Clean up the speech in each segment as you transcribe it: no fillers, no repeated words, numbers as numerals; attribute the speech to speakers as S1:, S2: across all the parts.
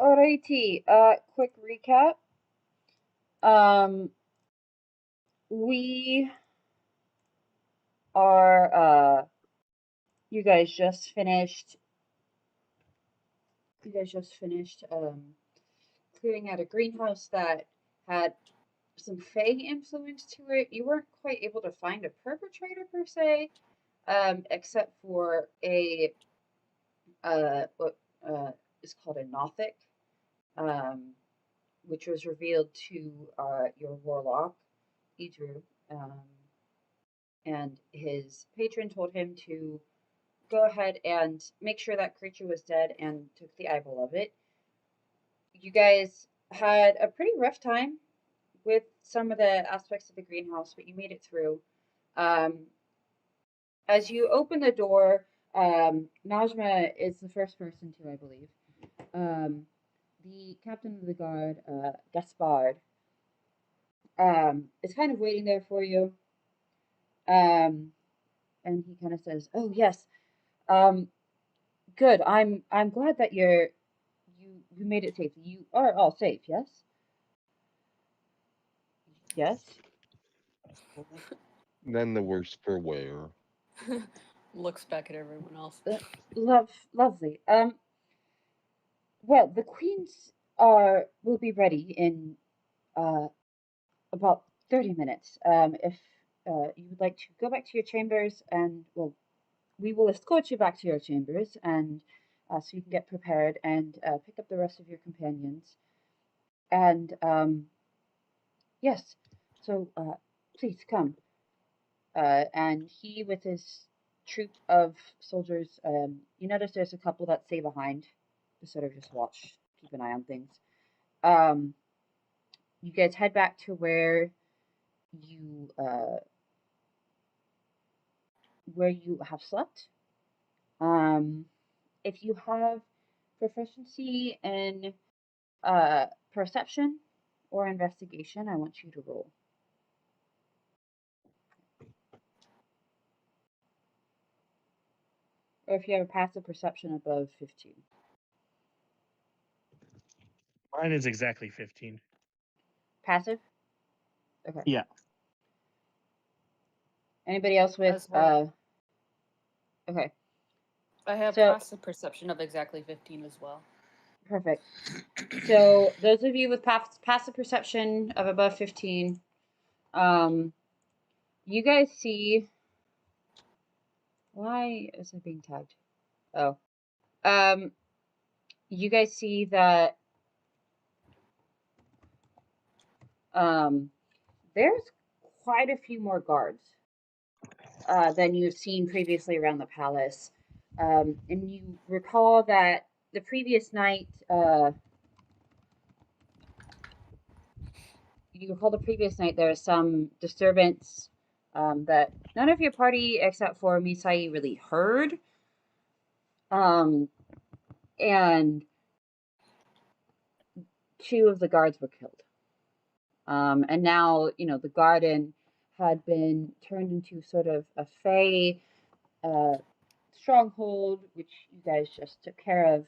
S1: Alrighty, quick recap. Um, we are, you guys just finished, clearing out a greenhouse that had some Fae influence to it. You weren't quite able to find a perpetrator per se, except for what is called a Nothic, um, which was revealed to your warlock, Idru, and his patron told him to go ahead and make sure that creature was dead and took the eyeball of it. You guys had a pretty rough time with some of the aspects of the greenhouse, but you made it through. As you open the door, Najma is the first person to, I believe. The captain of the guard, Gaspard, is kind of waiting there for you. And he kind of says, "Oh yes, good. I'm glad that you made it safe. You are all safe, yes? Yes.
S2: Then the worse for wear.
S3: Looks back at everyone else.
S1: Lovely. Well, the queens will be ready in about 30 minutes. If you would like to go back to your chambers, and well, we will escort you back to your chambers, and so you can get prepared and pick up the rest of your companions. And yes, so please come." And he, with his troop of soldiers, you notice there's a couple that stay behind to sort of just watch, keep an eye on things. You guys head back to where you have slept. If you have proficiency in perception or investigation, I want you to roll. Or if you have a passive perception above 15.
S4: Mine is exactly 15.
S1: Passive? Okay.
S4: Yeah.
S1: Anybody else with
S3: As well.
S1: Okay.
S3: I have
S1: So-
S3: passive perception of exactly 15 as well.
S1: Perfect. So those of you with passive perception of above 15, you guys see. Why is it being tagged? Oh, you guys see that there's quite a few more guards than you've seen previously around the palace, and you recall that the previous night. There was some disturbance that none of your party except for Misai really heard. And two of the guards were killed. And now, the garden had been turned into sort of a Fae stronghold, which you guys just took care of.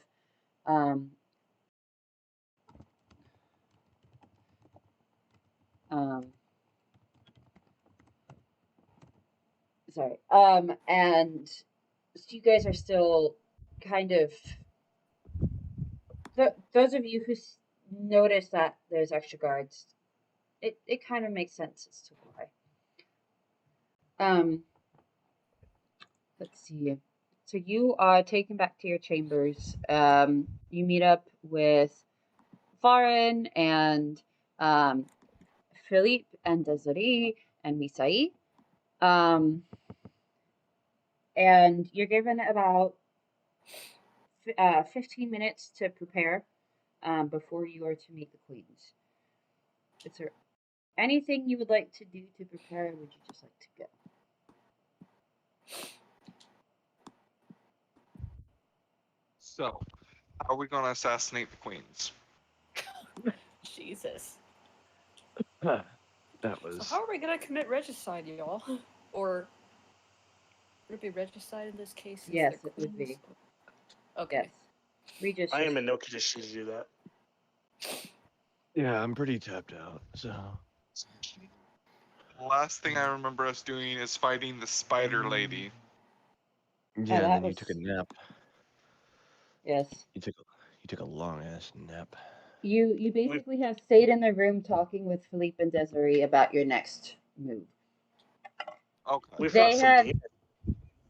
S1: Sorry. And so you guys are still kind of. Those of you who notice that there's extra guards, it kind of makes sense as to why. Let's see. So you are taken back to your chambers. You meet up with Farin and Philippe and Desiree and Misai. And you're given about 15 minutes to prepare before you are to meet the queens. Is there anything you would like to do to prepare, or would you just like to go?
S5: So, how are we going to assassinate the queens?
S3: Jesus.
S6: That was.
S3: So how are we gonna commit regicide, y'all? Or would it be regicide in this case?
S1: Yes, it would be.
S3: Okay.
S1: Yes. Regis.
S4: I am in no condition to do that.
S6: Yeah, I'm pretty tapped out. So
S5: Last thing I remember us doing is fighting the spider lady.
S6: yeah, and
S1: that
S6: then you
S1: was-
S6: took a nap.
S1: Yes.
S6: You took a long ass nap.
S1: You basically have stayed in the room talking with Philippe and Desiree about your next move.
S5: Okay.
S7: We
S1: They
S7: fought some
S1: have-
S7: demons.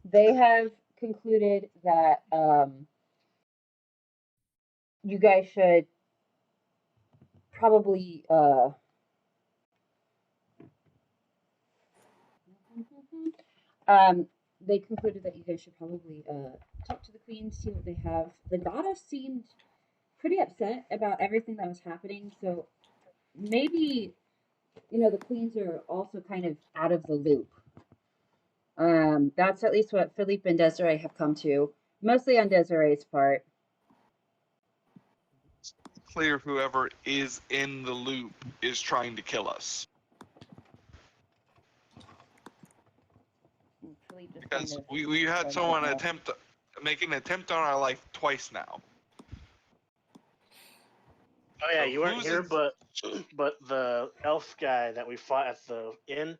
S1: They have concluded that you guys should probably they concluded that you guys should probably talk to the queen, see what they have. The goddess seemed pretty upset about everything that was happening, so maybe the queens are also kind of out of the loop. That's at least what Philippe and Desiree have come to, mostly on Desiree's part.
S5: Clear whoever is in the loop is trying to kill us.
S1: Philippe just
S5: Because
S1: kind of
S5: we had
S1: shrugged
S5: someone
S1: his head.
S5: make an attempt on our life twice now.
S7: Oh yeah,
S5: So
S7: you weren't
S5: who's
S7: here,
S5: in-
S7: but the elf guy that we fought at the inn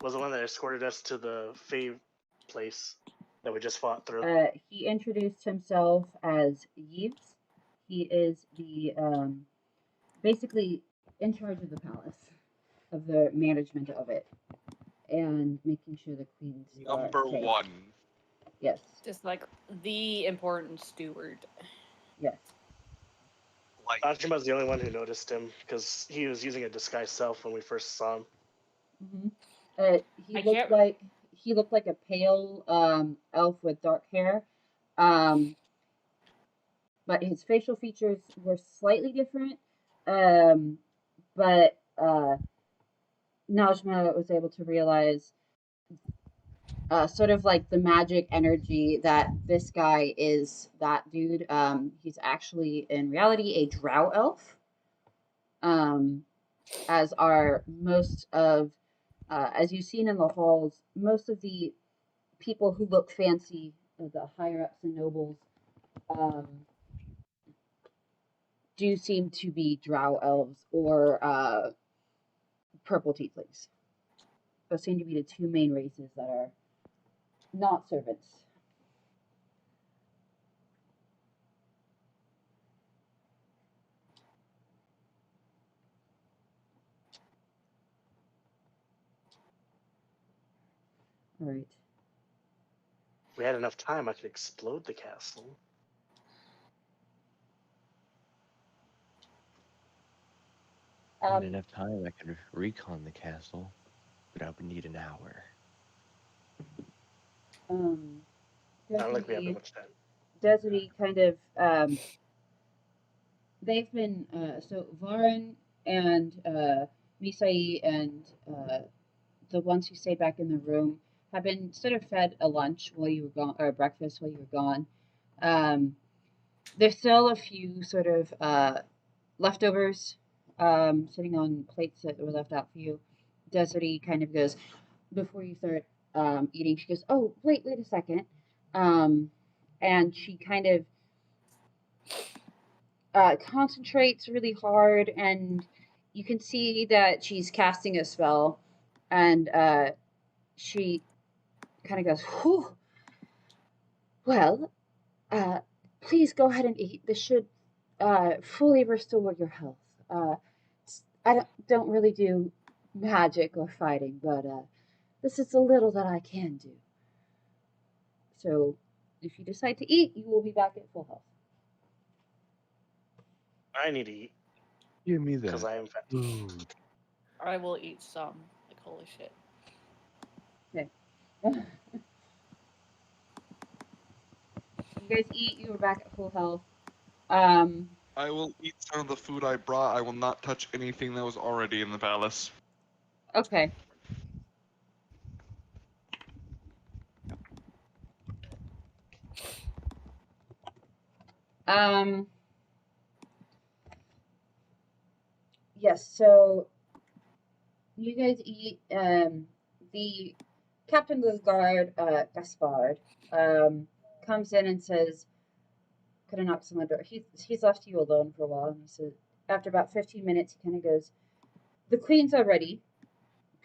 S7: was the one that escorted us to the Fave place that we just fought through.
S1: He introduced himself as Yves. He is the basically in charge of the palace, of the management of it, and making sure the queens
S5: number
S1: are safe.
S5: one?
S1: Yes,
S3: Just like the important steward.
S1: yes.
S5: Like,
S7: Ajima's the only one who noticed him because he was using a disguised self when we first saw him.
S1: He
S3: I
S1: looked
S3: can't-
S1: like a pale elf with dark hair, but his facial features were slightly different. But Najma was able to realize sort of like the magic energy that this guy is that dude. He's actually in reality a drow elf. As are most of, as you've seen in the halls, most of the people who look fancy, the higher ups and nobles, do seem to be drow elves or purple tieflings. Those seem to be the two main races that are not servants. All right.
S7: If we had enough time, I could explode the castle.
S6: Not enough time. I could recon the castle, but I would need an hour.
S7: I don't think we have that much time.
S1: Desiree kind of they've been so Varan and Misai and the ones who stayed back in the room have been sort of fed a lunch while you were gone, or breakfast while you were gone. There's still a few sort of leftovers sitting on plates that were left out for you. Desiree kind of goes, before you start eating, she goes, "Oh, wait a second," and she kind of concentrates really hard, and you can see that she's casting a spell, and she kind of goes, "Whew. Well, please go ahead and eat. This should fully restore your health. I don't really do magic or fighting, but this is a little that I can do. So if you decide to eat, you will be back at full health."
S7: I need to eat
S6: Give me
S7: because
S6: that
S7: I am fat.
S6: food.
S3: I will eat some. Like, holy shit.
S1: You guys eat, you are back at full health.
S5: I will eat some of the food I brought. I will not touch anything that was already in the palace.
S1: Okay. Yes, so you guys eat. The captain of the guard, Gaspard, comes in and says, kind of knocks on the door. He's left you alone for a while, and he says, after about 15 minutes, he kind of goes, "The queens are ready.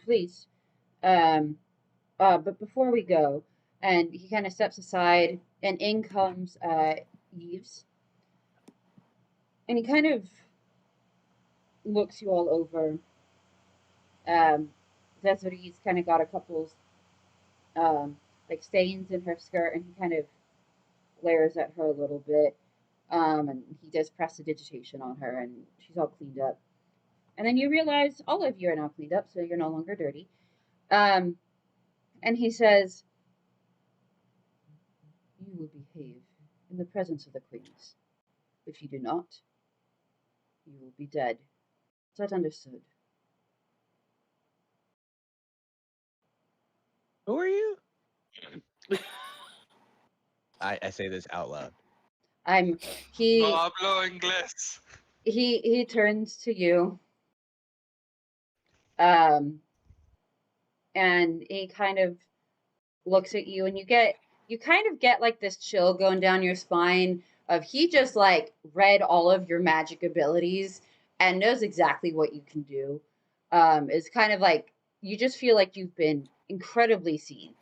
S1: Please. But before we go," and he kind of steps aside, and in comes Yves, and he kind of looks you all over. Desiree's kind of got a couple like stains in her skirt, and he kind of glares at her a little bit. And he does prestidigitation on her, and she's all cleaned up. And then you realize all of you are now cleaned up, so you're no longer dirty. And he says, "You will behave in the presence of the queens. If you do not, you will be dead. Is that understood?"
S6: Who are you? I say this out loud.
S1: He
S5: No hablo inglés.
S1: he turns to you. And he kind of looks at you, and you kind of get like this chill going down your spine of he just like read all of your magic abilities and knows exactly what you can do. It's kind of like you just feel like you've been incredibly seen.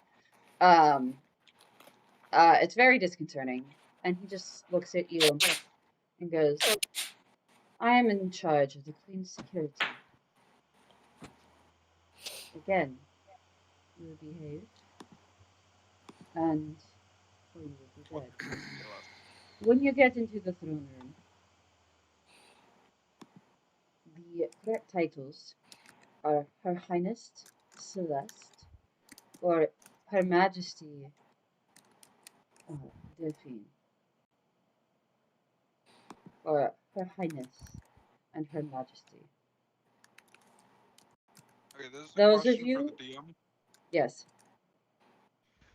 S1: It's very disconcerting, and he just looks at you and goes, "I am in charge of the Queen's security. Again, you will behave, and or you will be dead. When you get into the throne room, the correct titles are Her Highness Celeste or Her Majesty Delphine, or Her Highness and Her Majesty.
S5: Okay, this is a
S1: Those of
S5: question for
S1: you,
S5: the DM.
S1: yes,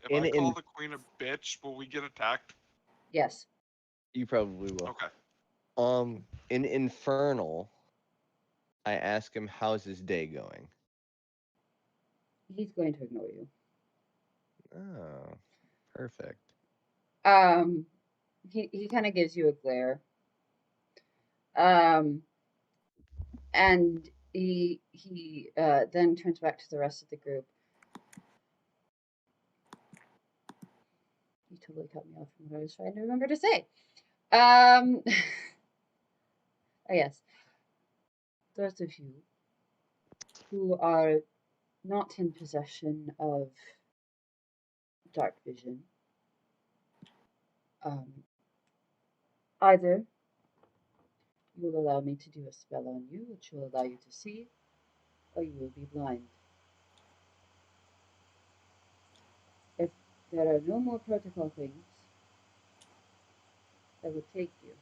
S5: If I call the queen a bitch, will we get attacked?
S1: yes.
S6: You probably will.
S5: Okay.
S6: In Infernal, I ask him, how's his day going?
S1: He's going to ignore you.
S6: Oh, perfect.
S1: He kind of gives you a glare. And he then turns back to the rest of the group. You totally cut me off from what I was trying to remember to say. Oh yes. Those of you who are not in possession of dark vision, either you will allow me to do a spell on you, which will allow you to see, or you will be blind. If there are no more protocol things, I will take you.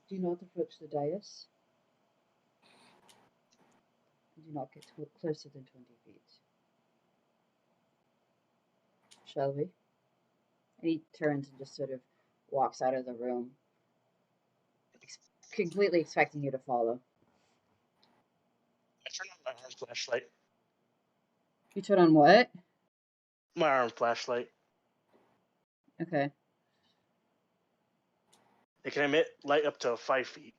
S1: Do not approach the dais. Do not get closer than 20 feet. Shall we? And he turns and just sort of walks out of the room, completely expecting you to follow.
S7: I turn on my arm flashlight.
S1: You turn on what?
S7: My arm flashlight.
S1: Okay.
S7: It can emit light up to 5 feet.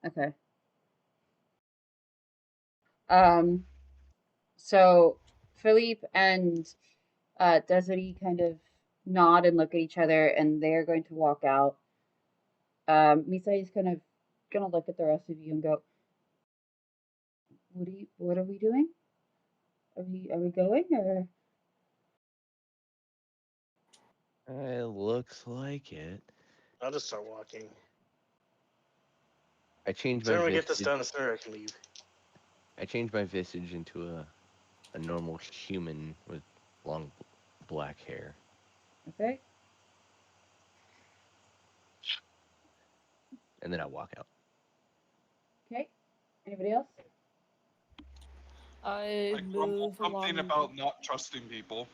S1: Okay. So Philippe and Desiree kind of nod and look at each other, and they're going to walk out. Misai is kind of gonna look at the rest of you and go, "What are we doing? Are we going or?"
S6: It looks like it.
S7: I'll just start walking.
S6: I changed
S7: The
S6: my
S7: sooner we get this
S6: visage.
S7: done, the sooner I can leave.
S6: I changed my visage into a normal human with long black hair.
S1: Okay.
S6: And then I walk out.
S1: Okay. Anybody else?
S3: I
S5: grumble
S3: move along.
S5: something about not trusting people.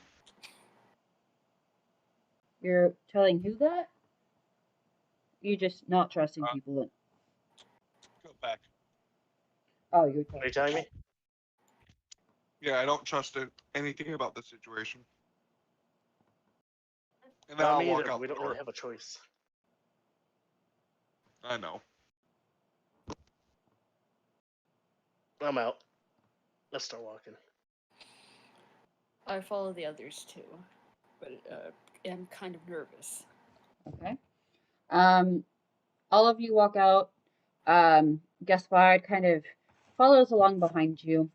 S1: You're telling who that? You're just not trusting people.
S5: Go back.
S1: Oh, you're
S7: Are you telling me?
S5: Yeah, I don't trust anything about the situation. And then
S7: Not
S5: I'll
S7: me
S5: walk
S7: either.
S5: out
S7: We
S5: the
S7: don't
S5: door.
S7: really have a choice.
S5: I know.
S7: I'm out. Let's start walking.
S3: I follow the others too, but I'm kind of nervous.
S1: Okay. All of you walk out. Gaspard kind of follows along behind you.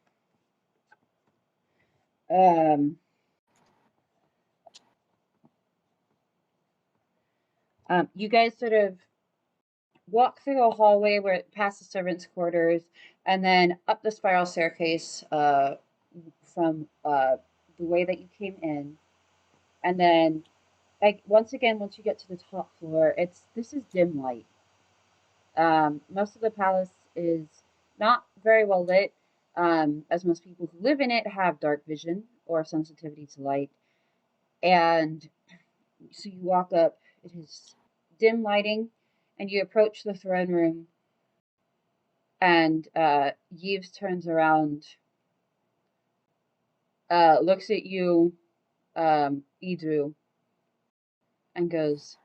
S1: You guys sort of walk through a hallway where it past the servants' quarters, and then up the spiral staircase from the way that you came in, and then once you get to the top floor, this is dim light. Most of the palace is not very well lit, as most people who live in it have dark vision or sensitivity to light. And so you walk up, it is dim lighting, and you approach the throne room, and Yves turns around, looks at you, Idru, and goes,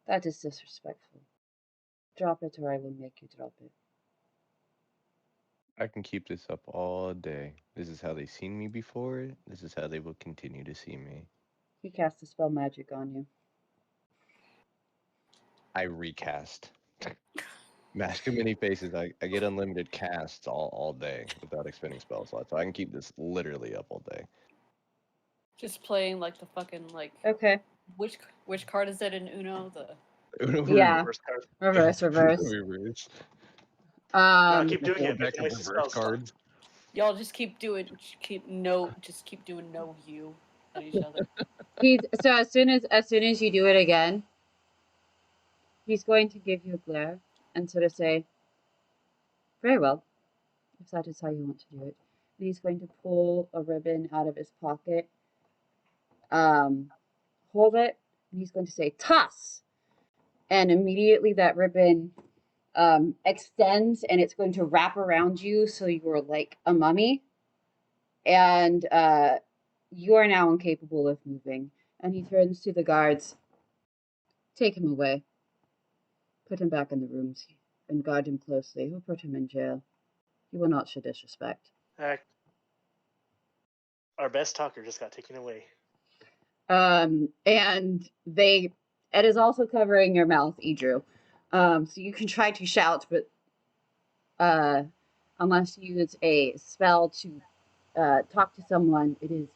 S1: "That is disrespectful. Drop it or I will make you drop it."
S6: I can keep this up all day. This is how they've seen me before. This is how they will continue to see me.
S1: He casts a spell magic on you.
S6: I recast. Mask of many faces. I get unlimited casts all day without expending spell slots. So I can keep this literally up all day.
S3: Just playing like the fucking like.
S1: Okay.
S3: Which card is that in Uno? The
S1: Yeah.
S7: Reverse card.
S1: Reverse.
S6: Reverse.
S7: No, keep
S6: The
S7: doing
S6: four
S7: it.
S6: deck
S7: Make
S6: of
S7: waste of
S6: reverse
S7: spell slot.
S6: cards.
S3: y'all just keep doing no you at each other.
S1: So as soon as you do it again, he's going to give you a glare and sort of say, "Very well, if that is how you want to do it." And he's going to pull a ribbon out of his pocket, hold it, and he's going to say, "Toss!" And immediately that ribbon extends, and it's going to wrap around you, so you're like a mummy, and you are now incapable of moving. And he turns to the guards. "Take him away. Put him back in the rooms and guard him closely. We'll put him in jail. He will not show disrespect."
S7: Our best talker just got taken away.
S1: And it is also covering your mouth, Idru. So you can try to shout, but unless you use a spell to talk to someone, it is.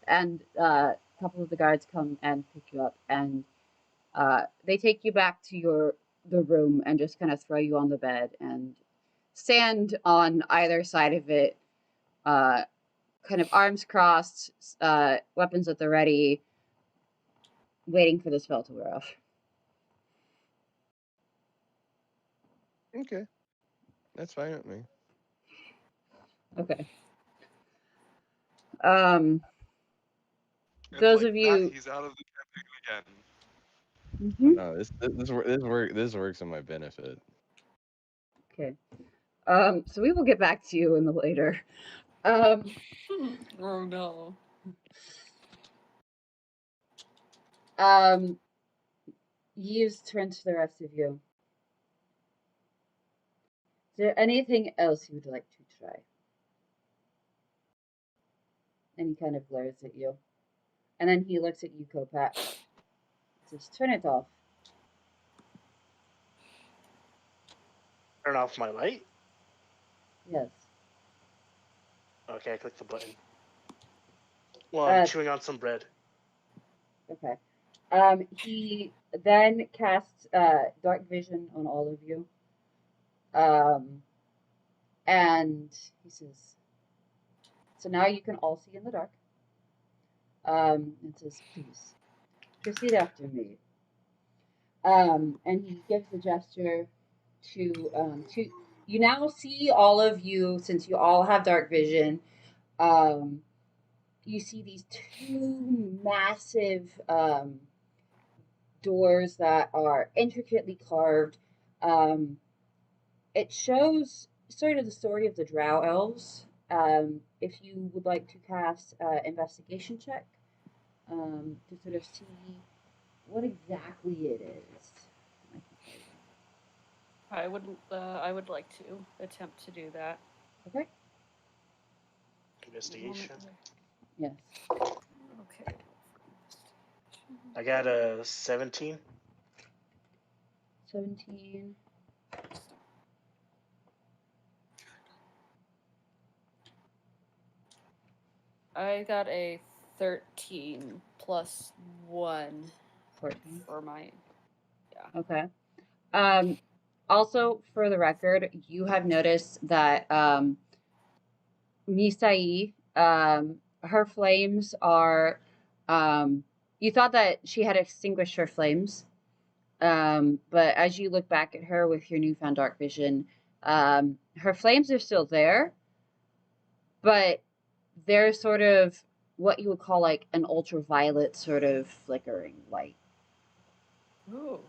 S1: And a couple of the guards come and pick you up, and they take you back to the room and just kind of throw you on the bed and stand on either side of it, kind of arms crossed, weapons at the ready, waiting for the spell to wear off.
S6: Okay. That's fine with me.
S1: Okay.
S5: And
S1: Those
S5: like
S1: of you.
S5: that, he's out of the campaign again.
S1: Mm-hmm.
S6: No, this works in my benefit.
S1: Okay. So we will get back to you in the later.
S3: Oh no.
S1: Yves turn to the rest of you. Is there anything else you would like to try? And he kind of glares at you. And then he looks at you, Kopak. Says, "Turn it off."
S7: Turn off my light?
S1: Yes.
S7: Okay, I click the button. Well, I'm
S1: Uh,
S7: chewing on some bread.
S1: Okay. He then casts dark vision on all of you. And he says, "So now you can all see in the dark." And says, "Please, proceed after me." And he gives a gesture to you now see all of you, since you all have dark vision. You see these two massive doors that are intricately carved. It shows sort of the story of the Drow elves. If you would like to cast investigation check. to sort of see what exactly it is.
S3: I would like to attempt to do that.
S1: Okay.
S7: Investigation.
S1: Yes.
S3: Okay.
S7: I got a 17.
S1: 17.
S3: I got a 13 plus 1
S1: 14.
S3: for my. Yeah.
S1: Okay. Also, for the record, you have noticed that Misai, her flames are. You thought that she had extinguished her flames, but as you look back at her with your newfound dark vision, her flames are still there, but they're sort of what you would call like an ultraviolet sort of flickering light.
S3: Ooh.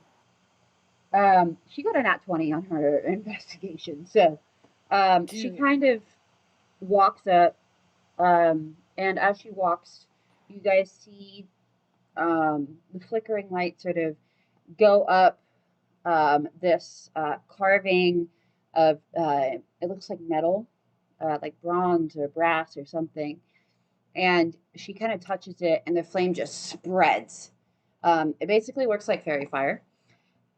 S1: She got a nat 20 on her investigation, so she kind of walks up, and as she walks, you guys see the flickering light sort of go up this carving of it looks like metal, like bronze or brass or something, and she kind of touches it, and the flame just spreads. It basically works like fairy fire,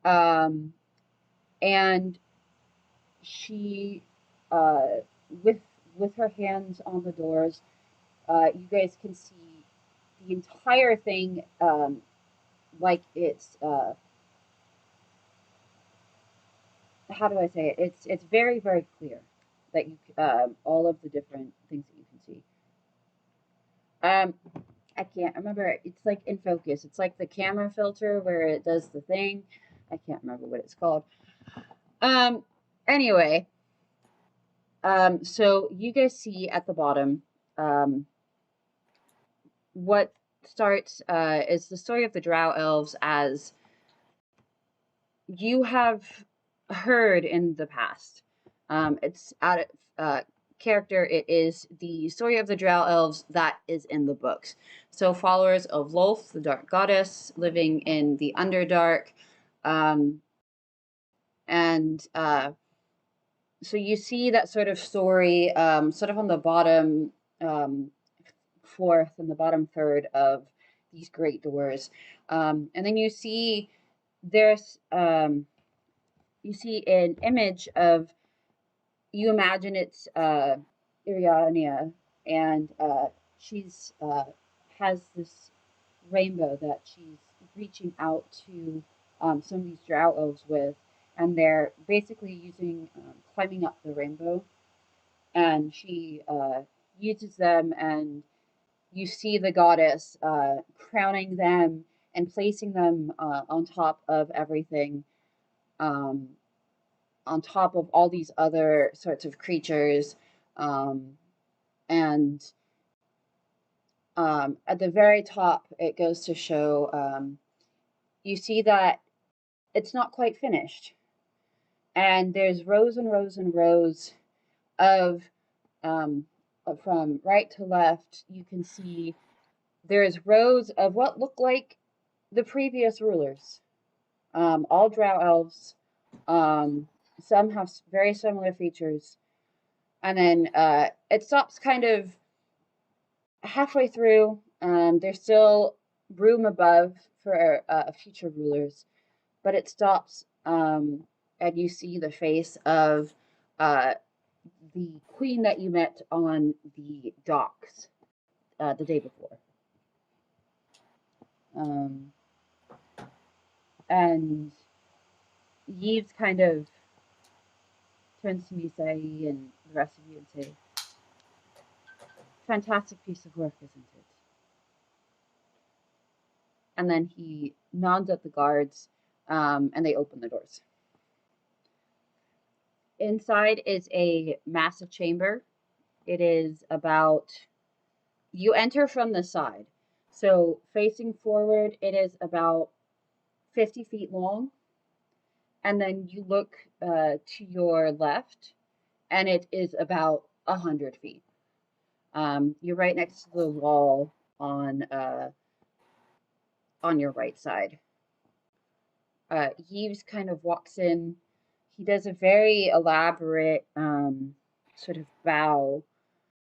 S1: and she, uh, with with her hands on the doors, you guys can see the entire thing, like it's how do I say it? It's very very clear that you all of the different things that you can see. I can't remember. It's like in focus. It's like the camera filter where it does the thing. I can't remember what it's called. Anyway, so you guys see at the bottom, what starts is the story of the Drow elves as you have heard in the past. It's out of character. It is the story of the Drow elves that is in the books. So followers of Lolth, the dark goddess, living in the Underdark, and so you see that sort of story, sort of on the bottom fourth and the bottom third of these great doors, and then you see there's you see an image of, you imagine it's Iriania, and she's has this rainbow that she's reaching out to some of these drow elves with, and they're basically using climbing up the rainbow, and she uses them, and you see the goddess crowning them and placing them on top of everything, um, on top of all these other sorts of creatures. And at the very top, it goes to show, you see that it's not quite finished. And there's rows and rows and rows of, from right to left, you can see there's rows of what look like the previous rulers, all drow elves. Some have very similar features. And then it stops kind of halfway through. There's still room above for future rulers, but it stops, and you see the face of the queen that you met on the docks the day before. And Yves kind of turns to Misai and the rest of you and say, "Fantastic piece of work, isn't it?" And then he nods at the guards, and they open the doors. Inside is a massive chamber. It is about, you enter from the side. So facing forward, it is about 50 feet long. And then you look to your left, and it is about 100 feet. You're right next to the wall on on your right side. Yves kind of walks in. He does a very elaborate sort of bow.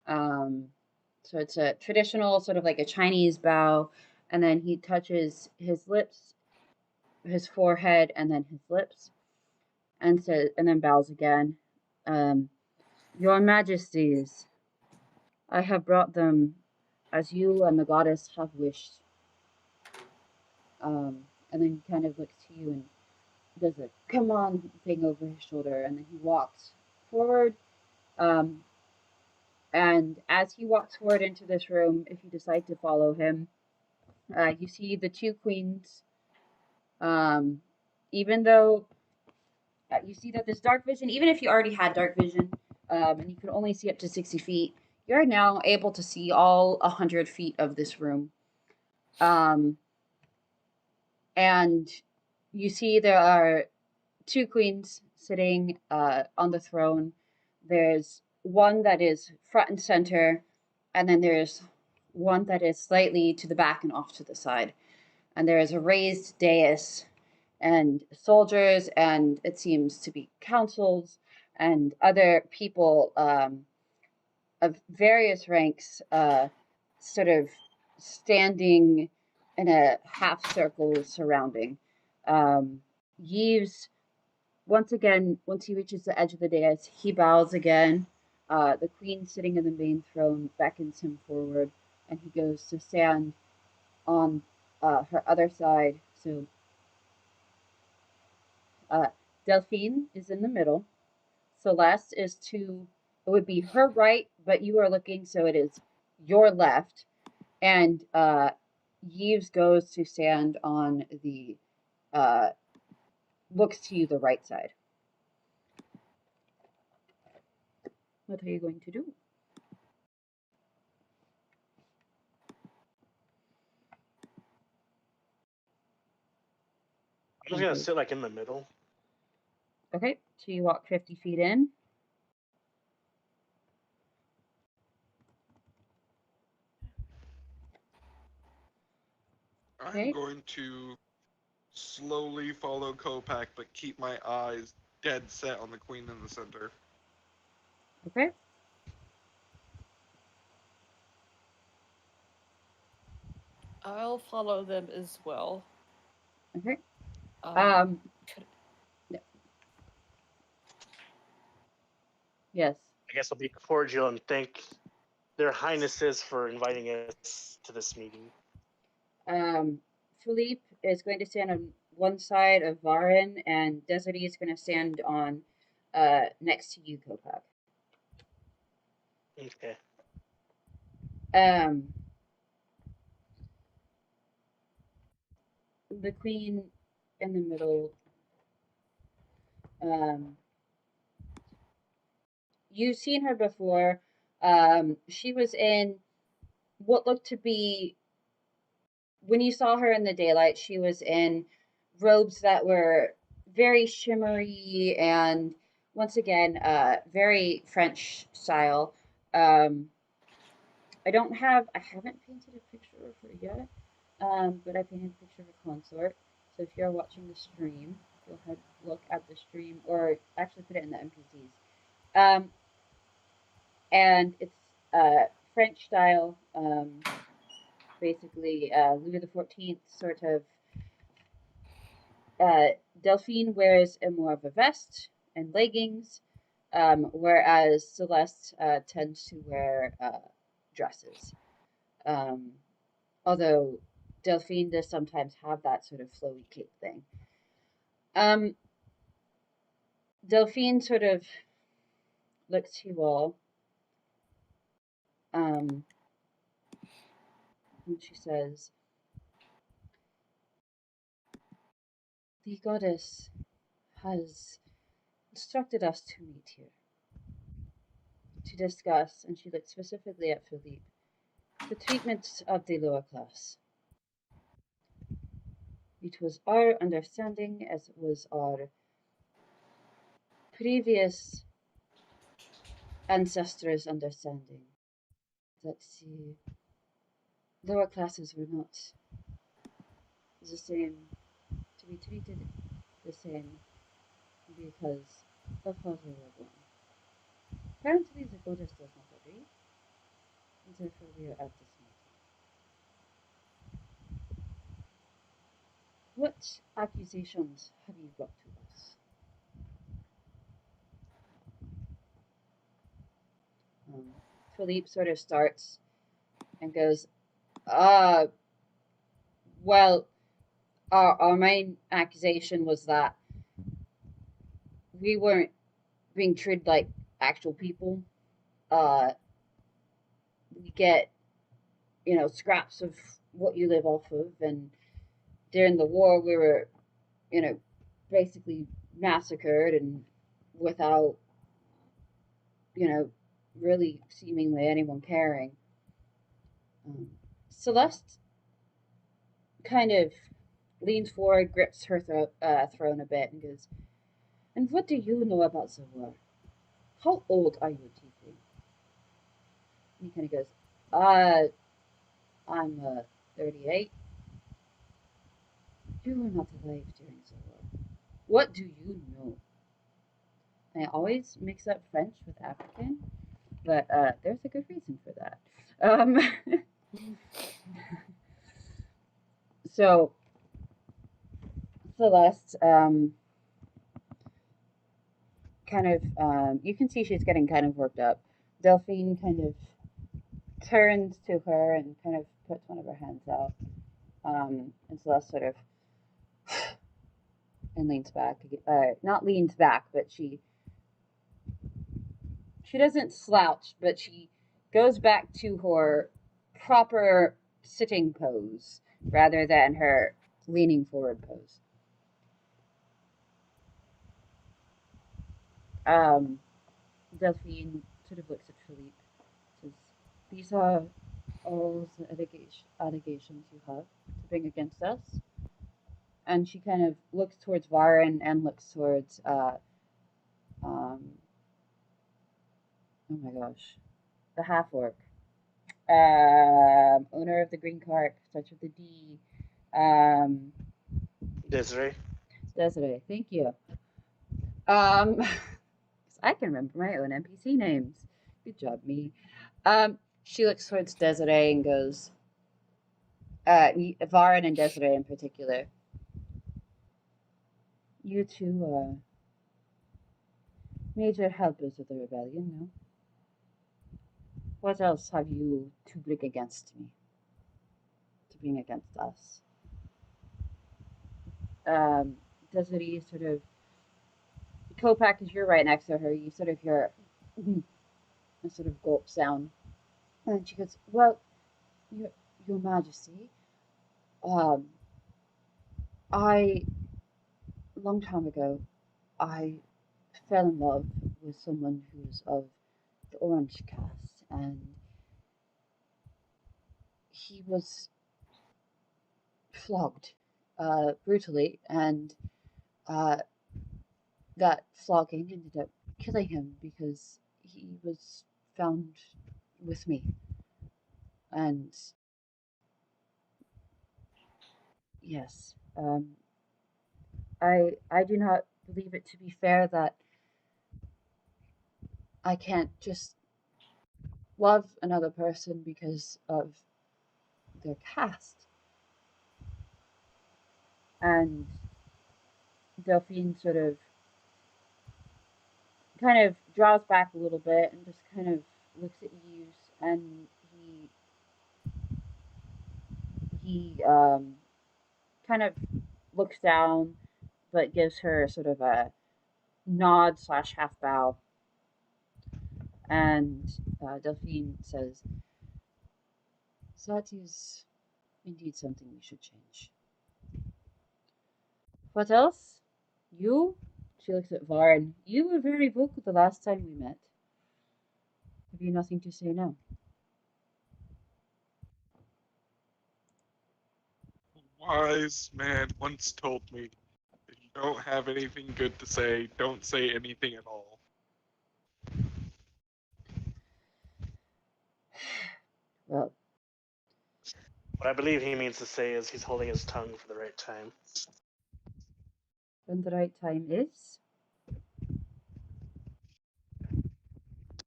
S1: So it's a traditional sort of like a Chinese bow, and then he touches his lips, his forehead, and then his lips, and then bows again. Your Majesties, I have brought them as you and the goddess have wished. And then he kind of looks to you and does a come on thing over his shoulder, and then he walks forward. And as he walks forward into this room, if you decide to follow him, you see the two queens. Even though you see that this dark vision, even if you already had dark vision, and you could only see up to 60 feet, you're now able to see all 100 feet of this room. And you see there are two queens sitting on the throne. There's one that is front and center, and then there's one that is slightly to the back and off to the side. And there is a raised dais, and soldiers, and it seems to be councils and other people of various ranks sort of standing in a half circle surrounding. Yves, once again, once he reaches the edge of the dais, he bows again. The queen sitting in the main throne beckons him forward, and he goes to stand on her other side. So Delphine is in the middle. Celeste is to, it would be her right, but you are looking, so it is your left. And Yves goes to stand on the, looks to you the right side. What are you going to do?
S7: I'm just gonna sit like in the middle.
S1: Okay, so you walk 50 feet in. Okay.
S5: I'm going to slowly follow Kopak, but keep my eyes dead set on the queen in the center.
S1: Okay.
S3: I'll follow them as well.
S1: Okay. Yes.
S7: I guess I'll be cordial and thank their highnesses for inviting us to this meeting.
S1: Philippe is going to stand on one side of Varin, and Desiree is going to stand on next to you, Kopak.
S7: Okay.
S1: The queen in the middle. You've seen her before. She was in what looked to be, when you saw her in the daylight, she was in robes that were very shimmery and, once again, very French style. I haven't painted a picture of her yet, but I painted a picture of a consort. So if you're watching the stream, go ahead, look at the stream, or actually put it in the NPCs. And it's French style, basically Louis XIV sort of. Delphine wears more of a vest and leggings, whereas Celeste tends to wear dresses. Although Delphine does sometimes have that sort of flowy cape thing. Delphine sort of looks to you all. And she says, "The goddess has instructed us to meet here to discuss," and she looked specifically at Philippe, "the treatment of the lower class. It was our understanding, as it was our previous ancestors' understanding, that the lower classes were not is the same, to be treated the same because of how they were born. Apparently the goddess does not agree, and therefore we are at this meeting. What accusations have you brought to us? Philippe sort of starts and goes, well, our main accusation was that we weren't being treated like actual people. We get, scraps of what you live off of, and during the war we were, basically massacred and without, really seemingly anyone caring. Celeste kind of leans forward, grips her throne a bit, and goes, and what do you know about the war? How old are you, Tiefling? And he kind of goes, I'm 38. You were not alive during the war. What do you know? I always mix up French with African, but there's a good reason for that. So, Celeste, you can see she's getting kind of worked up. Delphine kind of turns to her and kind of puts one of her hands out. And Celeste sort of and leans back. Not leans back, but she doesn't slouch, but she goes back to her proper sitting pose rather than her leaning forward pose. Delphine sort of looks at Philippe, says, these are all the allegations you have to bring against us. And she kind of looks towards Varen and looks towards, oh my gosh, the half-orc. Owner of the green cart, starts with the D.
S7: Desiree.
S1: Desiree, thank you. I can remember my own NPC names. Good job, me. She looks towards Desiree and goes, Varen and Desiree in particular. You two are major helpers of the rebellion, no? What else have you to bring against me? To bring against us? Desiree sort of, Kopak, as you're right next to her, you sort of hear a sort of gulp sound. And she goes, well, your Majesty, long time ago, I fell in love with someone who was of the orange caste, and he was flogged brutally, and that flogging ended up killing him because he was found with me. And yes, I do not believe it to be fair that I can't just love another person because of their caste. And Delphine sort of kind of draws back a little bit and just kind of looks at you, and he kind of looks down but gives her sort of a nod / half bow. And Delphine says, that is indeed something we should change. What else? You? She looks at Varen. You were very vocal the last time we met. Have you nothing to say now?
S5: A wise man once told me, if you don't have anything good to say, don't say anything at all.
S1: Well,
S7: What I believe he means to say is he's holding his tongue for the right time.
S1: When the right time is.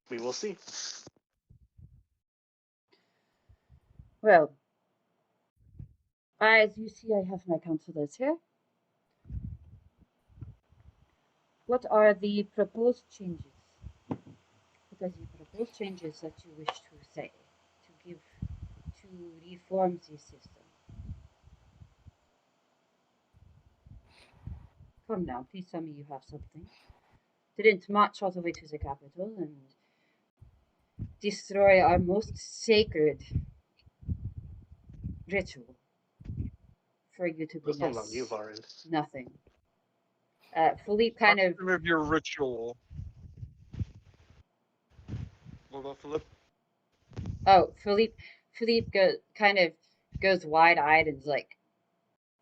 S7: We will see.
S1: Well, as you see, I have my counselors here. What are the proposed changes? What are the proposed changes that you wish to say, to give, to reform the system? Come now, please tell me you have something. Didn't march all the way to the capital and destroy our most sacred ritual for you to
S7: This
S1: bring
S7: one's on you,
S1: us
S7: Varin.
S1: nothing. Philippe kind of.
S5: Function of your ritual. What about Philip?
S1: Oh, Philippe goes wide-eyed and like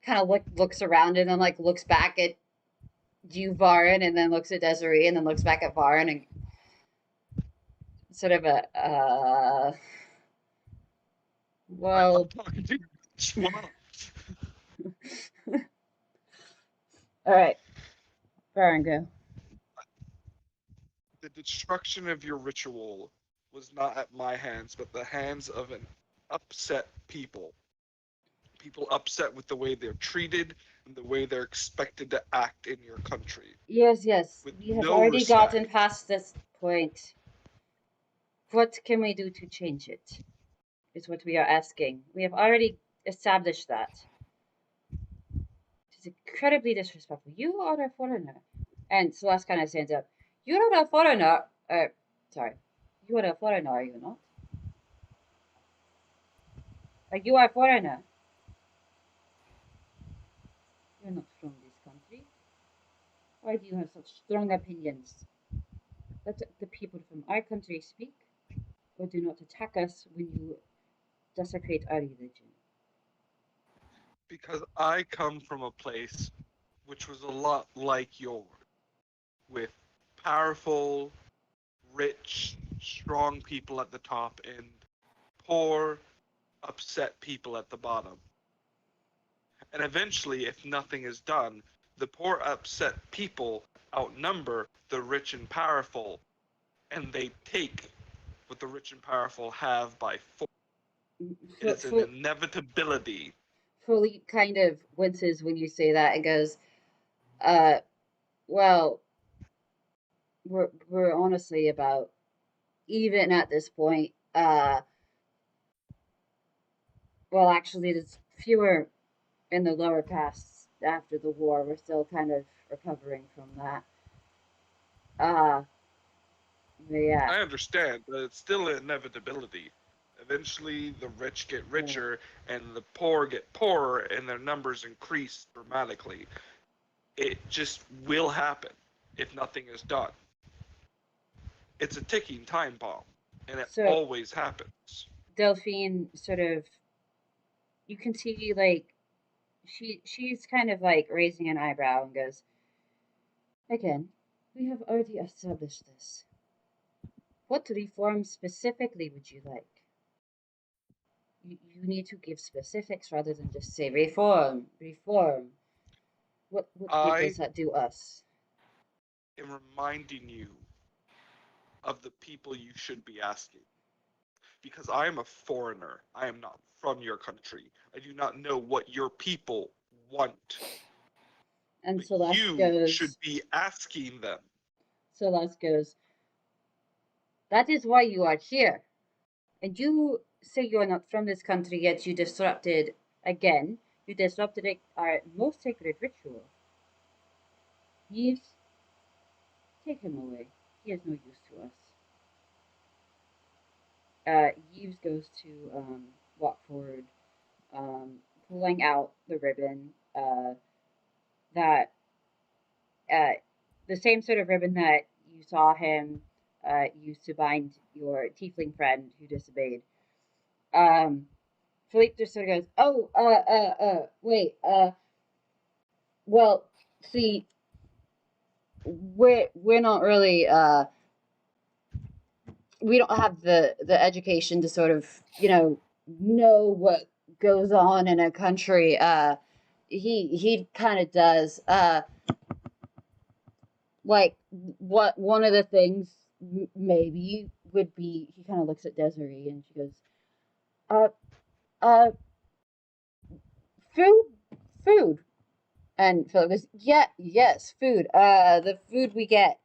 S1: kind of looks around and then like looks back at you, Varin, and then looks at Desiree and then looks back at Varin and sort of a well.
S5: I'm talking to you. Shut up.
S1: All right, Varin, go.
S5: The destruction of your ritual was not at my hands, but the hands of an upset people. People upset with the way they're treated and the way they're expected to act in your country.
S1: Yes,
S5: With
S1: we have
S5: no
S1: already
S5: respect.
S1: gotten past this point. What can we do to change it? Is what we are asking. We have already established that. It is incredibly disrespectful. You are a foreigner. And Celeste kind of stands up. You're not a foreigner. Sorry. You are a foreigner, are you not? You are a foreigner. You're not from this country. Why do you have such strong opinions? Let the people from our country speak, or do not attack us when you desecrate our religion.
S5: Because I come from a place which was a lot like yours, with powerful, rich, strong people at the top and poor, upset people at the bottom. And eventually, if nothing is done, the poor, upset people outnumber the rich and powerful, and they take what the rich and powerful have by force. It is an inevitability.
S1: Philippe kind of winces when you say that and goes, well, we're honestly about even at this point. Well, actually, there's fewer in the lower castes after the war. We're still kind of recovering from that. But yeah.
S5: I understand, but it's still an inevitability. Eventually, the rich get richer, and the poor get poorer, and their numbers increase dramatically. It just will happen if nothing is done. It's a ticking time bomb, and it always happens.
S1: Delphine sort of, you can see like she's kind of like raising an eyebrow and goes, again, we have already established this. What reform specifically would you like? You need to give specifics rather than just say reform. What good does that do us?
S5: I'm reminding you of the people you should be asking. Because I am a foreigner. I am not from your country. I do not know what your people want.
S1: And
S5: but
S1: Celeste
S5: you
S1: goes,
S5: should be asking them.
S1: Celeste goes, that is why you are here. And you say you are not from this country, yet you disrupted our most sacred ritual. Yves, take him away. He is no use to us. Yves goes to walk forward, pulling out the ribbon the same sort of ribbon that you saw him use to bind your tiefling friend who disobeyed. Philippe just sort of goes, oh, wait, well, see, we're not really, we don't have the education to sort of, know what goes on in a country, he kind of does. Like what one of the things maybe would be, he kind of looks at Desiree and she goes, uh, uh, food. And Philip goes, yeah, yes, food. The food we get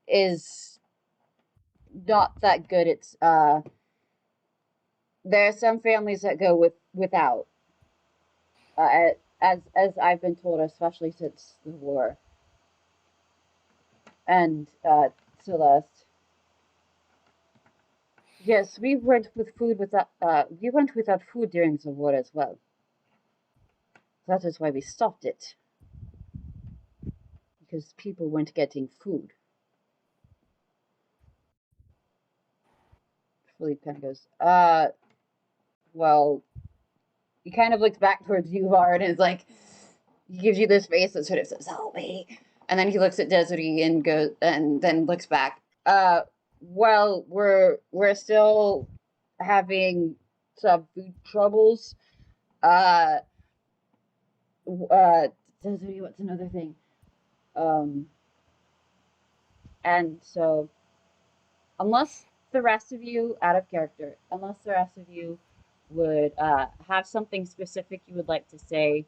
S1: is not that good. It's there are some families that go without. As I've been told, especially since the war. And Celeste, yes, we went without food during the war as well. That is why we stopped it. Because people weren't getting food. Philippe kind of goes, well, he kind of looks back towards you, Var, and is like, he gives you this face that sort of says, help me. And then he looks at Desiree and goes, and then looks back. Well, we're still having some food troubles. Desiree, what's another thing? And so, unless the rest of you, out of character, unless the rest of you would have something specific you would like to say,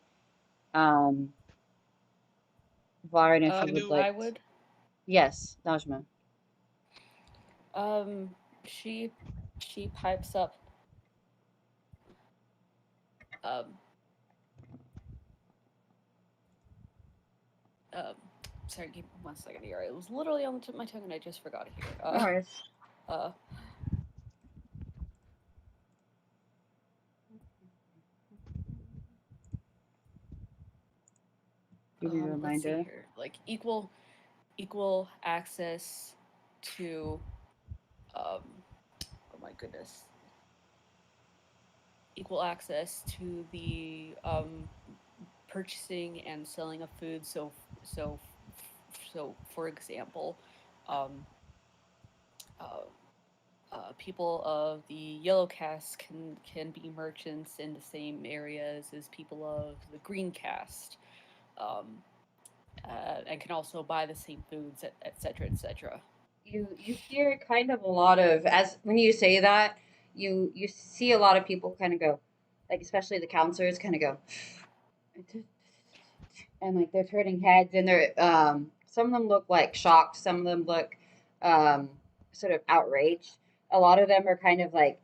S1: Varen, if you would like.
S3: I would.
S1: Yes, Najma.
S3: She pipes up. Sorry, give me 1 second here. It was literally on the tip of my tongue and I just forgot it here.
S1: No worries. Give me a
S3: Let's see
S1: reminder.
S3: here. Like equal access to oh my goodness. Equal access to the purchasing and selling of food. So for example, people of the yellow caste can be merchants in the same areas as people of the green caste, and can also buy the same foods, etc., etc.
S1: You hear kind of a lot of, as when you say that, you see a lot of people kind of go, like especially the counselors kind of go, and like they're turning heads and they're some of them look like shocked, some of them look sort of outraged. A lot of them are kind of like,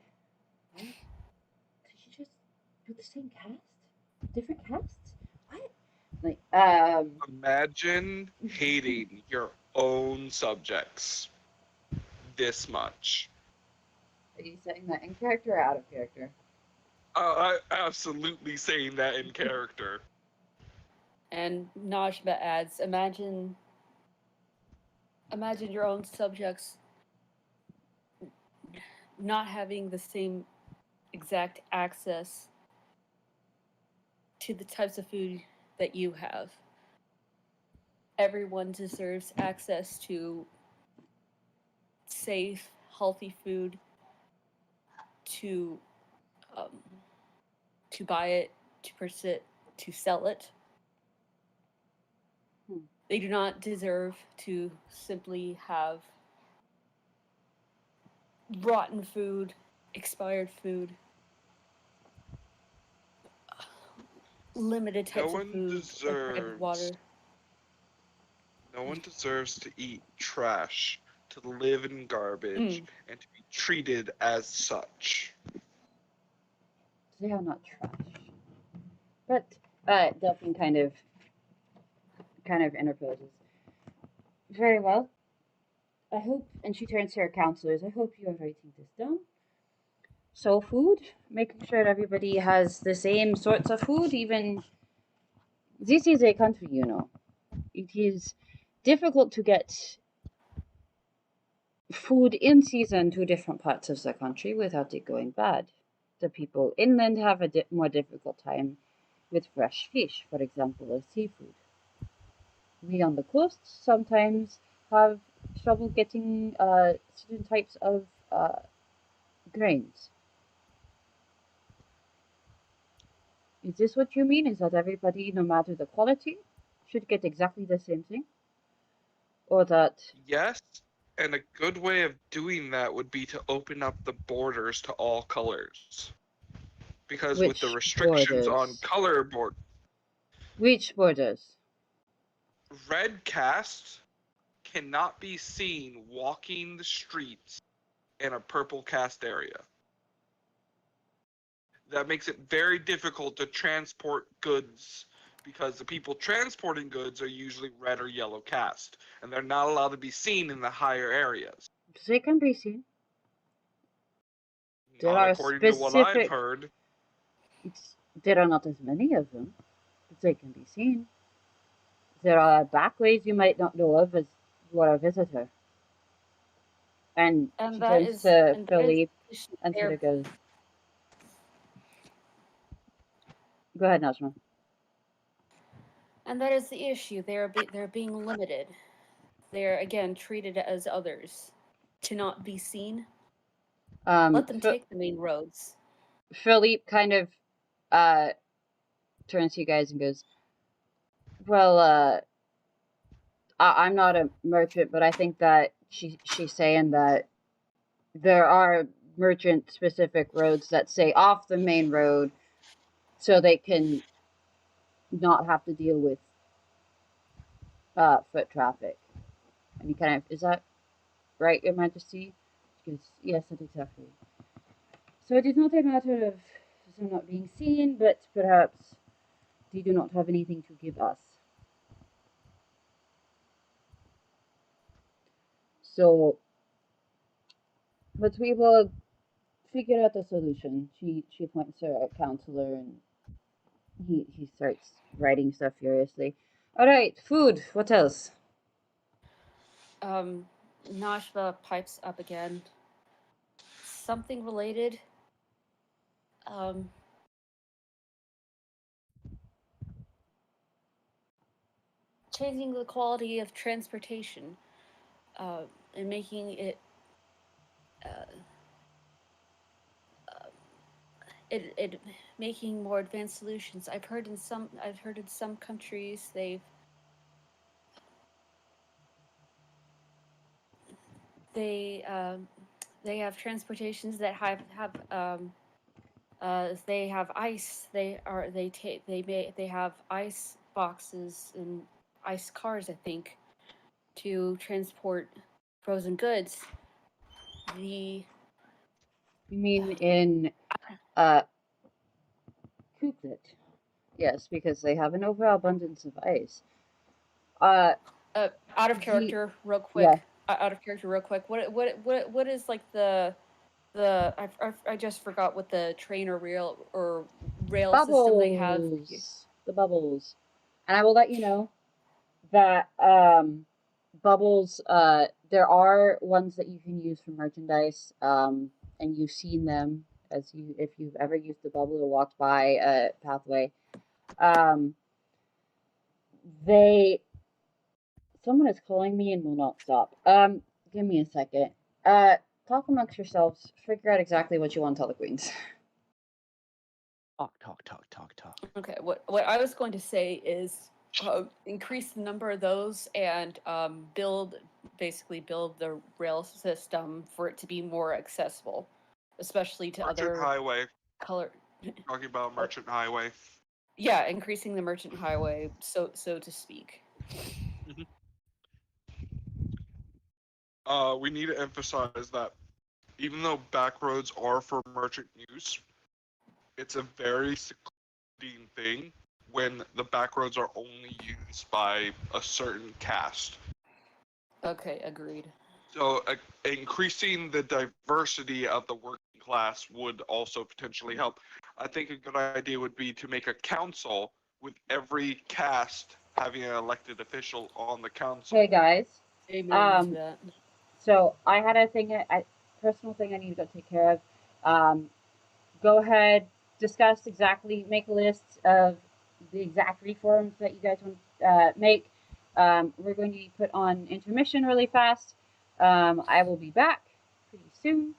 S1: what? Did you just put the same cast? Different casts? What? Like
S5: Imagine hating your own subjects this much.
S1: are you saying that in character or out of character?
S5: I absolutely saying that in character.
S3: And Najma adds, imagine your own subjects not having the same exact access to the types of food that you have. Everyone deserves access to safe, healthy food, to buy it, to purchase it, to sell it. They do not deserve to simply have rotten food, expired food, limited types of food, like private water.
S5: No one deserves to eat trash, to live in garbage, and to be treated as such.
S1: They are not trash. But Delphine kind of interposes. Very well. I hope, and she turns to her counselors, I hope you are writing this down. So food, making sure everybody has the same sorts of food, even this is a country, you know. It is difficult to get food in season to different parts of the country without it going bad. The people inland have a more difficult time with fresh fish, for example, or seafood. We on the coast sometimes have trouble getting certain types of grains. Is this what you mean? Is that everybody, no matter the quality, should get exactly the same thing? Or that...
S5: Yes, and a good way of doing that would be to open up the borders to all colors. Because with the
S1: Which
S5: restrictions on
S1: borders?
S5: color board,
S1: Which borders?
S5: red cast cannot be seen walking the streets in a purple cast area. That makes it very difficult to transport goods because the people transporting goods are usually red or yellow cast, and they're not allowed to be seen in the higher areas.
S1: They can be seen. There
S5: Not
S1: are
S5: according to what I've
S1: specific...
S5: heard.
S1: There are not as many of them, but they can be seen. There are back ways you might not know of as you are a visitor. And she turns to Philippe and sort of goes, go ahead, Najma.
S3: And that is the issue. They're being limited. They're again treated as others, to not be seen. Let them take the main roads.
S1: Philippe kind of turns to you guys and goes, well, I'm not a merchant, but I think that she's saying that there are merchant-specific roads that say off the main road so they can not have to deal with foot traffic. And he kind of, is that right, Your Majesty? She goes, yes, that's exactly. So it is not a matter of them not being seen, but perhaps they do not have anything to give us. So, but we will figure out a solution. She points her at counselor, and he starts writing stuff furiously. All right, food. What else?
S3: Nashva pipes up again. Something related. Changing the quality of transportation, and making it making more advanced solutions. I've heard in some countries they have transportations that they have ice. They have ice boxes and ice cars, I think, to transport frozen goods. You
S1: mean in Cooklet? Yes, because they have an overabundance of ice.
S3: Out of character, real quick.
S1: Yeah.
S3: Out of character, real quick. What is like the I just forgot what the train or rail system they have.
S1: The bubbles. And I will let you know that bubbles, there are ones that you can use for merchandise, and you've seen them if you've ever used the bubble or walked by a pathway. Someone is calling me and will not stop. Give me a second. Talk amongst yourselves. Figure out exactly what you want to tell the queens.
S6: Talk.
S3: Okay, what I was going to say is increase the number of those and build the rail system for it to be more accessible, especially to
S5: Merchant
S3: other
S5: highway.
S3: color.
S5: Talking about merchant highway.
S3: Yeah, increasing the merchant highway, so to speak.
S5: We need to emphasize that even though back roads are for merchant use, it's a very secluding thing when the back roads are only used by a certain caste.
S3: Okay, agreed.
S5: So increasing the diversity of the working class would also potentially help. I think a good idea would be to make a council with every caste having an elected official on the council.
S1: Hey guys.
S3: Amen to that.
S1: So I had a personal thing I need to go take care of. Go ahead, discuss exactly, make a list of the exact reforms that you guys want to make. We're going to put on intermission really fast. I will be back pretty soon.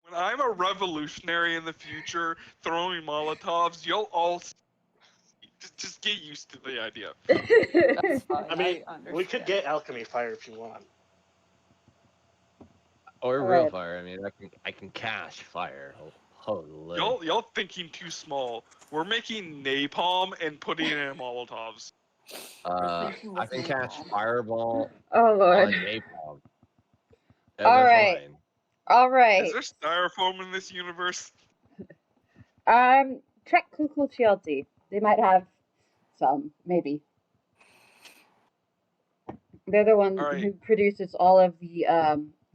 S5: When I'm a revolutionary in the future throwing Molotovs, you'll all just get used to the idea.
S3: That's fine.
S7: I mean,
S3: understand.
S7: we could get alchemy fire if you want.
S6: Or
S1: All
S6: real
S1: right.
S6: fire. I mean, I can cast fire. Holy.
S5: Y'all thinking too small. We're making napalm and putting it in Molotovs.
S3: thinking
S6: I
S3: with
S6: can cast
S3: napalm.
S6: fireball
S1: Oh
S6: on
S1: lord.
S6: napalm.
S1: All
S6: They're
S1: right.
S6: fine.
S1: All
S5: Is
S1: right.
S5: there styrofoam in this universe?
S1: Check Google TLD. They might have some, maybe. They're the one
S5: All right.
S1: who produces all of the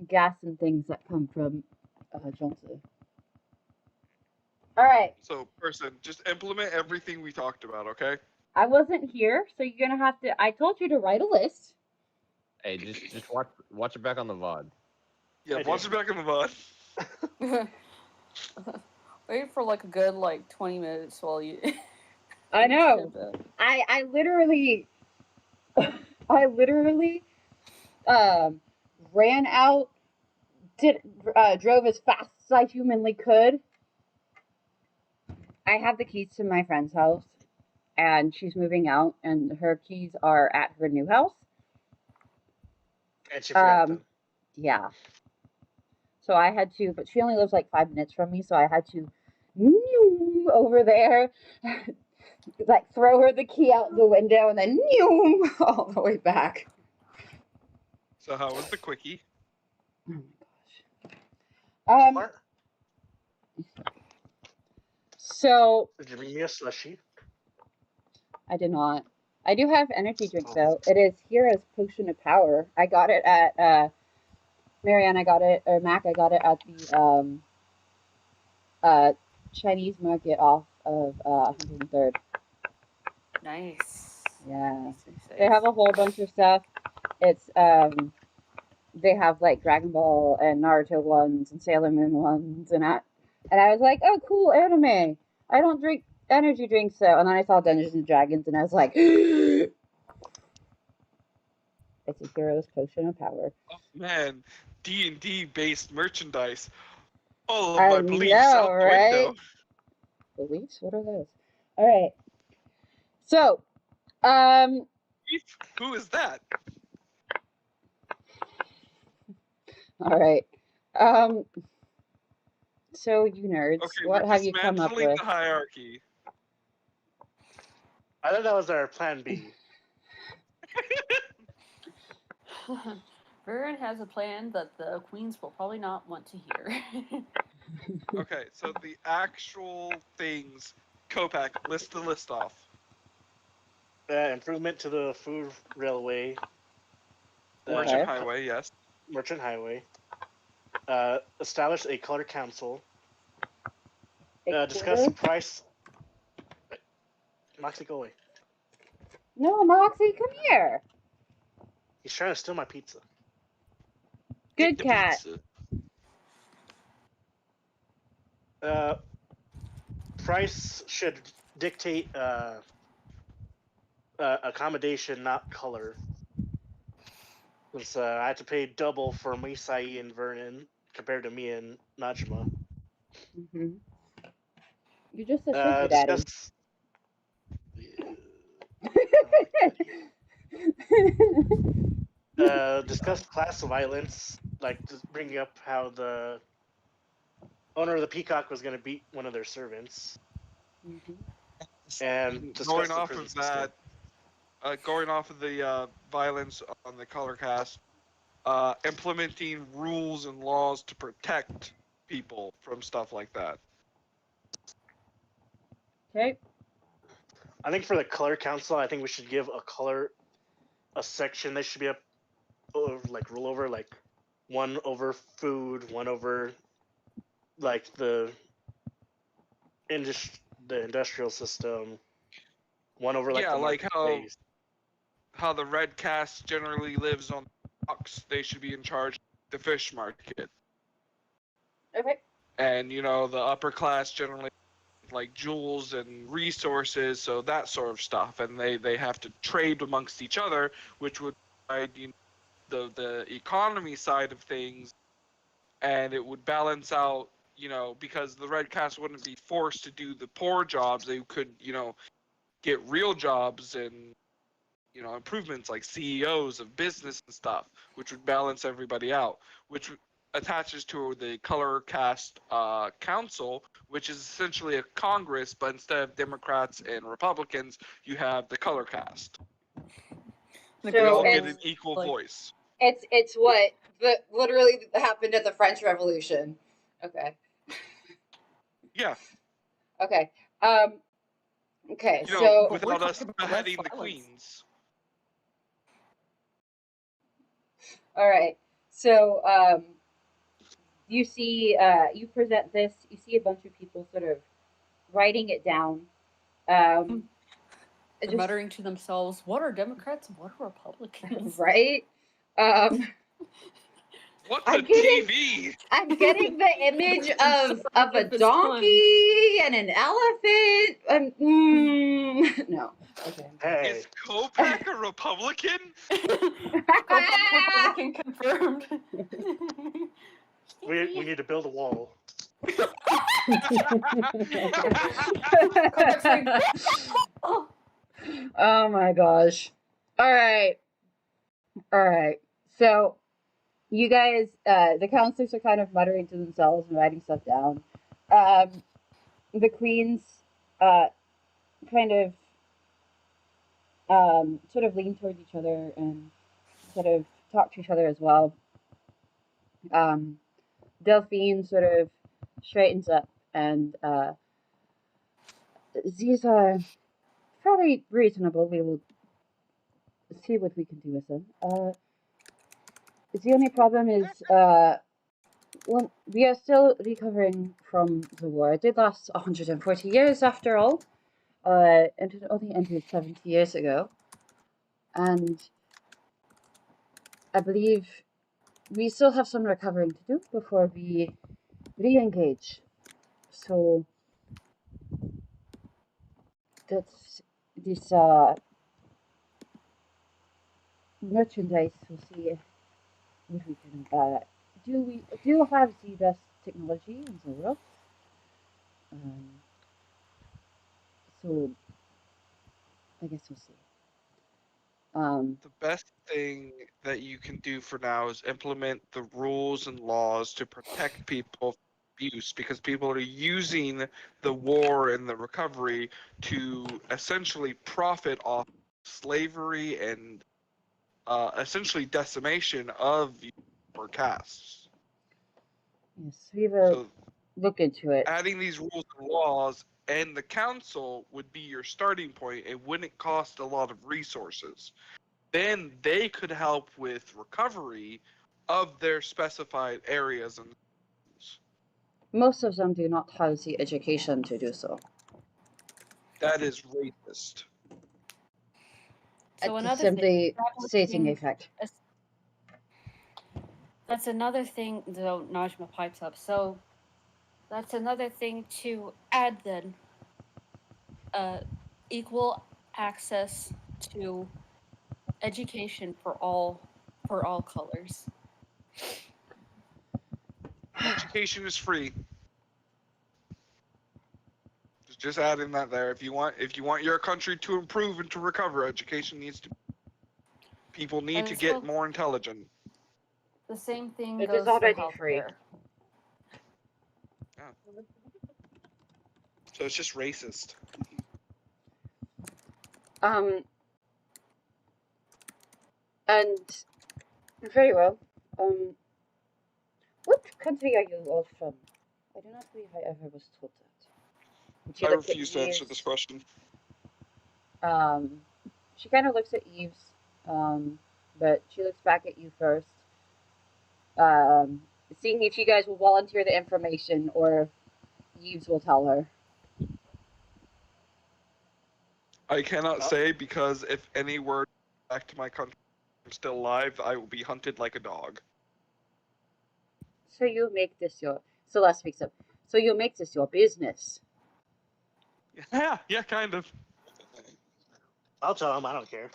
S1: gas and things that come from Johnson. All right.
S5: So, person, just implement everything we talked about, okay?
S1: I wasn't here, so you're gonna have to. I told you to write a list.
S6: Hey, just watch it back on the VOD.
S5: Yeah,
S7: I
S5: watch
S7: did.
S5: it back in the VOD.
S3: Wait for like a good 20 minutes while you.
S1: I know.
S3: ship it.
S1: I literally, I literally, ran out, drove as fast as I humanly could. I have the keys to my friend's house, and she's moving out, and her keys are at her new house.
S7: And she forgot them.
S1: Yeah. So I had to, but she only lives like 5 minutes from me, so I had to over there, like throw her the key out the window, and then all the way back.
S5: So, how was the quickie?
S1: Oh my gosh.
S7: Smart.
S1: So
S7: Did you bring me a slushie?
S1: I did not. I do have energy drinks
S7: Oh.
S1: though. It is Hira's Potion of Power. I got it at Marianne. I got it, or Mac. I got it at the Chinese market off of 103rd.
S3: Nice.
S1: Yeah.
S3: Nice.
S1: They have a whole bunch of stuff. It's they have like Dragon Ball and Naruto ones and Sailor Moon ones, and I was like, oh cool, anime. I don't drink energy drinks though. And then I saw Dungeons and Dragons, and I was like, it's a Hero's Potion of Power.
S5: Oh man, D&D based merchandise. All of
S1: I
S5: my beliefs
S1: know,
S5: out the
S1: right?
S5: window.
S1: Beliefs? What are those? All right. So,
S5: Who is that?
S1: all right. So you nerds,
S5: Okay,
S1: what
S5: we're
S1: have you come up
S5: dismantling
S1: with?
S5: the hierarchy.
S7: I thought that was our plan B.
S3: Varen has a plan that the queens will probably not want to hear.
S5: Okay, so the actual things, Kopak, list the list off.
S7: Improvement to the food railway.
S5: Merchant
S1: Okay.
S5: Highway, yes.
S7: Merchant Highway. Establish a color council. Discuss
S1: Exeter?
S7: price. Moxie, go away.
S1: No, Moxie, come here.
S7: He's trying to steal my pizza.
S1: Good
S5: the
S1: cat.
S5: pizza.
S7: Price should dictate accommodation, not color. Since I had to pay double for Misai and Vernon compared to me and Najma.
S1: Mm-hmm. You're just a sugar daddy.
S7: Discuss. I like daddy. Discuss class violence, like just bringing up how the owner of the Peacock was going to beat one of their servants,
S1: Mhm.
S7: and discuss
S5: Going
S7: the
S5: off
S7: prison
S5: of
S7: system.
S5: that, going off of the violence on the color cast, implementing rules and laws to protect people from stuff like that.
S1: Okay.
S7: I think for the color council, I think we should give a section that should be like rule over, like one over food, one over like the industrial system, one over like
S5: Yeah,
S7: the
S5: like
S7: marketplace.
S5: how the red cast generally lives on docks, they should be in charge of the fish market.
S1: Okay.
S5: And the upper class generally like jewels and resources, so that sort of stuff, and they have to trade amongst each other, which would provide the economy side of things, and it would balance out because the red caste wouldn't be forced to do the poor jobs. They could, get real jobs and, improvements like CEOs of business and stuff, which would balance everybody out, which attaches to the color caste council, which is essentially a Congress, but instead of Democrats and Republicans, you have the color caste.
S3: The
S5: We all
S1: So
S5: get
S3: girls,
S5: an equal
S3: like-
S5: voice.
S1: it's what literally happened at the French Revolution. Okay.
S5: Yeah.
S1: Okay. Okay.
S5: You know,
S1: So
S3: But we're
S5: without us
S3: talking about less
S5: beheading the
S3: violence.
S5: queens.
S1: all right. So you see, you present this. You see a bunch of people sort of writing it down.
S3: They're muttering to themselves, "What are Democrats and what are Republicans?"
S1: right.
S5: What's
S1: I'm
S5: a
S1: getting-
S5: TV?
S1: I'm getting the image of a
S3: At this
S1: donkey and an elephant. No. Okay.
S7: Hey,
S5: Is Kopak a Republican?
S3: Republican confirmed.
S7: we need to build a wall.
S3: Kopak's like, oh,
S1: Oh my gosh. All right. So you guys, the counselors are kind of muttering to themselves and writing stuff down. The queens, kind of, sort of lean towards each other and sort of talk to each other as well. Delphine sort of straightens up and, these are fairly reasonable. We will see what we can do with them. The only problem is, well, we are still recovering from the war. It did last 140 years after all. And it only ended 70 years ago. And I believe we still have some recovering to do before we re-engage. So that's this merchandise. We'll see what we can do. We do have the best technology in the world. So I guess we'll see.
S5: The best thing that you can do for now is implement the rules and laws to protect people from abuse, because people are using the war and the recovery to essentially profit off slavery and essentially decimation of your castes.
S1: Yes, we will
S5: So
S1: look into it.
S5: adding these rules and laws and the council would be your starting point. It wouldn't cost a lot of resources. Then they could help with recovery of their specified areas and
S1: Most of them do not have the education to do so.
S5: that is racist.
S3: so
S1: It's
S3: another
S1: simply
S3: thing,
S1: stating a fact.
S3: that's another thing, though Najma pipes up. So that's another thing to add then. Equal access to education for all colors.
S5: Education is free. Just adding that there. If you want your country to improve and to recover, education needs to. People need to
S3: As
S5: get
S3: well-
S5: more intelligent.
S3: The same thing
S1: It
S3: goes
S1: is already
S3: for
S1: free.
S3: healthcare.
S5: So it's just racist.
S1: And very well. What country are you all from? I do not believe I ever was told that. And she
S5: I
S1: looks at
S5: refuse to answer
S1: Yves.
S5: this question.
S1: She kind of looks at Yves, but she looks back at you first, seeing if you guys will volunteer the information or if Yves will tell her.
S5: I cannot say, because if any word back to my country I'm still alive, I will be hunted like a dog.
S1: So you make this your. Celeste speaks up. So you make this your business.
S5: Yeah, kind of.
S7: I'll tell him. I don't care.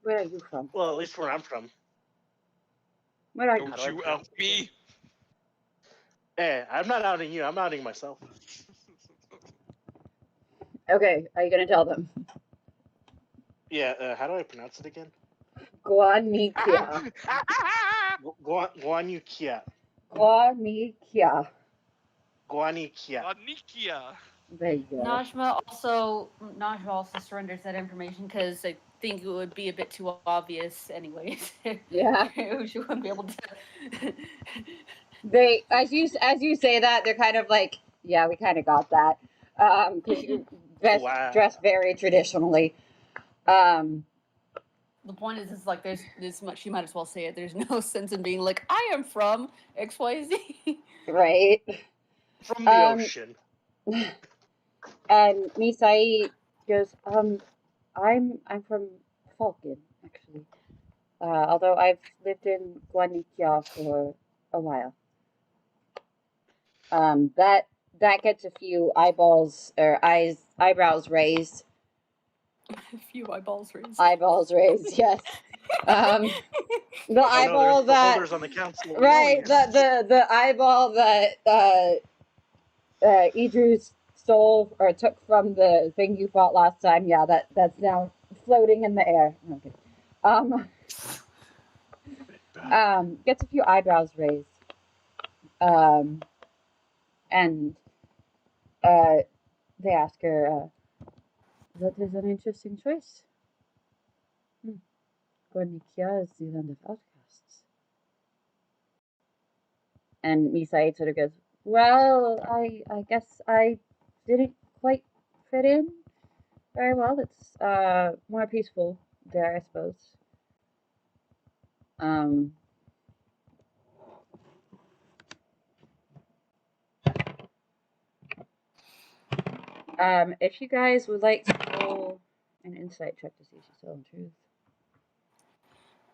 S1: Where are you from?
S7: Well, at least where I'm from.
S1: Where are you?
S5: Don't
S7: How do I
S5: you
S7: pronounce
S5: out me.
S7: Hey, I'm not outing you. I'm outing myself.
S1: Okay, are you gonna tell them?
S7: Yeah. How do I pronounce it again?
S1: Guanikia.
S7: Guanikia.
S1: Guanikia.
S7: Guanikia.
S5: Nikia.
S1: There you go.
S3: Najma also surrenders that information because I think it would be a bit too obvious, anyways.
S1: Yeah.
S3: She wouldn't be able to.
S1: They, as you say that, they're kind of like, yeah, we kind of got that, because you
S7: Wow.
S1: dress very traditionally.
S3: The point is like there's this much. You might as well say it. There's no sense in being like I am from XYZ.
S1: Right.
S7: From the ocean.
S1: And Misai goes, I'm from Falcon, actually. Although I've lived in Guanikia for a while. That gets a few eyebrows raised.
S3: A few eyeballs raised.
S1: Eyeballs raised, yes. The
S7: Oh,
S1: eyeball
S7: no,
S1: that
S7: holders on the council.
S1: right, the eyeball that Idru stole or took from the thing you fought last time. Yeah, that's now floating in the air. Okay. Gets a few eyebrows raised. And they ask her, that is an interesting choice. Gornikia is the land of outcasts. And Misai sort of goes, well, I guess I didn't quite fit in very well. It's more peaceful there, I suppose. If you guys would like to roll an insight check to see if she's telling the truth.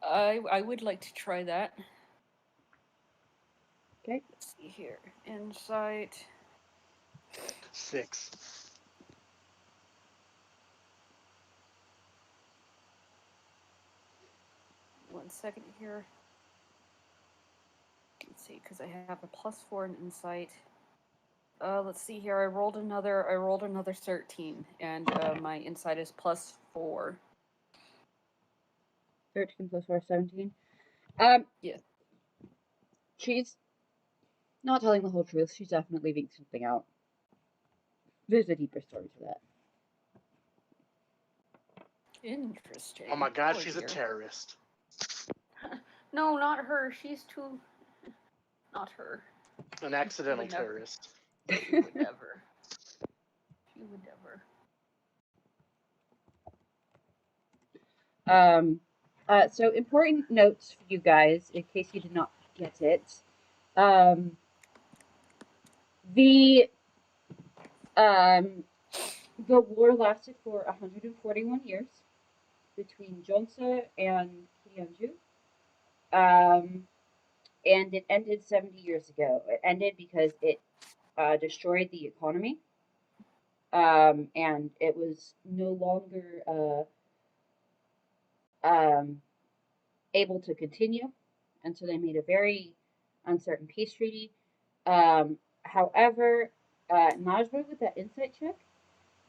S3: I would like to try that.
S1: Okay.
S3: Let's see here. Insight.
S7: 6.
S3: One second here. Let's see, because I have a +4 in insight. Let's see here. I rolled another 13, and my insight is +4.
S1: 13 plus 4, 17.
S3: Yeah.
S1: She's not telling the whole truth. She's definitely leaving something out. There's a deeper story to that.
S3: Interesting.
S7: Oh my god,
S3: Oh,
S7: she's
S3: dear.
S7: a terrorist.
S3: No, not her. She's too. Not her.
S7: An accidental
S3: would never.
S7: terrorist.
S3: She would never. She would never.
S1: So important notes for you guys, in case you did not get it. The war lasted for 141 years between Jonsa and Hidianjous. And it ended 70 years ago. It ended because it destroyed the economy. And it was no longer able to continue. And so they made a very uncertain peace treaty. However, Najma, with that insight check,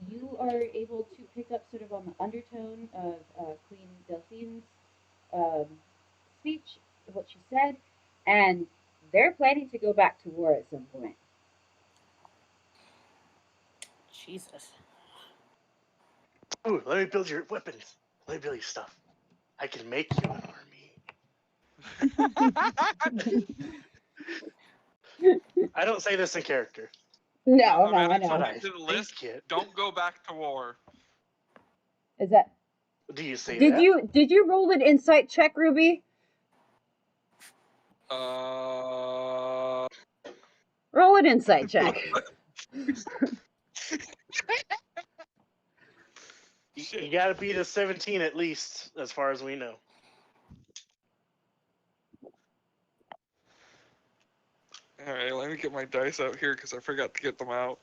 S1: you are able to pick up sort of on the undertone of Queen Delphine's speech, what she said, and they're planning to go back to war at some point.
S3: Jesus.
S7: Ooh, let me build your weapons. Let me build your stuff. I can make you an army. I don't say this in character.
S1: No,
S5: Add
S1: I know.
S5: something to the
S7: Think
S5: list.
S7: it.
S5: Don't go back to war.
S1: Is that?
S7: Do you say
S1: Did
S7: that?
S1: you roll an insight check, Ruby?
S5: Uh.
S1: Roll an insight check.
S7: You gotta beat a 17 at least, as far as we know.
S5: Alright, let me get my dice out here because I forgot to get them out.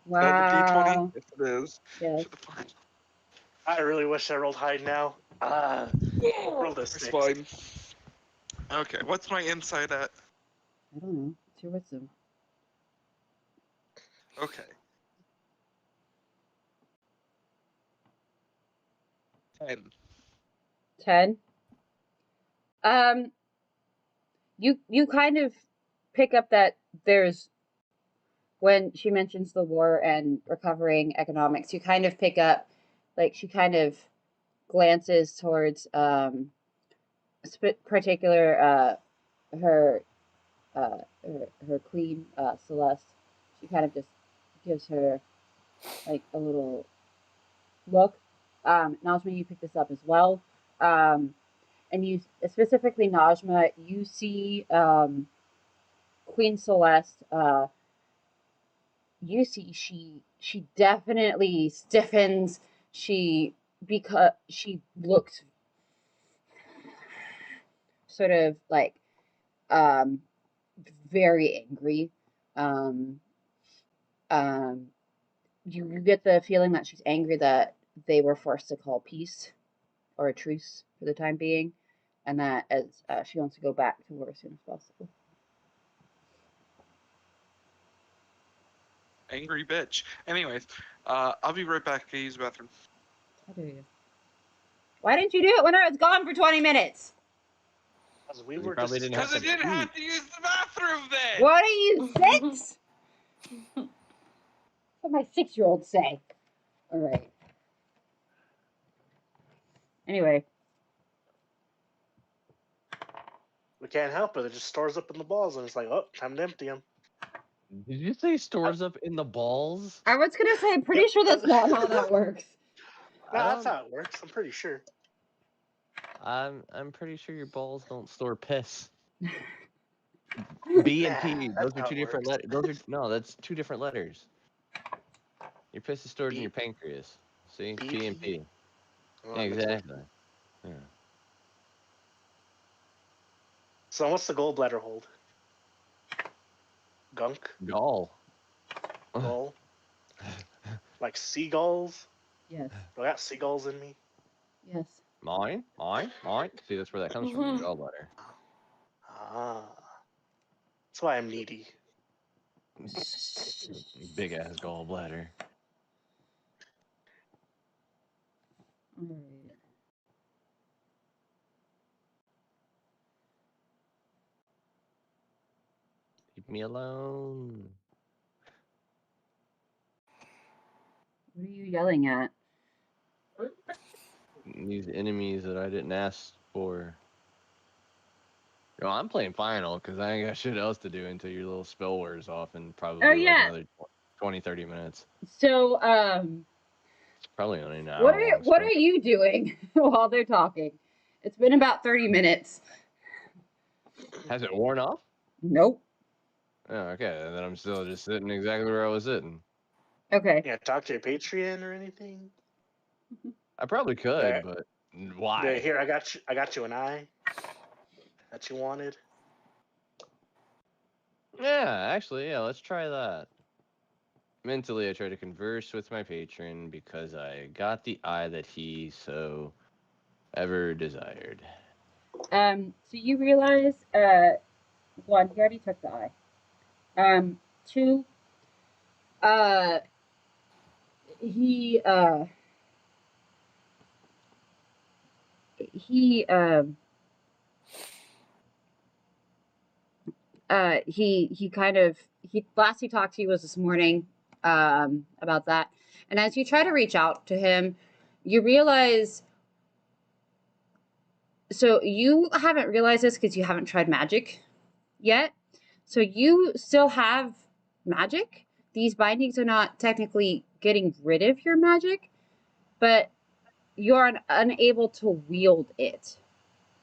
S1: Wow.
S5: Is that the D20? Yes, it is.
S1: Yes.
S7: I really wish I rolled high now. Rolled a
S5: It's
S7: 6.
S5: fine. Okay, what's my insight at?
S1: I don't know. It's your wisdom.
S5: Okay. 10.
S1: 10. You kind of pick up that there's, when she mentions the war and recovering economics, you kind of pick up, like, she kind of glances towards particular her her queen, Celeste. She kind of just gives her like a little look. Najma, you pick this up as well. And you, specifically Najma, you see Queen Celeste. You see she definitely stiffens. Because she looks sort of like um very angry. Um, you get the feeling that she's angry that they were forced to call peace or a truce for the time being, and that as she wants to go back to war as soon as possible.
S5: Angry bitch. Anyways, I'll be right back to use the bathroom.
S1: How dare you? Why didn't you do it when I was gone for 20 minutes?
S7: Because we
S6: You
S7: were
S6: probably
S7: just
S6: didn't have
S5: Because I
S6: to
S5: didn't have
S6: poop.
S5: to use the bathroom then!
S1: What are you, 6? What my 6-year-old say? All right. Anyway,
S7: we can't help it. It just stores up in the balls, and it's like, oh, time to empty them.
S6: Did you say stores up in the balls?
S1: I was gonna say, I'm pretty
S7: Yep.
S1: sure that's not how that works.
S7: No,
S6: I
S7: that's
S6: don't.
S7: how it works. I'm pretty sure.
S6: I'm pretty sure your balls don't store piss. B and
S7: Nah,
S6: P,
S7: that's
S6: those are
S7: how
S6: two
S7: it
S6: different
S7: works.
S6: letters. Those are no, that's two different letters. Your piss is stored in
S7: B-
S6: your pancreas. See,
S7: BP?
S6: P and P.
S7: Oh,
S6: Yeah,
S7: that makes more
S6: exactly. Yeah.
S7: So what's the gallbladder hold? Gunk?
S6: Gall.
S7: Gall? Like seagulls?
S1: Yes.
S7: Do I got seagulls in me?
S1: Yes.
S6: Mine. See, that's where that comes from. Your gallbladder.
S7: Ah. That's why I'm needy.
S6: Big ass gallbladder.
S1: All right.
S6: Leave me alone.
S1: What are you yelling at?
S6: These enemies that I didn't ask for. Yo, I'm playing final because I ain't got shit else to do until your little spell wears off in
S1: Oh
S6: probably like
S1: yeah.
S6: another 20, 30 minutes.
S1: So
S6: It's probably only an hour long
S1: what
S6: spell.
S1: are you doing while they're talking? It's been about 30 minutes.
S6: Has it worn off?
S1: Nope.
S6: Oh, okay. Then I'm still just sitting exactly where I was sitting.
S1: Okay.
S7: Yeah, talk to your Patreon or anything?
S6: I probably could,
S7: There.
S6: but why?
S7: Here, I got you an eye that you wanted.
S6: Yeah, actually, yeah, let's try that. Mentally, I try to converse with my patron because I got the eye that he so ever desired.
S1: So you realize, 1, he already took the eye. 2, uh, he, he, he kind of, last he talked to you was this morning, about that. And as you try to reach out to him, you realize, so you haven't realized this because you haven't tried magic yet. So you still have magic. These bindings are not technically getting rid of your magic, but you're unable to wield it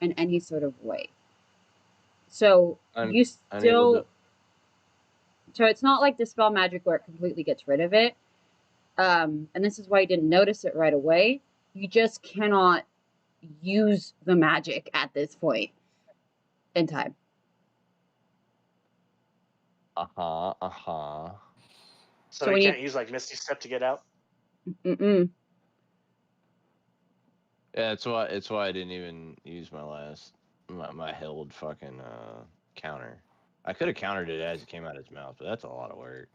S1: in any sort of way. So you
S6: Unable to.
S1: still, so it's not like dispel magic where it completely gets rid of it. And this is why you didn't notice it right away. You just cannot use the magic at this point in time.
S7: So,
S1: So
S7: you
S1: when you,
S7: can't use like Misty Step to get out?
S1: mm-mm.
S6: Yeah, it's why I didn't even use my held fucking counter. I could have countered it as it came out of his mouth, but that's a lot of work.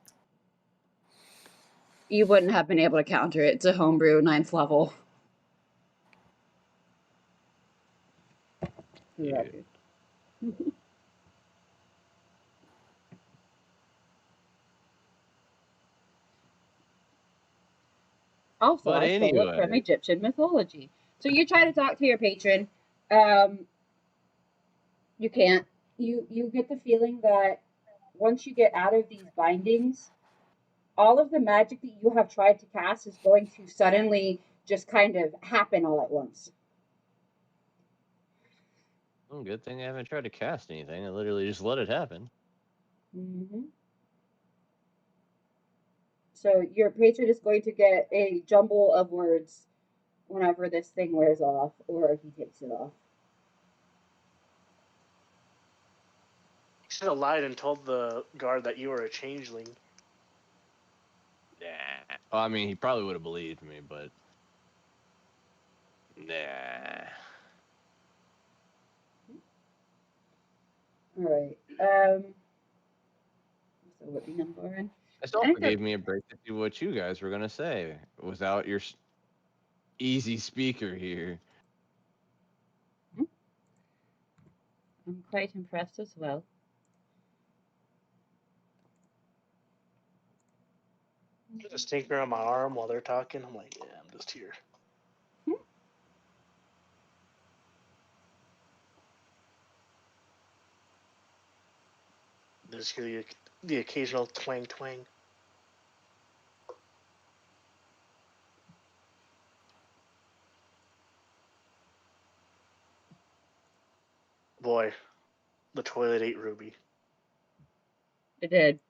S1: You wouldn't have been able to counter it. It's a homebrew 9th level. For the
S6: Yeah.
S1: record. Also,
S6: But
S1: I stole it from
S6: anyway.
S1: Egyptian mythology. So you try to talk to your patron. You can't. You get the feeling that once you get out of these bindings, all of the magic that you have tried to cast is going to suddenly just kind of happen all at once.
S6: Well, good thing I haven't tried to cast anything. I literally just let it happen.
S1: Mm-hmm. So your patron is going to get a jumble of words whenever this thing wears off or he takes it off.
S7: You should have lied and told the guard that you were a changeling.
S6: Nah. Well, I mean, he probably would have believed me, but nah.
S1: All right. So what the number in?
S6: This also gave me a break to do what you guys were gonna say without your easy speaker here.
S1: I'm quite impressed as well.
S7: Just tinker on my arm while they're talking. I'm like, yeah, I'm just here. Just hear the occasional twang twang. Boy, the toilet ate Ruby.
S1: It did.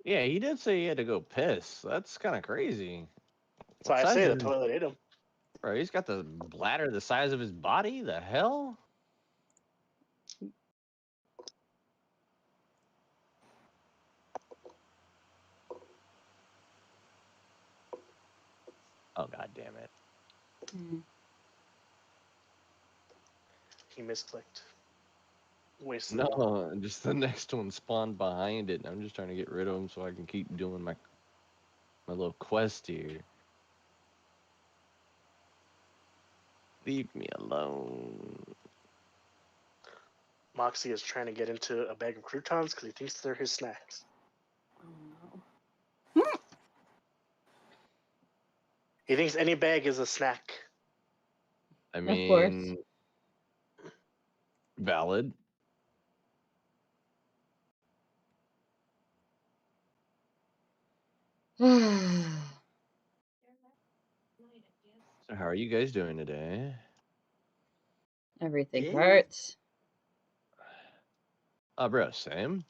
S6: Yeah, he did say he had to go piss. That's kind of crazy.
S7: That's why I
S6: What
S7: say
S6: size
S7: the
S6: is-
S7: toilet ate him.
S6: Bro, he's got the bladder the size of his body? The hell? Oh, god damn it.
S7: He misclicked. Wasted
S6: No,
S7: one.
S6: just the next one spawned behind it. And I'm just trying to get rid of him so I can keep doing my little quest here. Leave me alone.
S7: Moxie is trying to get into a bag of croutons because he thinks they're his snacks.
S3: Oh no.
S7: He thinks any bag is a snack.
S6: I
S1: Of course.
S6: mean, valid. So how are you guys doing today?
S1: Everything
S7: Yeah.
S1: hurts.
S6: Bro, same.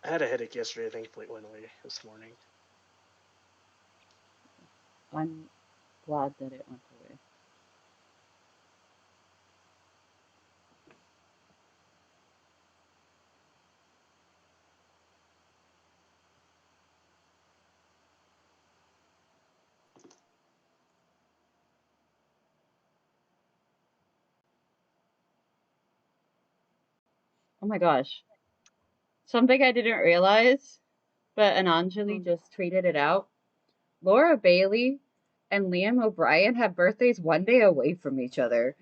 S7: I had a headache yesterday. Thankfully, it went away this morning.
S1: I'm glad that it went away. Oh my gosh. Something I didn't realize, but Anjali just tweeted it out. Laura Bailey and Liam O'Brien have birthdays one day away from each other.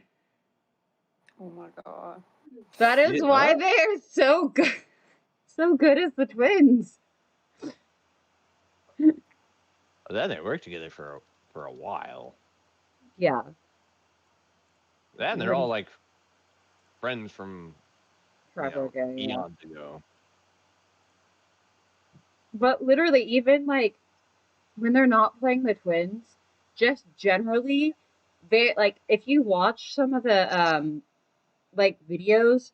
S3: Oh my god.
S1: That is
S6: Yeah.
S1: why they're so good. So good as the twins.
S6: Then they worked together for a while.
S1: Yeah.
S6: Then they're all like friends from
S1: Forever ago, yeah.
S6: eons ago.
S1: But literally, even like when they're not playing the twins, just generally, they like if you watch some of the like videos,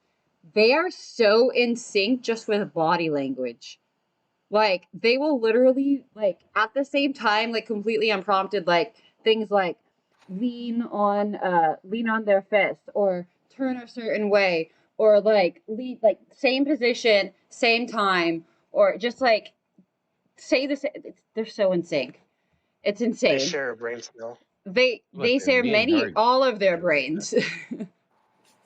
S1: they are so in sync just with body language. Like they will literally like at the same time, like completely unprompted, like things like lean on their fist or turn a certain way or like lead like same position, same time, or just like say the same. They're so in sync. It's insane.
S7: They share a brain cell.
S1: They share all of their brains.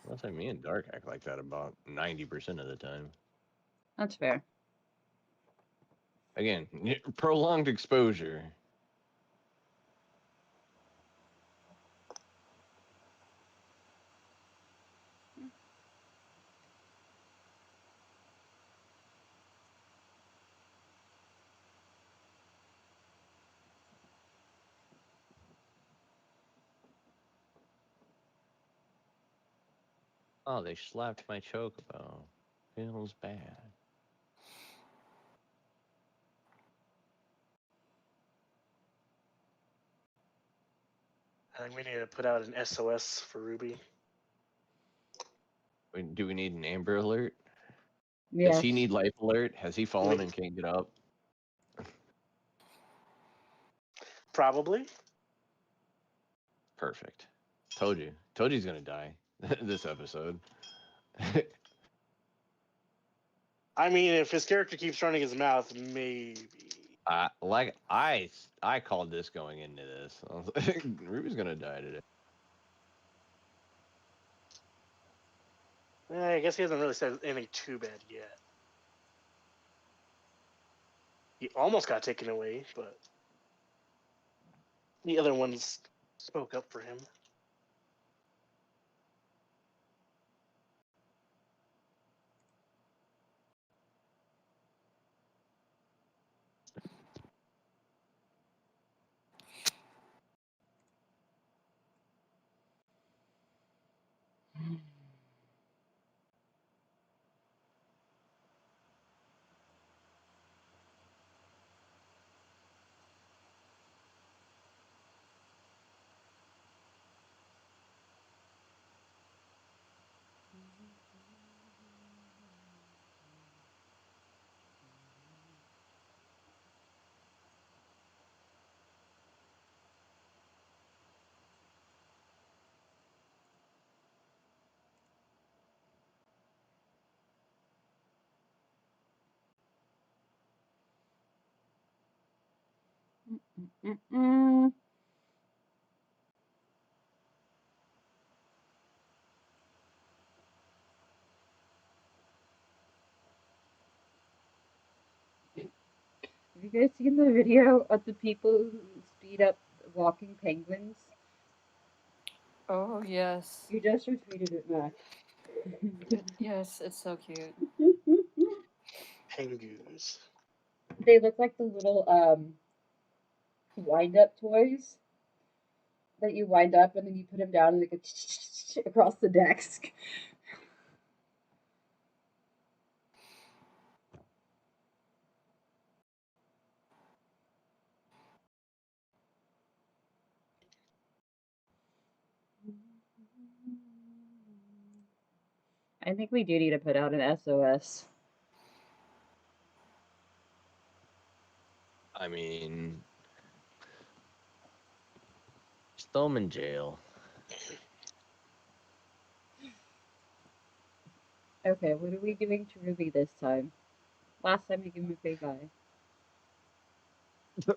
S6: Let's say me and Dark act like that about 90% of the time.
S1: That's fair.
S6: Again, prolonged exposure. Oh, they slapped my chocobo. Feels bad.
S7: I think we need to put out an SOS for Ruby.
S6: Do we need an Amber Alert?
S1: Yes.
S6: Does he need life alert? Has he fallen and can't get up?
S7: Probably.
S6: Perfect. Told you. Told you he's gonna die this episode.
S7: I mean, if his character keeps running his mouth, maybe.
S6: I called this going into this. I was like, Ruby's gonna die today.
S7: I guess he hasn't really said anything too bad yet. He almost got taken away, but the other ones spoke up for him.
S1: Mm-mm. Have you guys seen the video of the people who speed up walking penguins?
S3: Oh yes.
S1: You just retweeted it, Mac.
S3: Yes, it's so cute.
S7: Pengus.
S1: They look like the little wind-up toys that you wind up and then you put them down and they go across the desk. I think we do need to put out an SOS.
S6: I mean, just throw him in jail.
S1: Okay, what are we doing to Ruby this time? Last time we gave him a fake eye.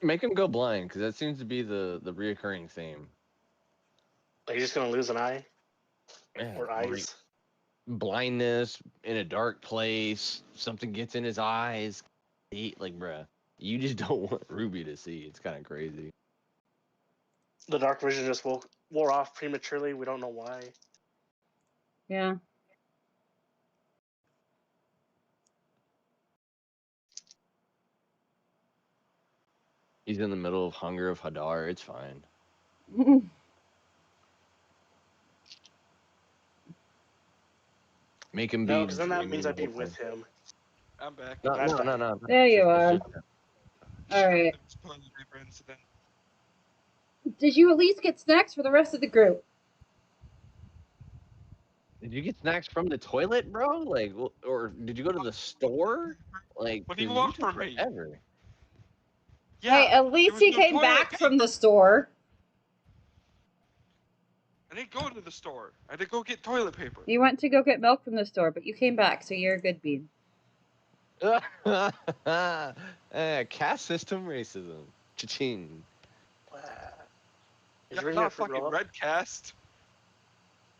S6: Make him go blind, because that seems to be the reoccurring theme.
S7: Are you just gonna lose an eye
S6: Yeah,
S7: or eyes?
S6: blindness in a dark place. Something gets in his eyes. Like, bruh, you just don't want Ruby to see. It's kind of crazy.
S7: The dark vision just wore off prematurely. We don't know why.
S1: Yeah.
S6: He's in the middle of Hunger of Hadar. It's fine. Make him
S7: No,
S6: be
S7: because then that means
S6: dreaming
S7: I'd
S6: the
S7: be
S6: whole
S7: with
S6: time.
S7: him.
S5: I'm back.
S6: No,
S7: That's
S6: no, no,
S7: fine.
S6: no.
S1: There you
S6: It's
S1: are. Alright.
S5: It's toilet paper incident.
S1: Did you at least get snacks for the rest of the group?
S6: Did you get snacks from the toilet, bro? Like, or did you go to the store? Like,
S5: What do you
S6: 'cause
S5: want
S6: took
S5: from me?
S6: forever.
S5: Yeah.
S1: Hey, at
S5: there
S1: least
S5: was
S1: he
S5: no
S1: came
S5: toilet
S1: back from the
S5: paper.
S1: store.
S5: I didn't go to the store. I had to go get toilet paper.
S1: You went to go get milk from the store, but you came back, so you're a good bean.
S6: Caste system racism. Cha-ching.
S7: Wow. Is
S5: Yeah,
S7: Ring
S5: not
S7: that for
S5: fucking
S7: real?
S5: red cast.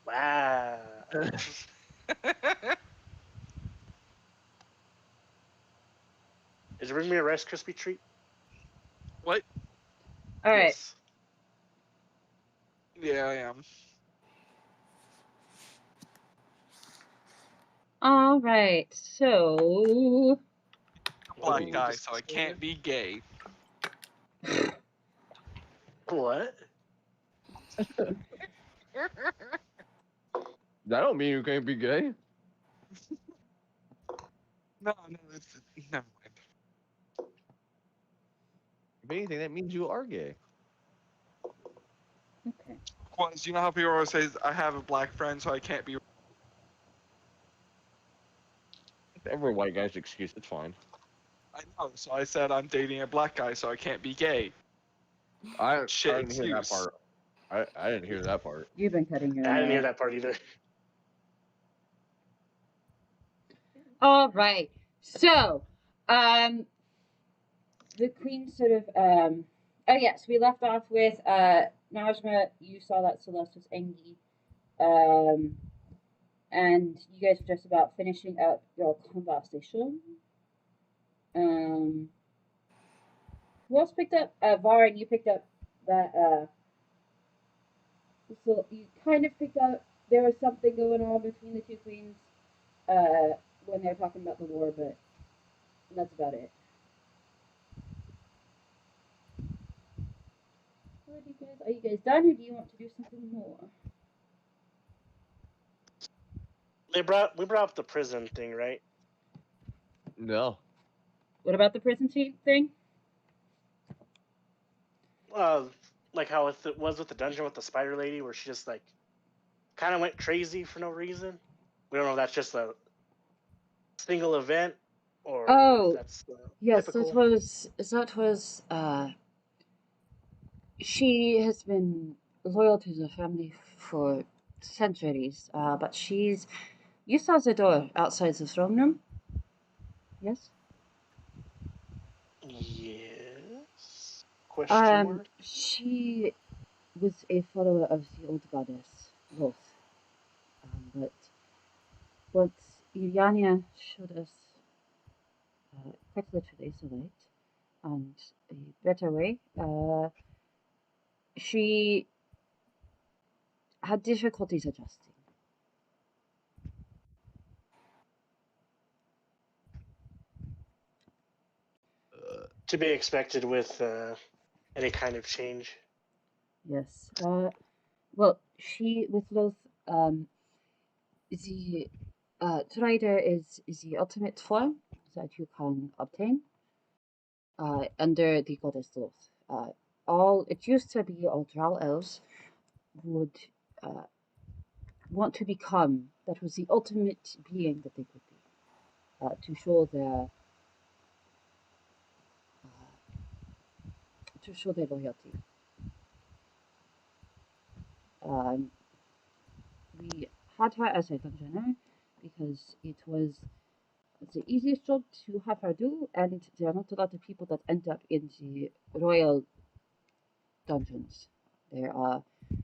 S7: Wow. Is it bring me a Rice Krispie treat?
S5: What?
S1: All right.
S7: Yes.
S5: Yeah, I am.
S1: All right. So
S5: Black
S6: Ooh.
S5: guy, so I can't be gay.
S7: What?
S6: That don't mean you can't be gay.
S5: No, it's never mind.
S6: If anything, that means you are gay.
S1: okay.
S5: Was you know how people always say I have a black friend, so I can't be.
S6: Every white guy's excuse. It's fine.
S5: I know, so I said I'm dating a black guy, so I can't be gay.
S6: I
S5: Shit
S6: didn't hear that
S5: excuse.
S6: part. I didn't hear that part.
S1: You've been cutting your.
S7: I didn't hear that part either.
S1: All right. So, the queen sort of oh yes, we left off with Najma. You saw that Celeste was Engi, and you guys were just about finishing up your conversation. Who else picked up? Varn, you picked up that. So you kind of picked up there was something going on between the two queens when they were talking about the war, but that's about it. What do you guys? Are you guys done, or do you want to do something more?
S7: We brought up the prison thing, right?
S6: No.
S1: What about the prison thing?
S7: Like how it was with the dungeon with the spider lady, where she just like kind of went crazy for no reason. We don't know if that's just a single event or
S1: Oh,
S7: if that's
S1: yes,
S7: typical.
S1: that was she has been loyal to the family for centuries, but you saw the door outside the throne room? Yes?
S7: Yes? Question mark?
S1: She was a follower of the old goddess, Loth. But what Iriania showed us quite literally is a light and a better way. She had difficulties adjusting.
S7: To be expected with any kind of change.
S1: Yes. Well, she with Loth, the Trider is the ultimate form that you can obtain under the goddess Loth. All it used to be all Drow elves would want to become. That was the ultimate being that they could be, to show their loyalty. We had her as a dungeoner because it was the easiest job to have her do, and there are not a lot of people that end up in the royal dungeons. There are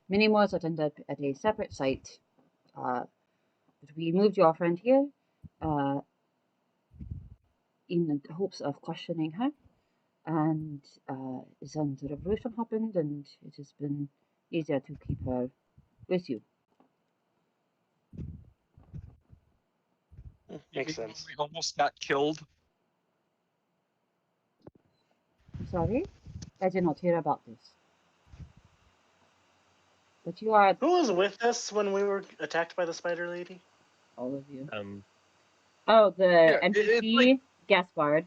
S1: many more that end up at a separate site. But we moved your friend here in the hopes of questioning her, and then the revolution happened, and it has been easier to keep her with you.
S7: Makes
S5: Even when
S7: sense.
S5: we almost got killed.
S1: Sorry, I did not hear about this. But you are
S7: Who was with us when we were attacked by the spider lady?
S1: all of you.
S4: Oh,
S1: the
S5: Yeah,
S1: NPC
S5: it's like
S1: Gaspard.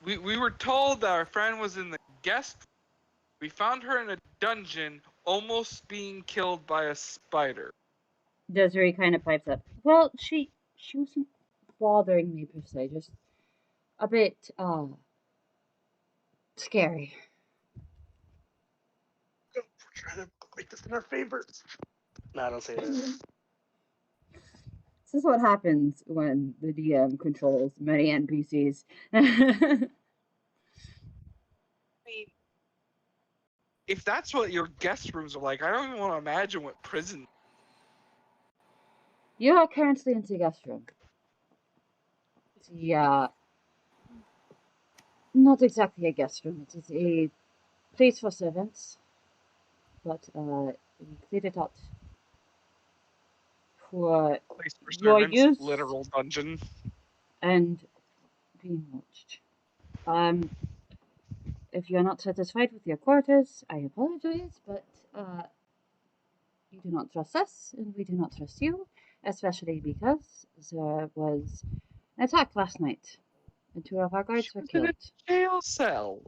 S5: we were told that our friend was in the guest. We found her in a dungeon, almost being killed by a spider.
S1: Desiree kind of pipes up. Well, she wasn't bothering me per se, just a bit scary.
S7: We're trying to make this in our favor. No, don't say that.
S1: This is what happens when the DM controls many NPCs.
S5: I mean, if that's what your guest rooms are like, I don't even want to imagine what prison.
S1: You are currently in the guest room. The not exactly a guest room. It is a place for servants, but we cleared it out for
S5: Place for
S1: your
S5: servants,
S1: use
S5: literal dungeon.
S1: and being watched. If you're not satisfied with your quarters, I apologize, but you do not trust us, and we do not trust you, especially because there was an attack last night, and 2 of our guards were
S5: She was in a
S1: killed.
S5: jail cell.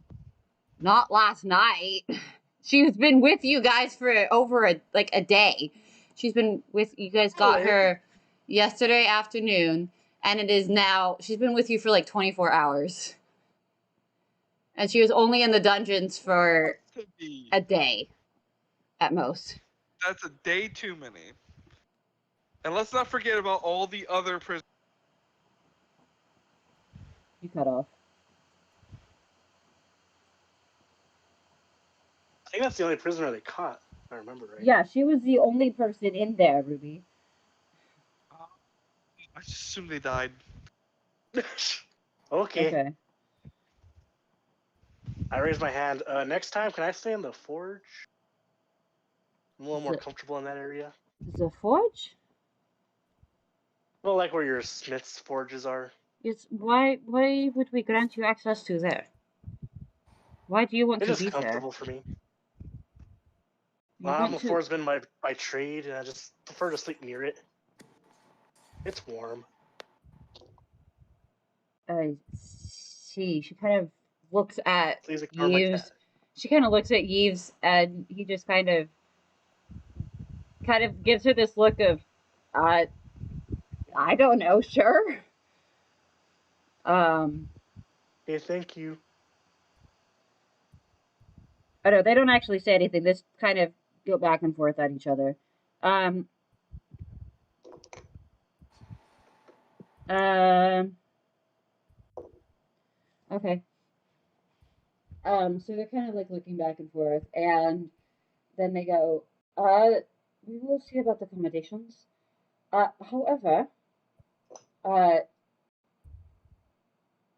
S1: Not last night. She's been with you guys for over a day. She's been with you guys. Got
S5: Really?
S1: her yesterday afternoon, and it is now. She's been with you for like 24 hours, and she was only in the dungeons for
S5: Could be.
S1: a day, at most.
S5: That's a day too many. And let's not forget about all the other prisoners.
S1: You cut off.
S7: I think that's the only prisoner they caught. If I remember right.
S1: Yeah, she was the only person in there, Ruby.
S5: I just assume they died.
S7: Okay.
S1: Okay.
S7: I raised my hand. Next time, can I stay in the forge? I'm a little more
S1: The-
S7: comfortable in that area.
S1: The forge?
S7: Well, like where your smith's forges are.
S1: Yes. Why would we grant you access to there? Why do you want
S7: It's
S1: to
S7: just
S1: be there?
S7: comfortable for me.
S1: You
S7: I'm
S1: want
S7: a
S1: to?
S7: swordsman by trade, and I just prefer to sleep near it. It's warm.
S1: I see. She kind of looks at
S7: Please ignore my
S1: Yves.
S7: cat.
S1: She kind of looks at Yves, and he just kind of gives her this look of, I don't know, sure.
S7: Okay, thank you.
S1: I know they don't actually say anything. They just kind of go back and forth at each other. Um. Okay. So they're kind of like looking back and forth, and then they go, we will see about the accommodations. However, my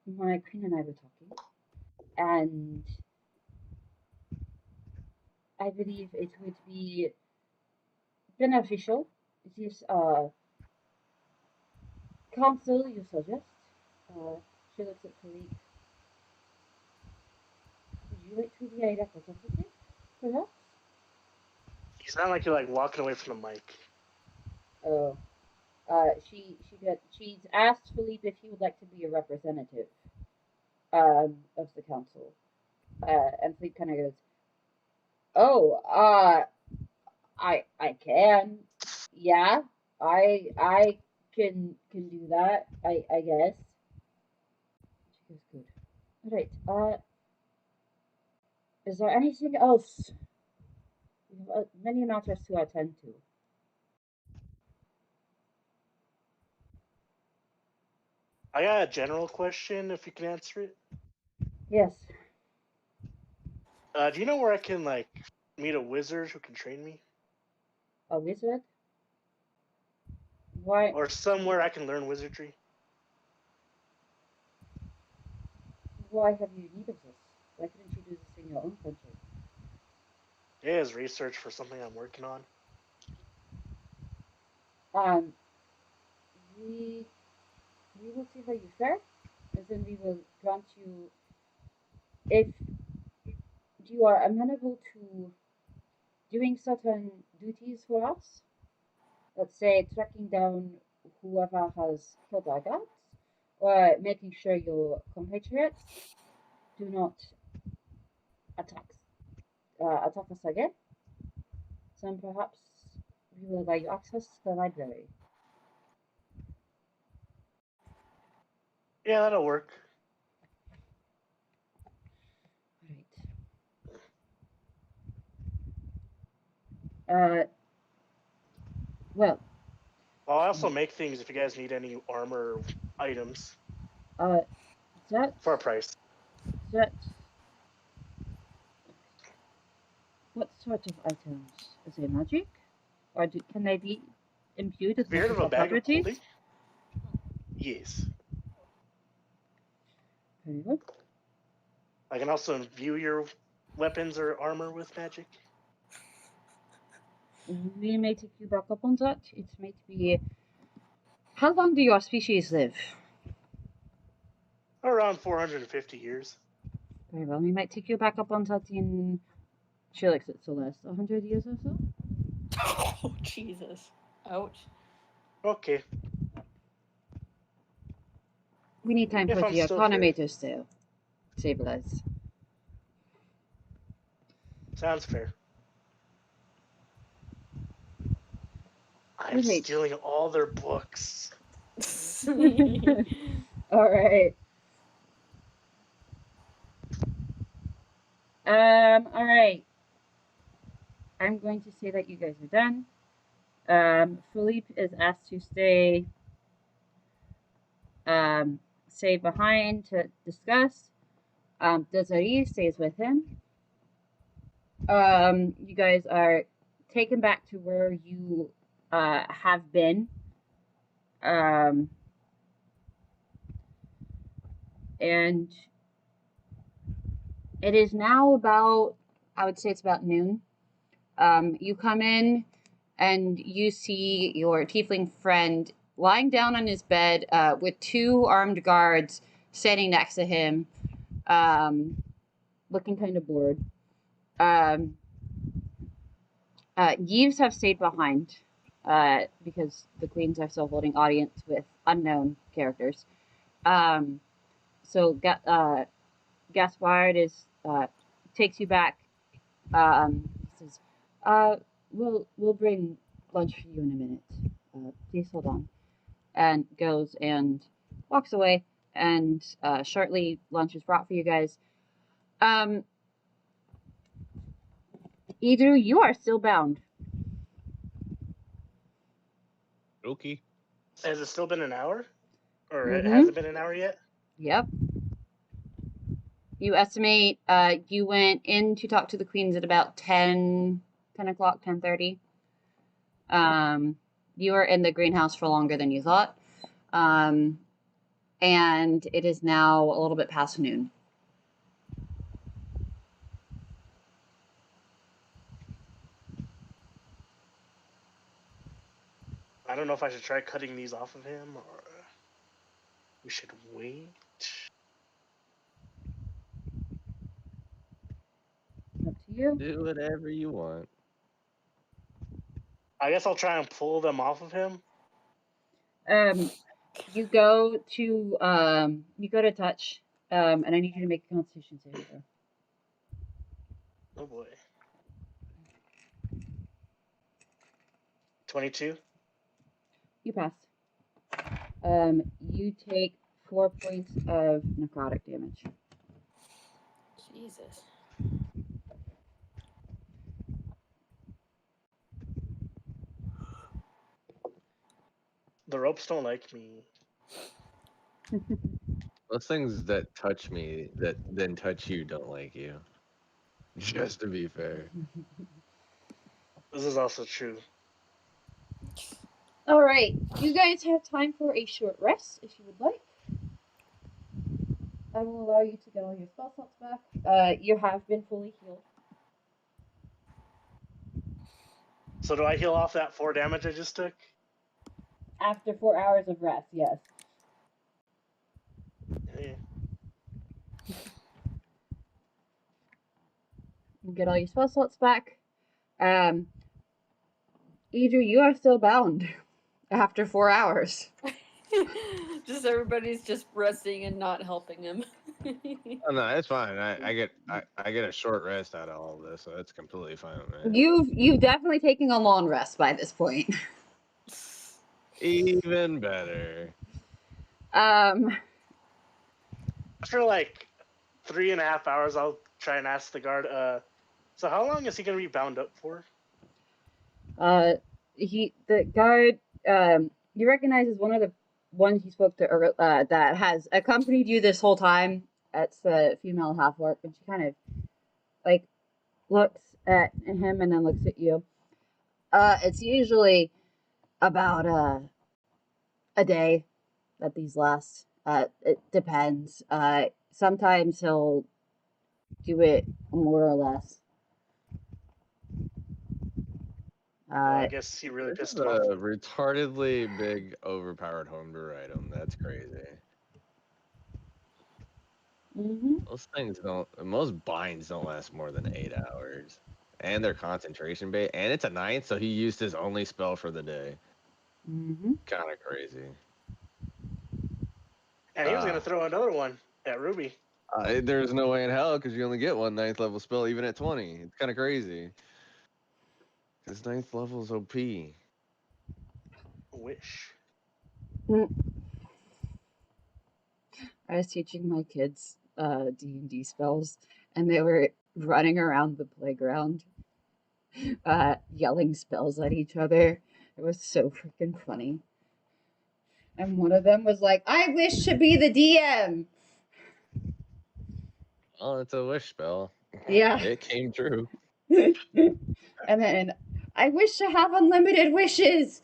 S1: queen and I were talking, and I believe it would be beneficial. This council you suggest. She looks at Philippe. Would you like to be a representative, perhaps?
S7: You sound like you're like walking away from the mic.
S1: Oh. She's asked Philippe if he would like to be a representative of the council. And Philippe kind of goes, "Oh, I can, yeah, I can do that. I guess." She goes, "Good. All right. Is there anything else? We have many matters to attend to."
S7: I got a general question, if you can answer it.
S1: Yes.
S7: Do you know where I can like meet a wizard who can train me,
S1: A wizard? Why?
S7: or somewhere I can learn wizardry?
S1: Why have you need of this? Why couldn't you do this in your own country?
S7: It is research for something I'm working on.
S1: Um, we will see how you fare, and then we will grant you, if you are amenable to doing certain duties for us. Let's say tracking down whoever has killed our guards, or making sure your compatriots do not attack us again. Then perhaps we will allow you access to the library.
S7: Yeah, that'll work.
S1: Right. Well,
S7: I'll also make things if you guys need any armor items
S1: that
S7: for a price.
S1: that what sort of items? Is it magic, or can they be imbued with
S7: Have you heard of a
S1: magical
S7: bag of
S1: properties?
S7: holding? Yes.
S1: Very good.
S7: I can also imbue your weapons or armor with magic.
S1: We may take you back up on that. It might be. How long do your species live?
S7: Around 450 years.
S1: Very well. We might take you back up on that in. She likes it so less. 100 years or so?
S3: Oh, Jesus. Ouch.
S7: Okay.
S1: We need time
S7: If
S1: for
S7: I'm
S1: the
S7: still
S1: economy
S7: here.
S1: to stabilize.
S7: Sounds fair. I'm
S1: Okay.
S7: stealing all their books.
S1: All right. All right. I'm going to say that you guys are done. Philippe is asked to stay behind to discuss. Desiree stays with him. You guys are taken back to where you have been. And it is now about, I would say it's about noon. You come in and you see your tiefling friend lying down on his bed with two armed guards standing next to him, looking kind of bored. Yves have stayed behind because the queens are still holding audience with unknown characters. So Gaspard takes you back. He says, we'll bring lunch for you in a minute. Please hold on." And goes and walks away. And shortly, lunch is brought for you guys. Idru, you are still bound.
S6: Okay.
S7: Has it still been an hour? Or
S1: Mhm.
S7: has it been an hour yet?
S1: Yep. You estimate you went in to talk to the queens at about 10 o'clock, 10:30. You were in the greenhouse for longer than you thought. And it is now a little bit past noon.
S7: I don't know if I should try cutting these off of him or we should wait.
S1: Up to you.
S6: Do whatever you want.
S7: I guess I'll try and pull them off of him.
S1: You go to touch, and I need you to make a Constitution saving throw.
S7: Oh boy. 22.
S1: You pass. You take 4 points of necrotic damage.
S3: Jesus.
S7: The ropes don't like me.
S6: Those things that touch me, that then touch you, don't like you. Just to be fair.
S7: This is also true.
S1: All right, you guys have time for a short rest if you would like. I will allow you to get all your spell slots back. You have been fully healed.
S7: So do I heal off that 4 damage I just took?
S1: After 4 hours of rest, yes.
S7: Yeah.
S1: You get all your spell slots back. Idru, you are still bound after 4 hours.
S3: Just everybody's just resting and not helping him.
S6: Oh, no, it's fine. I get a short rest out of all of this, so it's completely fine with me.
S1: You've definitely taken a long rest by this point.
S6: Even better.
S7: After like 3.5 hours, I'll try and ask the guard, so how long is he going to be bound up for?
S1: The guard, you recognize as one of the ones you spoke to, that has accompanied you this whole time. It's the female half-orc, and she kind of, like, looks at him and then looks at you. It's usually about, a day that these last. It depends. Sometimes he'll do it more or less.
S7: Well, I guess he really
S6: This is
S7: pissed him off.
S6: a retardedly big, overpowered homebrew item. That's crazy. Most things don't. Most binds don't last more than 8 hours, and they're concentration based. And it's a 9th, so he used his only spell for the day. Kind of crazy.
S7: And he was gonna throw another one at Ruby.
S6: There's no way in hell because you only get one 9th level spell even at 20. It's kind of crazy. Because 9th level is OP.
S7: Wish.
S1: I was teaching my kids D&D spells, and they were running around the playground yelling spells at each other. It was so freaking funny. And one of them was like, I wish to be the DM.
S6: Oh, it's a wish spell.
S1: Yeah.
S6: It came true.
S1: And then, I wish to have unlimited wishes.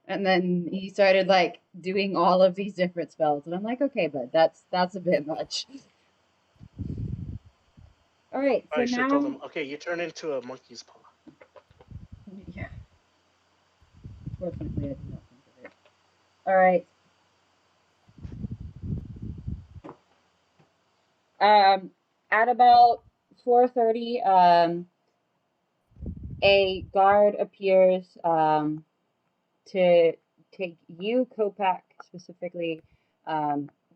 S1: And then he started like doing all of these different spells, and I'm like, okay, bud, that's a bit much. All right, so
S7: I should have
S1: now,
S7: told him, okay, you turn into a monkey's paw.
S1: yeah. Fortunately, I did not think of it. All right. At about 4:30, a guard appears to take you, Kopak, specifically.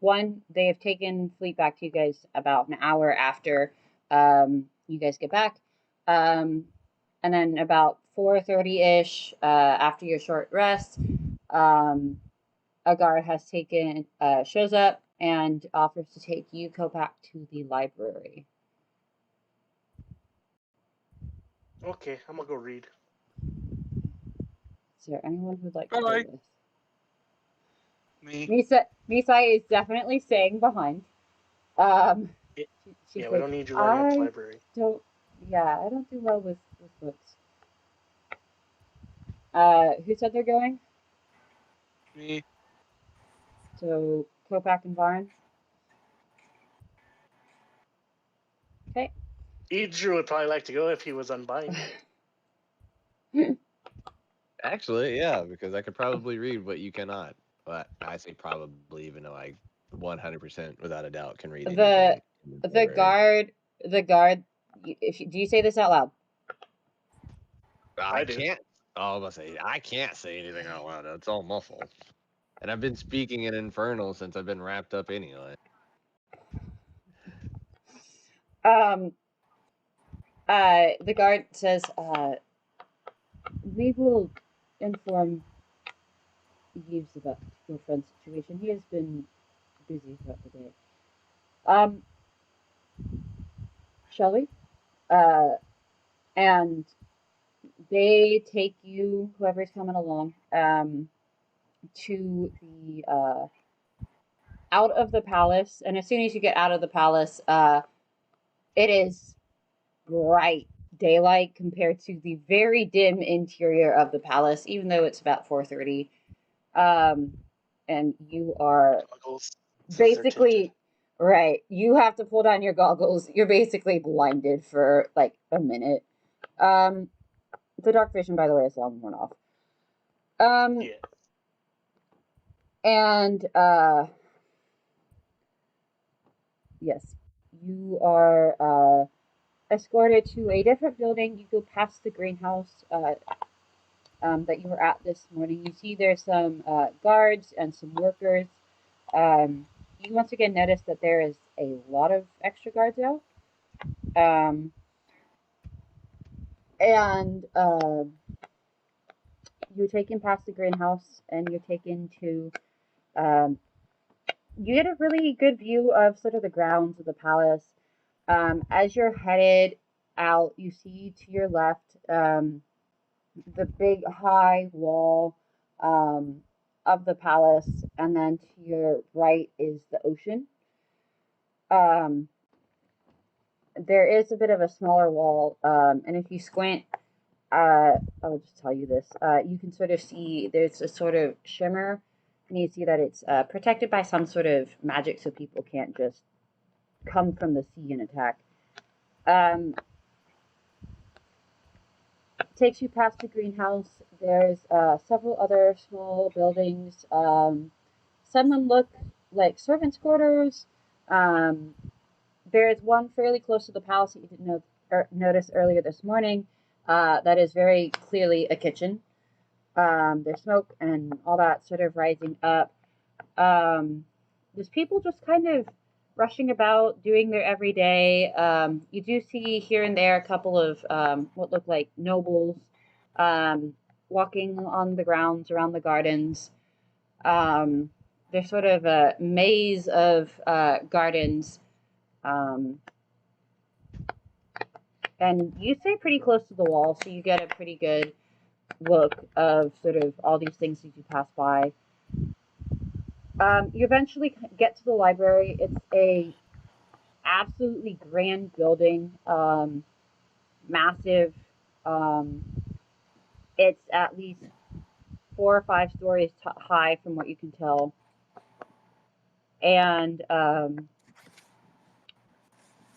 S1: One, they have taken Fleet back to you guys about an hour after you guys get back. And then about 4:30-ish, after your short rest, a guard has shows up and offers to take you, Kopak, to the library.
S7: Okay, I'm gonna go read.
S1: Is there anyone who'd like to
S5: Bye.
S1: do this?
S5: Me.
S1: Misai is definitely staying behind. She
S7: Yeah, we
S1: said,
S7: don't need you lighting up the library.
S1: I don't do well with books. Who said they're going?
S5: Me.
S1: So, Kopak and Varn? Okay.
S7: Idru would probably like to go if he was unbind.
S6: Actually, yeah, because I could probably read what you cannot. But I say probably, even though I 100% without a doubt can read anything.
S1: The guard, do you say this out loud?
S7: I do.
S6: Can't. Oh, I was gonna say I can't say anything out loud. It's all muffled. And I've been speaking in Infernal since I've been wrapped up anyway.
S1: The guard says, we will inform Yves about your friend's situation. He has been busy throughout the day. Shall we? And they take you, whoever's coming along, to the out of the palace. And as soon as you get out of the palace, it is bright daylight compared to the very dim interior of the palace, even though it's about 4:30. And you are
S7: Goggles, since they're
S1: basically
S7: tinted.
S1: right. You have to pull down your goggles. You're basically blinded for like a minute. The dark vision, by the way, is long worn off.
S7: Yeah.
S1: And yes, you are escorted to a different building. You go past the greenhouse that you were at this morning. You see there's some guards and some workers. You once again notice that there is a lot of extra guards out. And you're taken past the greenhouse, and you're taken to you get a really good view of sort of the grounds of the palace. As you're headed out, you see to your left the big high wall of the palace, and then to your right is the ocean. There is a bit of a smaller wall, and if you squint, I'll just tell you this. You can sort of see there's a sort of shimmer, and you see that it's protected by some sort of magic, so people can't just come from the sea and attack. Takes you past the greenhouse. There's several other small buildings. Some of them look like servants' quarters. There is one fairly close to the palace that you didn't notice earlier this morning. That is very clearly a kitchen. There's smoke and all that sort of rising up. There's people just kind of rushing about, doing their everyday. You do see here and there a couple of what look like nobles walking on the grounds around the gardens. There's sort of a maze of gardens. And you stay pretty close to the wall, so you get a pretty good look of sort of all these things that you pass by. You eventually get to the library. It's a absolutely grand building, massive. It's at least 4 or 5 stories high from what you can tell. And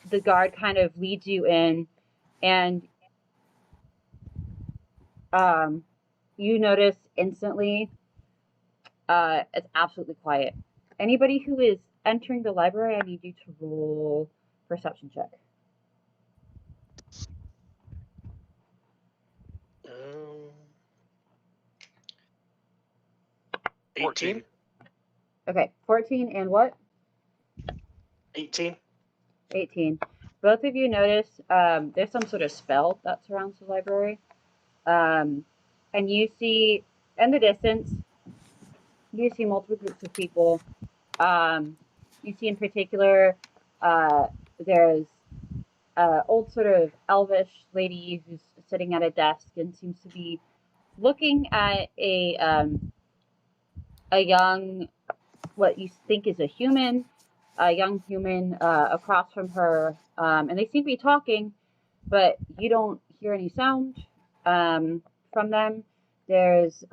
S1: the guard kind of leads you in, and you notice instantly it's absolutely quiet. Anybody who is entering the library, I need you to roll perception check.
S7: Um,
S5: 14.
S7: 18.
S1: Okay, 14 and what?
S7: 18.
S1: 18. Both of you notice there's some sort of spell that surrounds the library. And you see, in the distance, you see multiple groups of people. You see in particular, there's an old sort of elvish lady who's sitting at a desk and seems to be looking at a young, what you think is a young human across from her, and they seem to be talking, but you don't hear any sound from them. There's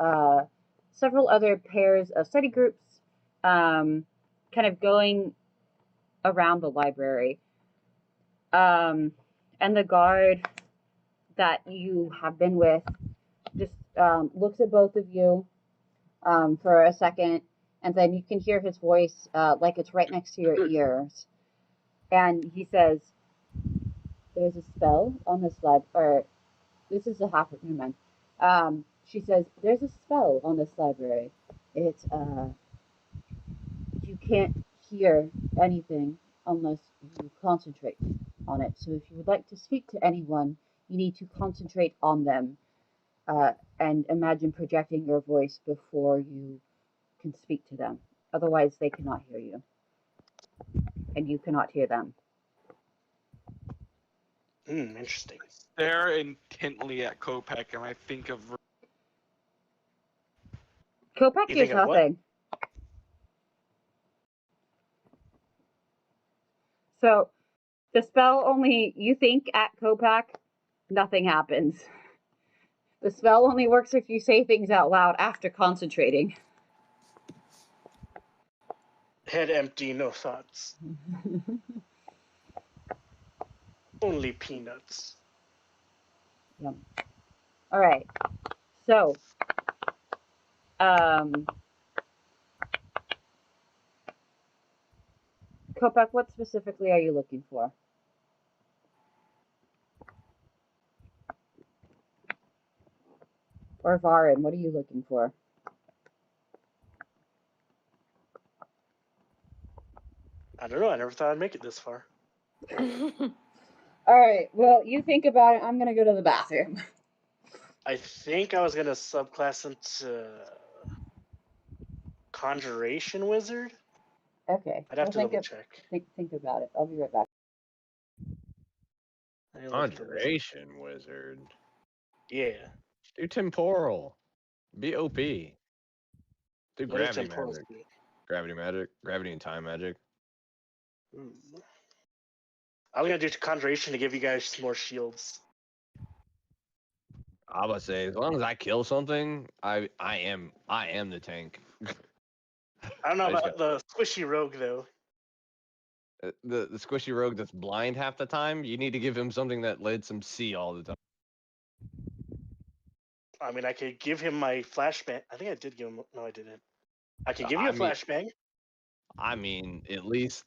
S1: several other pairs of study groups kind of going around the library. And the guard that you have been with just looks at both of you for a second, and then you can hear his voice like it's right next to your ears. And he says, "There's a spell on this or this is a half of human." She says, "There's a spell on this library. It's you can't hear anything unless you concentrate on it. So if you would like to speak to anyone, you need to concentrate on them and imagine projecting your voice before you can speak to them. Otherwise, they cannot hear you, and you cannot hear them."
S7: Interesting.
S5: Stare intently at Kopek, and I think of
S1: Kopek
S7: You
S1: hears
S7: think of what?
S1: nothing. So the spell only, you think at Kopek, nothing happens. The spell only works if you say things out loud after concentrating.
S7: Head empty, no thoughts. Only peanuts.
S1: Yum. All right. So, Kopek, what specifically are you looking for? Or Varin, what are you looking for?
S7: I don't know. I never thought I'd make it this far.
S1: All right. Well, you think about it. I'm gonna go to the bathroom.
S7: I think I was gonna subclass into Conjuration Wizard.
S1: Okay.
S7: I'd have to
S1: think
S7: double check.
S1: Think about it. I'll be right back.
S7: I didn't look at the wizard.
S6: Conjuration wizard.
S7: Yeah.
S6: Do temporal. Be OP. Do
S7: What does
S6: gravity
S7: temporal
S6: magic.
S7: do?
S6: Gravity magic. Gravity and time magic.
S7: I'm gonna do Conjuration to give you guys more shields.
S6: I would say as long as I kill something, I am the tank.
S7: I don't know
S6: I just
S7: about the squishy rogue though.
S6: the squishy rogue that's blind half the time. You need to give him something that lets him see all the time.
S7: I mean, I could give him my flashbang. I think I did give him. No, I didn't. I could give you
S6: I
S7: a
S6: mean,
S7: flashbang.
S6: I mean, at least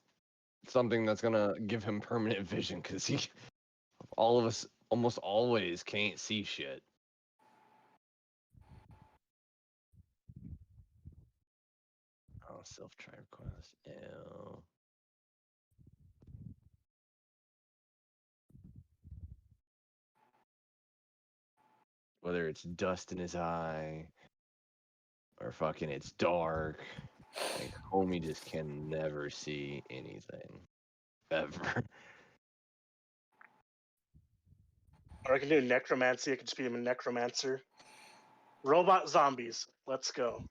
S6: something that's gonna give him permanent vision, because all of us almost always can't see shit. Oh, self-tribe quest. Ew. Whether it's dust in his eye or fucking it's dark, like homie just can never see anything ever.
S7: Or I can do necromancy. I can just be a necromancer. Robot zombies. Let's go.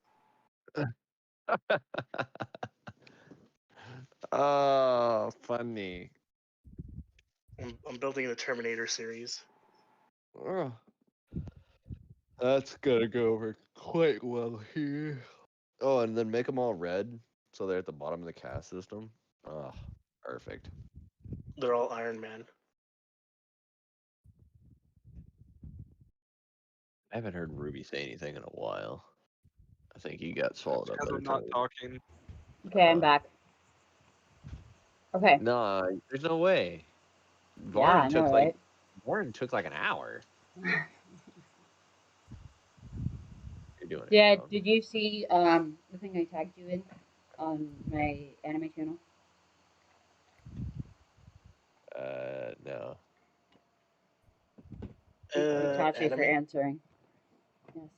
S6: Oh, funny.
S7: I'm building the Terminator series.
S6: Oh, that's gonna go over quite well here. Oh, and then make them all red so they're at the bottom of the cast system. Oh, perfect.
S7: They're all Iron Man.
S6: I haven't heard Ruby say anything in a while. I think he got swallowed up
S5: Because
S6: by the
S5: I'm not
S6: tornado.
S5: talking.
S1: Okay, I'm back. Okay.
S6: No, there's no way.
S1: Yeah, I
S6: Varn
S1: know,
S6: took
S1: right?
S6: like an hour. You're doing it.
S1: Yeah,
S6: Wrong.
S1: did you see the thing I tagged you in on my anime channel?
S6: No.
S1: Itachi for
S7: Anime.
S1: answering. Yes.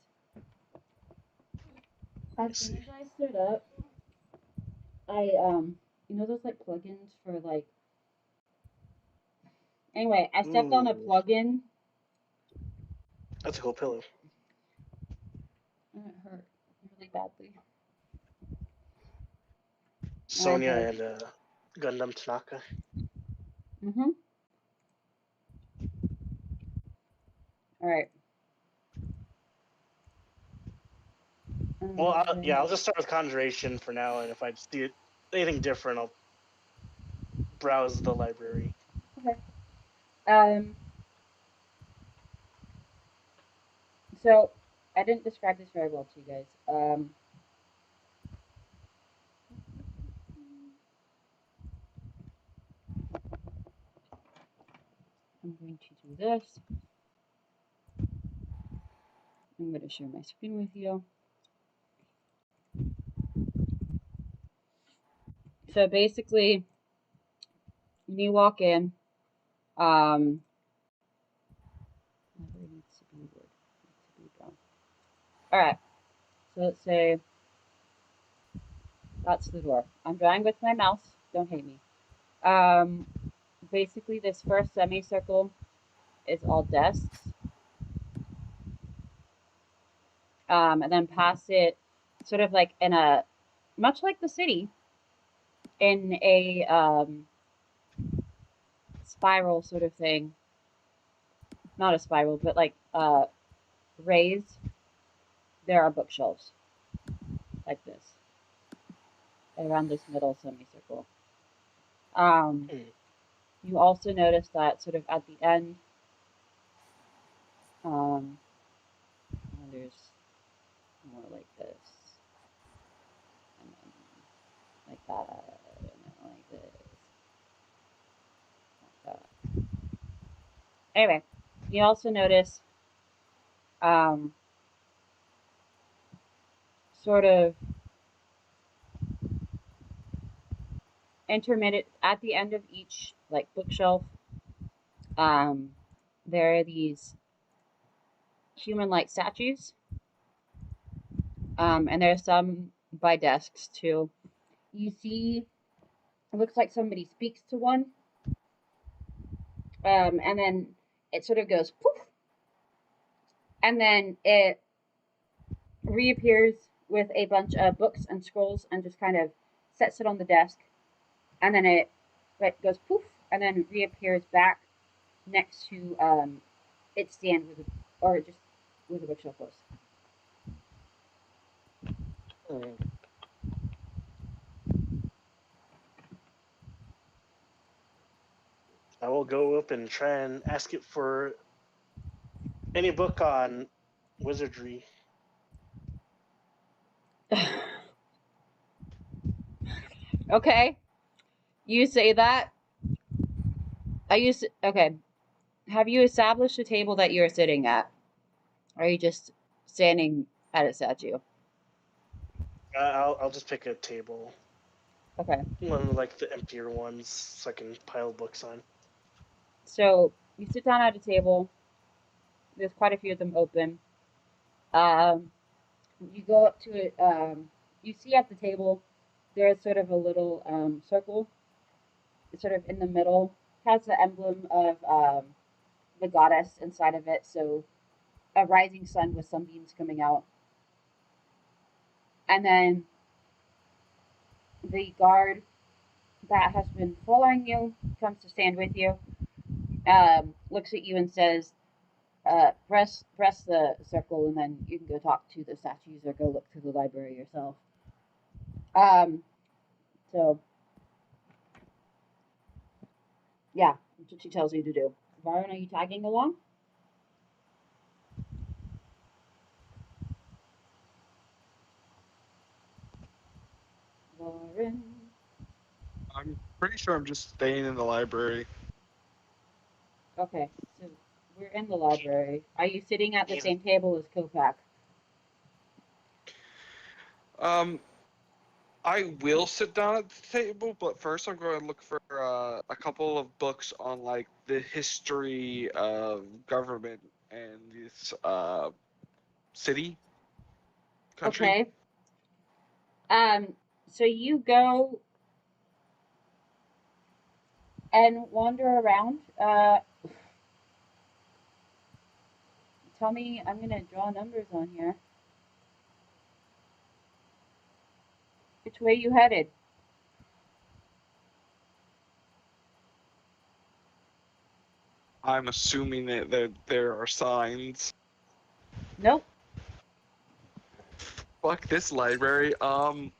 S1: As soon as I stood up, I you know those like plugins for like. Anyway, I stepped on a
S7: Ooh.
S1: plugin
S7: That's a cool pillow.
S1: and it hurt really badly.
S7: Sonya
S1: Okay.
S7: and Gundam Tanaka.
S1: Mhm. All right.
S7: Well, yeah, I'll just start with Conjuration for now, and if I see it anything different, I'll browse the library.
S1: Okay. So I didn't describe this very well to you guys. I'm going to do this. I'm going to share my screen with you. So basically, when you walk in, needs to be wood, needs to be brown. All right. So let's say that's the door. I'm drawing with my mouse. Don't hate me. Basically, this first semicircle is all desks. And then past it, sort of like in a, much like the city, in a spiral sort of thing. Not a spiral, but like raised. There are bookshelves like this around this middle semicircle. You also notice that sort of at the end, there's more like this, and then like that, and then like this, like that. Anyway, you also notice sort of intermittent at the end of each like bookshelf. There are these human-like statues, and there's some by desks too. You see, it looks like somebody speaks to one, and then it sort of goes poof, and then it reappears with a bunch of books and scrolls and just kind of sets it on the desk, and then it like goes poof, and then reappears back next to its stand with or just where the bookshelf was.
S7: I will go up and try and ask it for any book on wizardry.
S1: Okay. You say that. Okay. Have you established the table that you're sitting at? Or are you just standing at a statue?
S7: I'll just pick a table.
S1: Okay.
S7: One of like the emptier ones so I can pile books on.
S1: So you sit down at a table. There's quite a few of them open. You go up to it. You see at the table there's sort of a little circle. It's sort of in the middle. It has the emblem of the goddess inside of it. So a rising sun with sunbeams coming out. And then the guard that has been following you comes to stand with you. Looks at you and says, press the circle, and then you can go talk to the statues or go look through the library yourself. So yeah, that's what she tells you to do. Varun, are you tagging along? Varun.
S5: I'm pretty sure I'm just staying in the library.
S1: Okay, so we're in the library. Are you sitting at the same table as Kopak?
S5: I will sit down at the table, but first I'm going to look for a couple of books on like the history of government and this city, country.
S1: Okay. So you go and wander around. Tell me, I'm gonna draw numbers on here. Which way you headed?
S5: I'm assuming that there are signs.
S1: Nope.
S5: Fuck this library.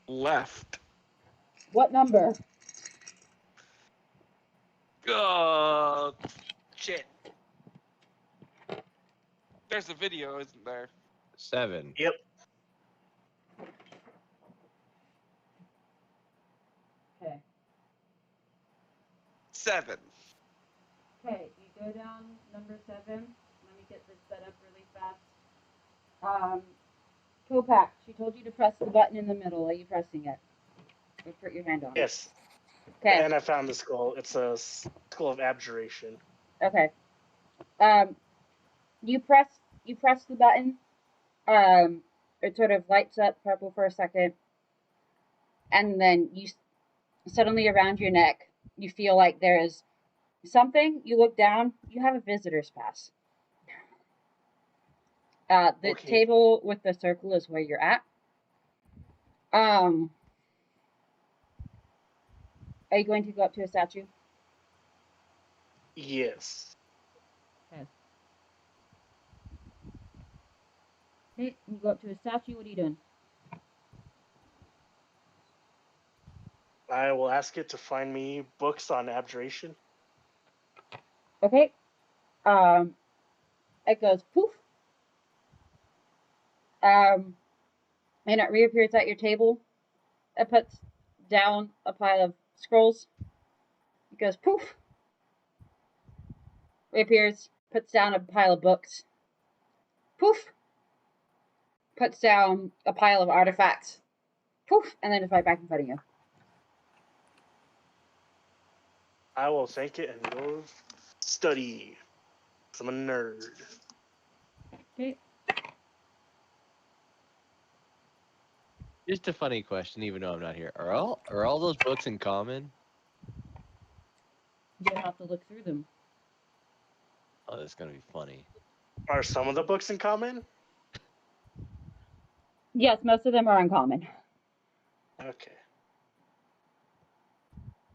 S5: Left.
S1: What number?
S5: Shit. There's a video, isn't there?
S6: 7.
S7: Yep.
S1: Okay.
S5: 7.
S1: Okay, you go down number 7. Let me get this set up really fast. Kopak, she told you to press the button in the middle. Are you pressing it? Or put your hand on it.
S7: Yes.
S1: Okay.
S7: And I found the skull. It's a skull of abjuration.
S1: Okay. You press the button. It sort of lights up purple for a second, and then you suddenly around your neck you feel like there is something. You look down. You have a visitor's pass. The
S7: Okay.
S1: table with the circle is where you're at. Are you going to go up to a statue?
S7: Yes.
S1: Okay. Okay, you go up to a statue. What are you doing?
S7: I will ask it to find me books on abjuration.
S1: Okay. It goes poof. And it reappears at your table. It puts down a pile of scrolls. It goes poof. Reappears, puts down a pile of books. Poof. Puts down a pile of artifacts. Poof. And then it's right back in front of you.
S7: I will thank it and go study. 'Cause I'm a nerd.
S1: Okay.
S6: Just a funny question, even though I'm not here. Are all those books in common?
S1: You have to look through them.
S6: Oh, that's gonna be funny.
S7: Are some of the books in common?
S1: Yes, most of them are uncommon.
S7: Okay.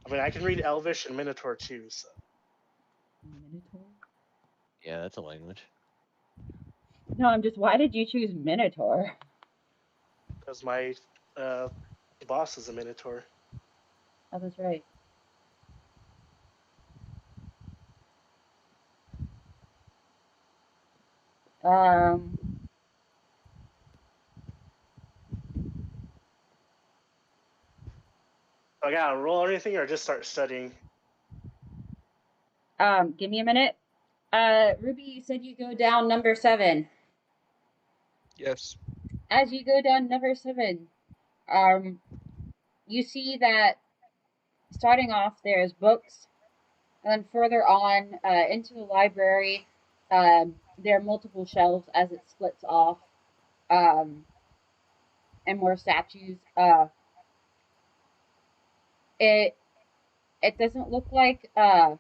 S7: I mean, I can read Elvish and Minotaur too, so.
S1: Minotaur?
S6: Yeah, that's a language.
S1: No, I'm just, why did you choose Minotaur?
S7: Because my boss is a Minotaur.
S1: Oh, that's right.
S7: I gotta roll or anything, or just start studying.
S1: Give me a minute. Ruby, you said you go down number 7.
S5: Yes.
S1: As you go down number 7, you see that starting off there's books, and then further on into the library, there are multiple shelves as it splits off, and more statues. It doesn't look like when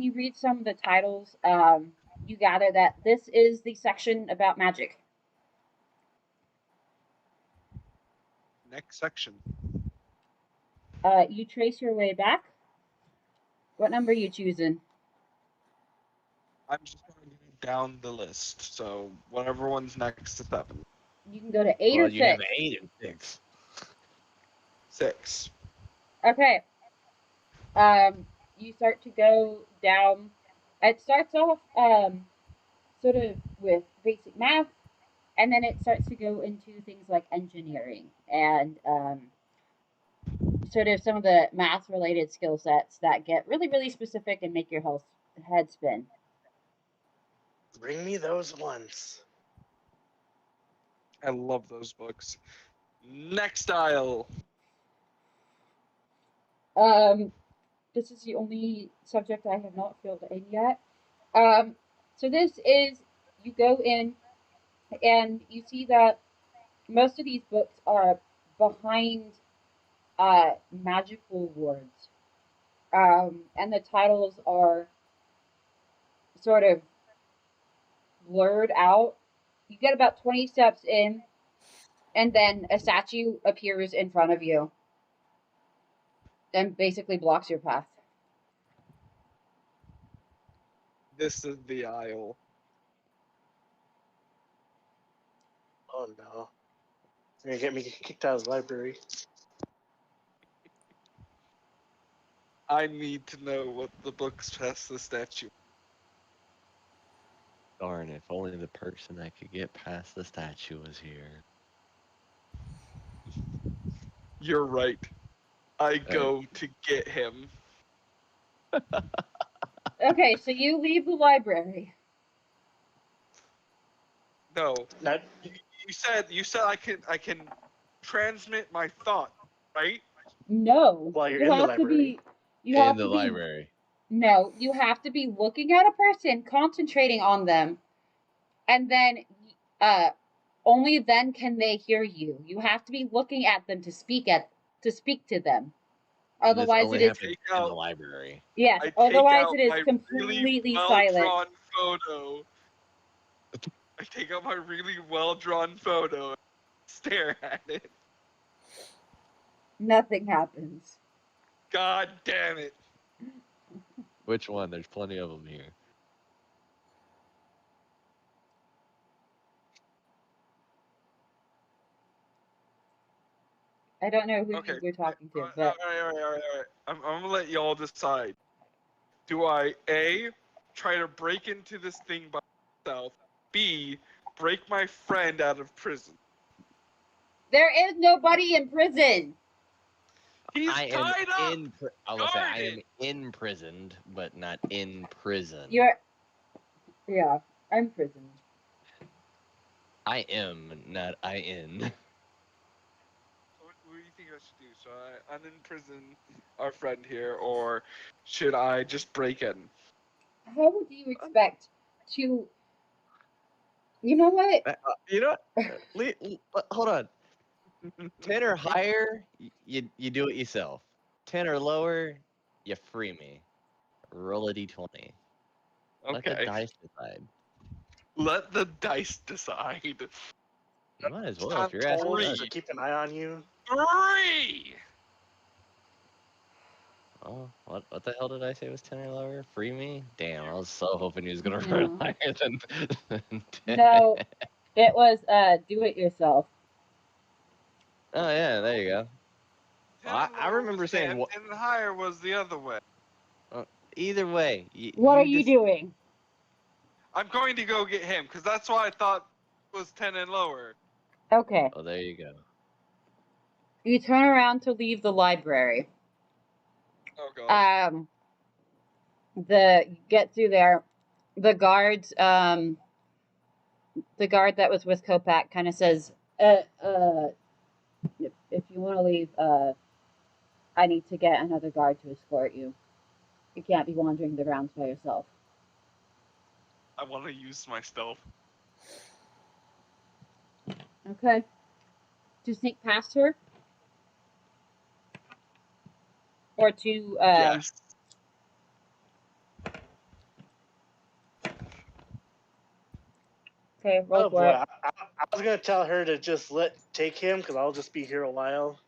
S1: you read some of the titles, you gather that this is the section about magic.
S5: Next section.
S1: You trace your way back. What number are you choosing?
S5: I'm just going to go down the list. So whatever one's next to 7.
S1: You can go to 8
S6: Well,
S1: or
S6: you have
S1: 6.
S6: 8 and 6.
S5: 6.
S1: Okay. You start to go down. It starts off sort of with basic math, and then it starts to go into things like engineering and sort of some of the math related skill sets that get really, really specific and make your head spin.
S7: Bring me those ones.
S5: I love those books. Next aisle.
S1: This is the only subject I have not filled in yet. So this is, you go in and you see that most of these books are behind magical words. And the titles are sort of blurred out. You get about 20 steps in, and then a statue appears in front of you and basically blocks your path.
S5: This is the aisle.
S7: Oh no. You're gonna get me kicked out of the library.
S5: I need to know what the books past the statue.
S6: Darn, if only the person that could get past the statue was here.
S5: You're right. I go to get him.
S1: Okay, so you leave the library.
S5: No.
S7: Not,
S5: You said I can transmit my thought, right?
S1: No.
S7: While you're
S1: you
S7: in the
S1: have to
S7: library.
S1: be. You have
S6: In the
S1: to be.
S6: library.
S1: No, you have to be looking at a person, concentrating on them, and then only then can they hear you. You have to be looking at them to speak to them.
S6: This
S1: Otherwise,
S6: only
S1: it is
S6: happens in the library.
S1: yes.
S5: I take
S1: Otherwise,
S5: out
S1: it is
S5: my
S1: completely
S5: really
S1: silent.
S5: well-drawn photo. I take out my really well-drawn photo and stare at it.
S1: Nothing happens.
S5: God damn it.
S6: Which one? There's plenty of them here.
S1: I don't know who
S5: Okay.
S1: you're talking to,
S5: All
S1: but
S5: right. I'm gonna let y'all decide. Do I A, try to break into this thing by myself? B, break my friend out of prison?
S1: there is nobody in prison.
S5: He's
S6: I
S5: tied
S6: am
S5: up.
S6: I will say I am
S5: guarded.
S6: imprisoned, but not in prison.
S1: Yeah, I'm imprisoned.
S6: I am, not I in.
S5: So what do you think I should do? Should I unimprison our friend here, or should I just break in?
S1: How would you expect to? You know what?
S6: You know what? Hold on. 10 or higher, you do it yourself. 10 or lower, you free me. Roll a d20. Let the
S5: Okay.
S6: dice decide.
S5: Let the dice decide.
S6: You might as well
S7: I'm
S6: if you're asking
S7: told
S6: us.
S7: to keep an eye on you.
S5: 3.
S6: Oh, what the hell did I say was 10 or lower? Free me? Damn, I was so hoping he was gonna
S1: No.
S6: run higher than 10.
S1: No, it was do it yourself.
S6: Oh yeah, there you go.
S5: 10
S6: I
S5: lower
S6: remember
S5: was
S6: saying
S5: 10,
S6: what.
S5: and higher was the other way.
S6: Either way,
S1: What are you doing?
S5: I'm going to go get him because that's what I thought was 10 and lower.
S1: Okay.
S6: Oh, there you go.
S1: You turn around to leave the library.
S5: Oh god.
S1: You get through there. The guards, the guard that was with Kopak kind of says, if you want to leave, I need to get another guard to escort you. You can't be wandering the grounds by yourself.
S5: I want to use my stealth.
S1: Okay. To sneak past her? Or to,
S5: Yes.
S1: Okay, roll
S7: Oh
S1: for
S7: boy,
S1: it.
S7: I was gonna tell her to just take him because I'll just be here a while.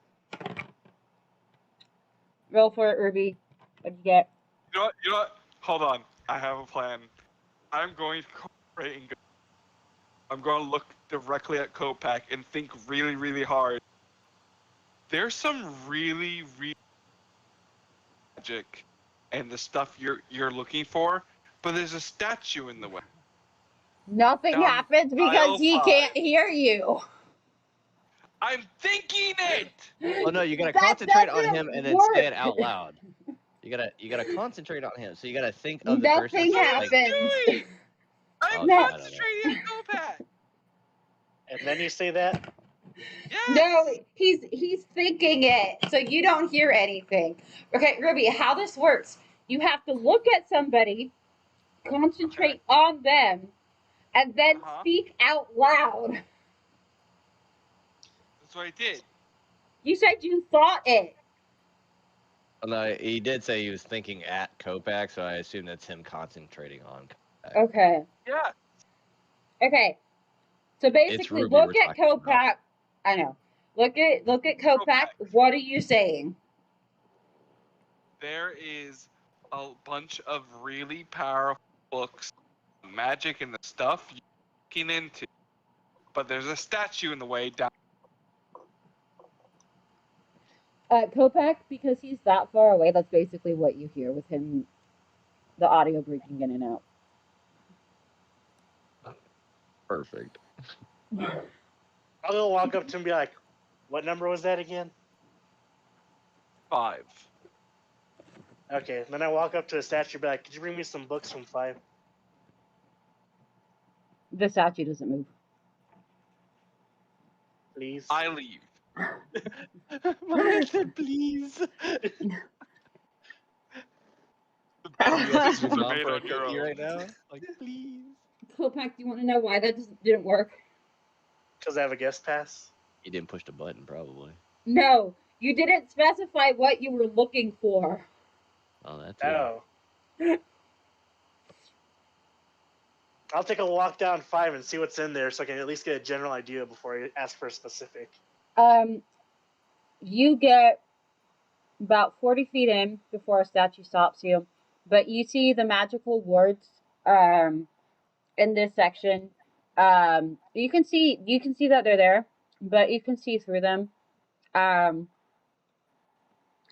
S1: Roll for it, Ruby. What'd you get?
S5: You know what? You know what? Hold on. I have a plan. I'm going to go right and go. I'm going to look directly at Kopak and think really, really hard. There's some really, really magic and the stuff you're looking for, but there's a statue in the way.
S1: Nothing
S5: Down
S1: happens because
S5: aisle
S1: he
S5: 5.
S1: can't hear you.
S5: I'm thinking it.
S6: Oh no, you gotta
S1: That
S6: concentrate on
S1: doesn't
S6: him and then
S1: work.
S6: say it out loud. You gotta concentrate on him. So you gotta think of the person.
S1: Nothing
S5: What
S6: Like,
S1: happens.
S5: doing? I'm
S6: okay,
S1: No.
S6: I don't know.
S5: concentrating on Kopak.
S7: And then you say that.
S5: Yes.
S1: No, he's thinking it, so you don't hear anything. Okay, Ruby, how this works? You have to look at somebody, concentrate on them, and then speak out loud.
S5: That's what I did.
S1: You said you thought it.
S6: Oh, no, he did say he was thinking at Kopak, so I assume that's him concentrating on Kopak.
S1: Okay.
S5: Yeah.
S1: Okay. So basically,
S6: Ruby
S1: look
S6: we're
S1: at
S6: talking about.
S1: Kopak. I know. Look at Kopak. What are you saying?
S5: There is a bunch of really powerful books, magic and the stuff you're looking into, but there's a statue in the way down.
S1: Kopak, because he's that far away, that's basically what you hear with him, the audio breaking in and out.
S6: Perfect.
S7: I'll go walk up to him and be like, "What number was that again?"
S5: 5.
S7: Okay. Then I walk up to the statue and be like, "Could you bring me some books from 5?"
S1: The statue doesn't move.
S7: Please.
S5: I leave.
S6: I said please.
S5: The best
S6: You
S5: decisions
S6: asking
S5: are
S6: your mom
S5: made
S6: for a
S5: on your
S6: cookie
S5: own.
S6: right now? Like, please.
S1: Kopak, do you want to know why that didn't work?
S7: Because I have a guest pass.
S6: He didn't push the button, probably.
S1: No, you didn't specify what you were looking for.
S6: Oh, that's it.
S7: Oh. I'll take a walk down 5 and see what's in there so I can at least get a general idea before I ask for a specific.
S1: You get about 40 feet in before a statue stops you, but you see the magical words in this section. You can see that they're there, but you can see through them. A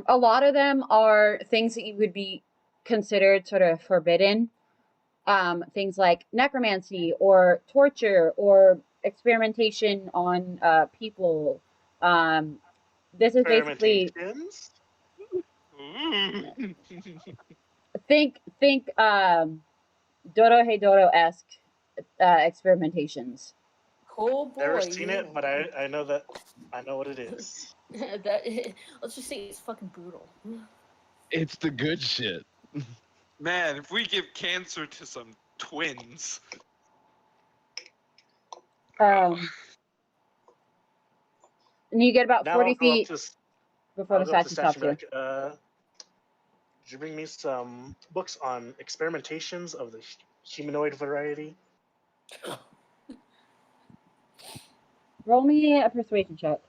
S1: lot of them are things that you would be considered sort of forbidden. Things like necromancy or torture or experimentation on people. This is basically think Doro Hedoro-esque experimentations.
S3: Oh boy.
S7: Never seen it, but I know what it is.
S3: Let's just say it's fucking brutal.
S6: It's the good shit.
S5: Man, if we give cancer to some twins.
S1: And you get about 40 feet before the statue stops you.
S7: Could you bring me some books on experimentations of the humanoid variety?
S1: Roll me a persuasion check.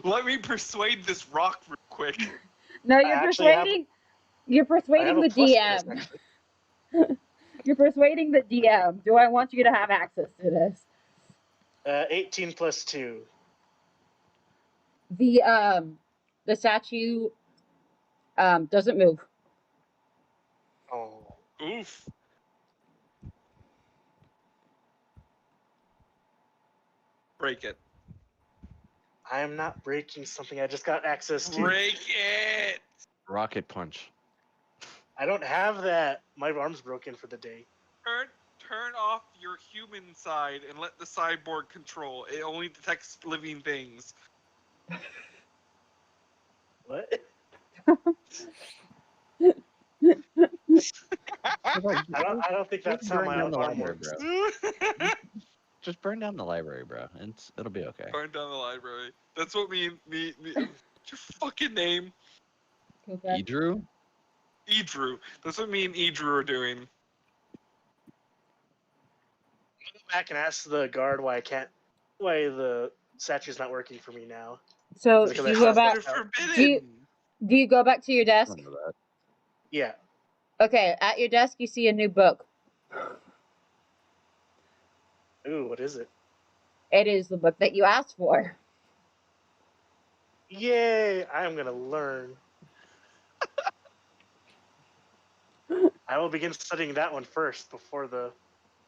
S5: Let me persuade this rock real quick.
S1: No, you're persuading the DM. You're persuading the DM. Do I want you to have access to this?
S7: 18 plus 2.
S1: The statue doesn't move.
S7: Oh.
S5: Oof. Break it.
S7: I am not breaking something I just got access to.
S5: Break it!
S6: Rocket punch.
S7: I don't have that. My arm's broken for the day.
S5: Turn off your human side and let the cyborg control. It only detects living things.
S7: What? I don't think that's how
S6: burn
S7: my
S6: down the
S7: arm
S6: library,
S7: works.
S6: bro. Just burn down the library, bro. It'll be okay.
S5: Burn down the library. That's what me your fucking name.
S1: Okay.
S6: Edrew?
S5: Edrew. That's what me and Edrew are doing.
S7: Go back and ask the guard why the statue's not working for me now.
S1: So
S7: Is it 'cause
S1: do
S7: I
S1: you go
S7: have
S1: back?
S7: that out?
S5: Forbidden.
S1: Do you go back to your
S6: I
S1: desk?
S6: don't know that.
S7: Yeah.
S1: Okay, at your desk you see a new book.
S7: Ooh, what is it?
S1: It is the book that you asked for.
S7: Yay! I am gonna learn. I will begin studying that one first before the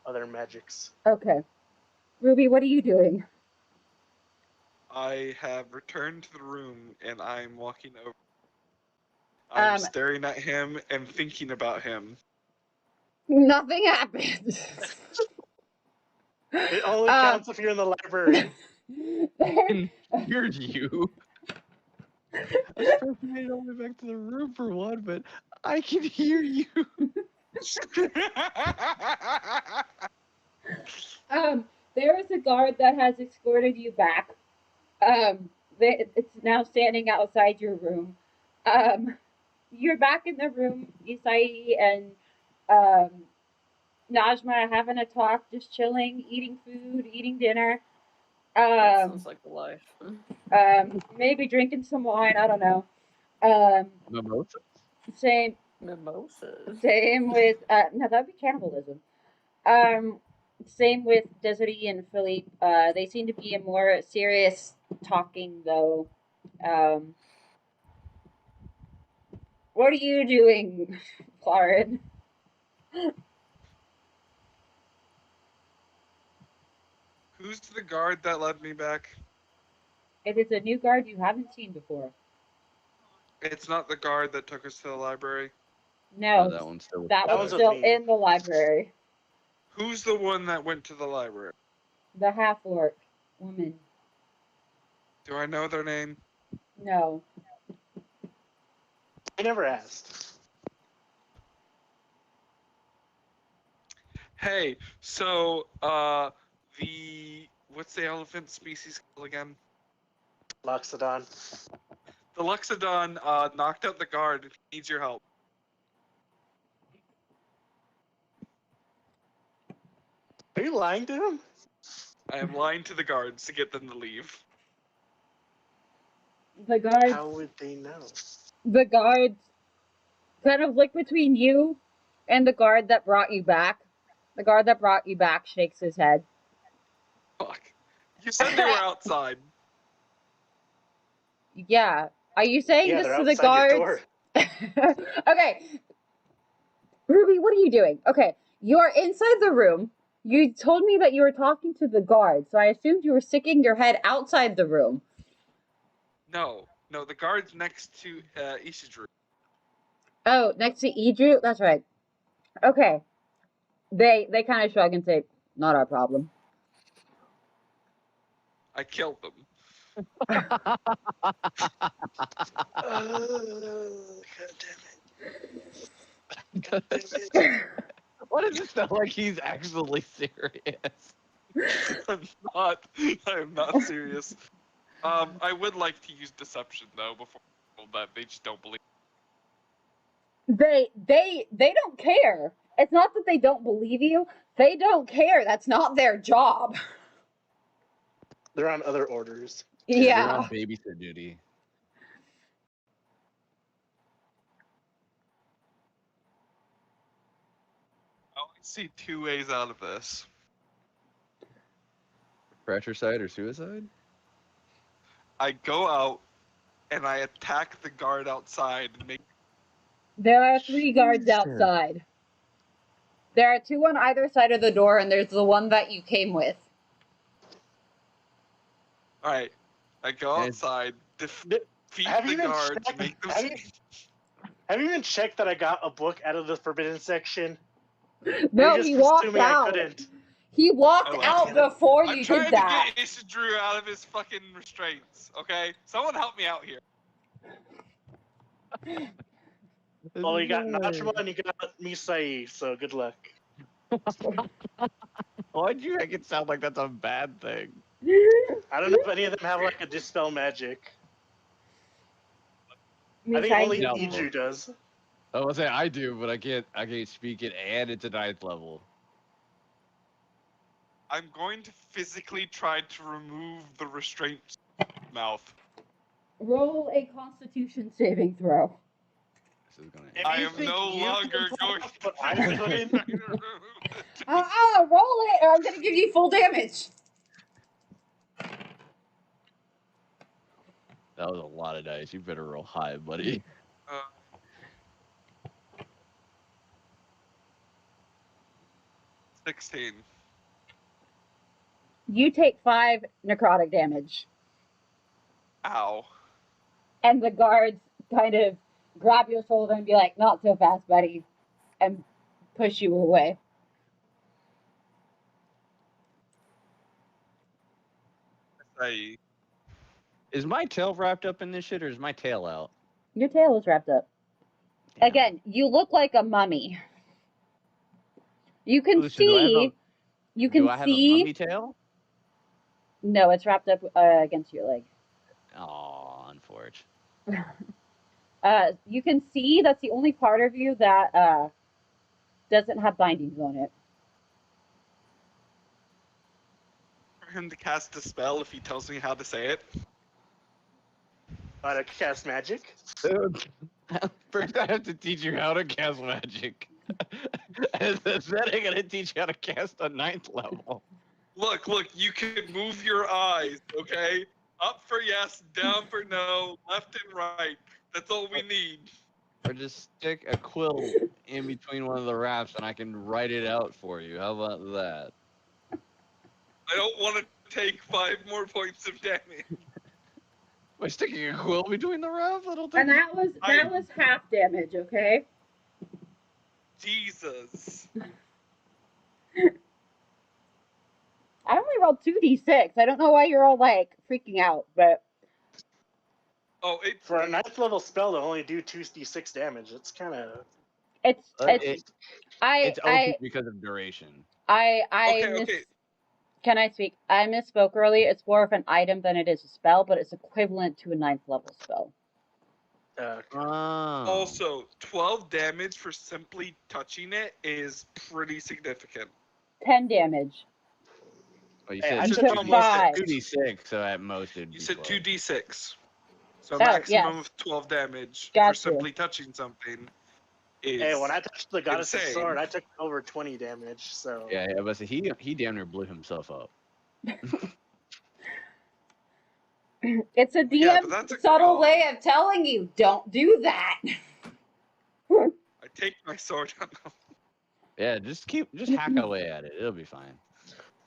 S7: other magics.
S1: Okay. Ruby, what are you doing?
S5: I have returned to the room and I'm walking over. I'm staring at him and thinking about him.
S1: Nothing happened.
S7: It only counts if you're in the library.
S6: Here's you. I'm surprised you made it all the way back to the room for one, but I can hear you.
S1: There is a guard that has escorted you back. It's now standing outside your room. You're back in the room, Isai and Najma are having a talk, just chilling, eating food, eating dinner.
S3: That sounds like the life.
S1: Maybe drinking some wine. I don't know.
S6: Mimosa?
S1: Same
S3: Mimosas.
S1: with no, that'd be cannibalism. Same with Desiree and Philippe. They seem to be a more serious talking though. What are you doing, Lauren?
S5: Who's the guard that led me back?
S1: It is a new guard you haven't seen before.
S5: It's not the guard that took us to the library.
S1: No,
S6: that one's still.
S1: that
S7: That
S1: one's
S7: one's with
S1: still
S7: me.
S1: in the library.
S5: Who's the one that went to the library?
S1: The half orc woman.
S5: Do I know their name?
S1: No.
S7: I never asked.
S5: Hey, so what's the elephant species called again?
S7: Loxodon.
S5: The Loxodon knocked out the guard. He needs your help.
S7: Are you lying to him?
S5: I am lying to the guards to get them to leave.
S1: The guards
S7: How would they know?
S1: kind of look between you and the guard that brought you back. The guard that brought you back shakes his head.
S5: Fuck. You said they were outside.
S1: Yeah. Are you saying
S7: Yeah,
S1: this
S7: they're
S1: to the
S7: outside your
S1: guards?
S7: door.
S1: Okay. Ruby, what are you doing? Okay, you are inside the room. You told me that you were talking to the guard, so I assumed you were sticking your head outside the room.
S5: No, the guard's next to Ishidru.
S1: Oh, next to Idru? That's right. Okay. They kind of shrug and say, not our problem.
S5: I killed them.
S7: God damn it. God damn it.
S6: Why does it sound like he's actually serious?
S5: I am not serious. I would like to use deception though before that they just don't believe.
S1: They don't care. It's not that they don't believe you. They don't care. That's not their job.
S7: They're on other orders.
S6: They're
S1: Yeah.
S6: on babysit duty.
S5: I only see two ways out of this.
S6: Fratricide or suicide?
S5: I go out and I attack the guard outside and make
S1: There are 3 guards
S6: Jesus.
S1: outside. There are 2 on either side of the door, and there's the one that you came with.
S5: All right, I go
S6: And-
S5: outside, defeat
S7: Have
S5: the
S7: you even
S5: guards,
S7: checked-
S5: make them.
S7: Have you even checked that I got a book out of the forbidden section?
S1: No,
S7: You're
S1: he
S7: just
S1: walked
S7: presuming I
S1: out.
S7: couldn't.
S1: He walked
S5: I like
S1: out
S5: it.
S1: before
S5: I'm
S1: you
S5: trying
S1: did
S5: to
S1: that.
S5: get Ishidru out of his fucking restraints. Okay, someone help me out here.
S7: Well, you got Najma and you got Misai, so good luck.
S6: Why'd you make it sound like that's a bad thing?
S7: I don't know if any of them have like a dispel magic. I think
S1: Misai,
S7: only
S6: No.
S7: Iju does.
S6: I was say I do, but I can't speak it, and it's a 9th level.
S5: I'm going to physically try to remove the restraint mouth.
S1: roll a Constitution saving throw.
S6: This is gonna.
S7: If
S5: I
S7: you
S5: am
S7: think
S5: no
S7: you
S5: longer
S7: can pull
S5: going
S7: off what I
S5: to
S7: couldn't,
S5: try to remove it.
S1: Roll it, or I'm gonna give you full damage.
S6: That was a lot of dice. You better roll high, buddy.
S5: 16.
S1: You take 5 necrotic damage,
S5: Ow.
S1: and the guards kind of grab your shoulder and be like, "Not so fast, buddy," and push you away.
S5: Say,
S6: Is my tail wrapped up in this shit, or is my tail out?
S1: Your tail is wrapped up.
S6: Damn.
S1: Again, you look like a mummy. You can
S6: Ooh, so do I have
S1: see. You can
S6: Do I have a
S1: see.
S6: mummy tail?
S1: No, it's wrapped up against your leg.
S6: Oh, unfortunate.
S1: You can see that's the only part of you that doesn't have bindings on it.
S5: for him to cast a spell if he tells me how to say it.
S7: to cast magic.
S6: First, I have to teach you how to cast magic. And then I gotta teach you how to cast a 9th level.
S5: Look, you can move your eyes, okay? Up for yes, down for no, left and right. That's all we need.
S6: Or just stick a quill in between one of the wraps and I can write it out for you. How about that?
S5: I don't want to take 5 more points of damage.
S6: By sticking a quill between the wraps? I don't think.
S1: And that was half damage, okay?
S5: Jesus.
S1: I only rolled 2d6. I don't know why you're all like freaking out, but
S5: Oh, it's
S7: For a 9th level spell to only do 2d6 damage, it's kind of.
S1: it's
S6: It's
S1: I
S6: OP because of duration.
S5: okay.
S1: Can I speak? I misspoke earlier. It's more of an item than it is a spell, but it's equivalent to a 9th level spell.
S6: Oh.
S5: Also, 12 damage for simply touching it is pretty significant.
S1: 10 damage.
S6: Well, you
S7: Hey, I
S6: said
S1: took 5.
S6: 2d6, so at most it'd be
S5: You said
S6: 12.
S5: 2d6. So
S1: Oh,
S5: maximum
S1: yes.
S5: of 12 damage for
S1: Gotcha.
S5: simply touching something is
S7: Hey, when I touched the goddess's
S5: insane.
S7: sword, I took over 20 damage. So
S6: Yeah, but see, he damn near blew himself up.
S1: It's a DM
S5: Yeah, but that's a
S1: subtle
S5: call.
S1: way of telling you, don't do that.
S5: I take my sword out.
S6: Yeah, just hack away at it. It'll be fine.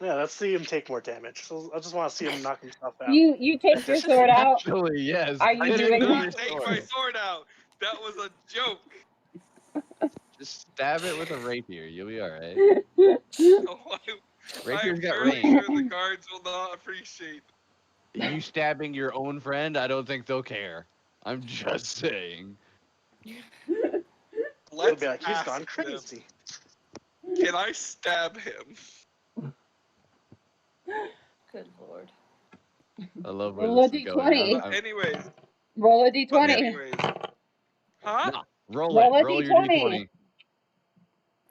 S7: yeah, let's see him take more damage. So I just want to see him knock himself out.
S1: You take your sword out.
S6: Actually, yes.
S1: Are you
S5: I did
S1: doing
S5: not
S1: it?
S5: take my sword out. That was a joke.
S6: Just stab it with a rapier. You'll be all right.
S5: Oh,
S6: Rapier's
S5: I'm
S6: got
S5: fairly
S6: range.
S5: sure the guards will not appreciate.
S6: You stabbing your own friend? I don't think they'll care. I'm just saying.
S7: He'll
S5: Let's
S7: be like, he's
S5: ask
S7: gone
S5: them,
S7: crazy.
S5: can I stab him?
S3: Good lord.
S6: I love where
S1: Roll a
S6: this is going.
S1: d20.
S5: But anyways,
S1: Roll a
S5: but
S1: d20.
S5: anyways. Huh?
S6: Nah, roll
S1: Roll
S6: it.
S1: a
S6: Roll your
S1: d20.
S6: d20.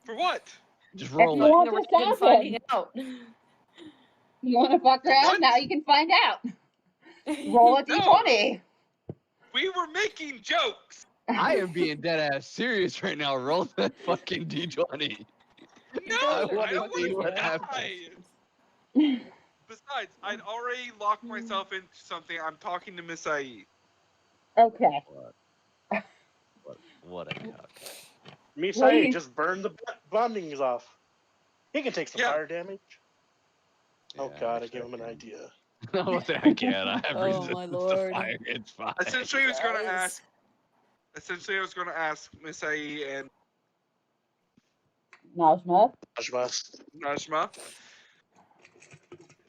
S5: For what?
S6: Just
S1: If
S6: roll
S1: you
S6: it.
S1: want
S3: We're
S1: to
S3: not even
S1: stab
S3: finding
S1: him.
S3: out.
S1: You want to fuck around?
S5: What?
S1: Now you can find out. Roll a
S5: No.
S1: d20.
S5: We were making jokes.
S6: I am being dead ass serious right now. Roll that fucking d20.
S5: No,
S6: I
S5: I
S6: wanna
S5: don't
S6: see
S5: want
S6: what
S5: to
S6: happens.
S5: die. Besides, I'd already locked myself into something. I'm talking to Miss Ai.
S1: Okay.
S6: What What a cuck.
S7: Misai, just burn the bondings off. He can take some
S5: Yeah.
S7: fire damage. Oh
S6: Yeah,
S7: god, I
S6: actually,
S7: gave him an
S6: can.
S7: idea.
S6: No, I can't. I have
S3: Oh,
S6: resistance
S3: my
S6: to
S3: lord.
S6: fire. It's fine.
S5: Essentially, I was going to
S3: Guys.
S5: ask. Essentially, I was going to ask Misai and
S1: Najma?
S5: Najma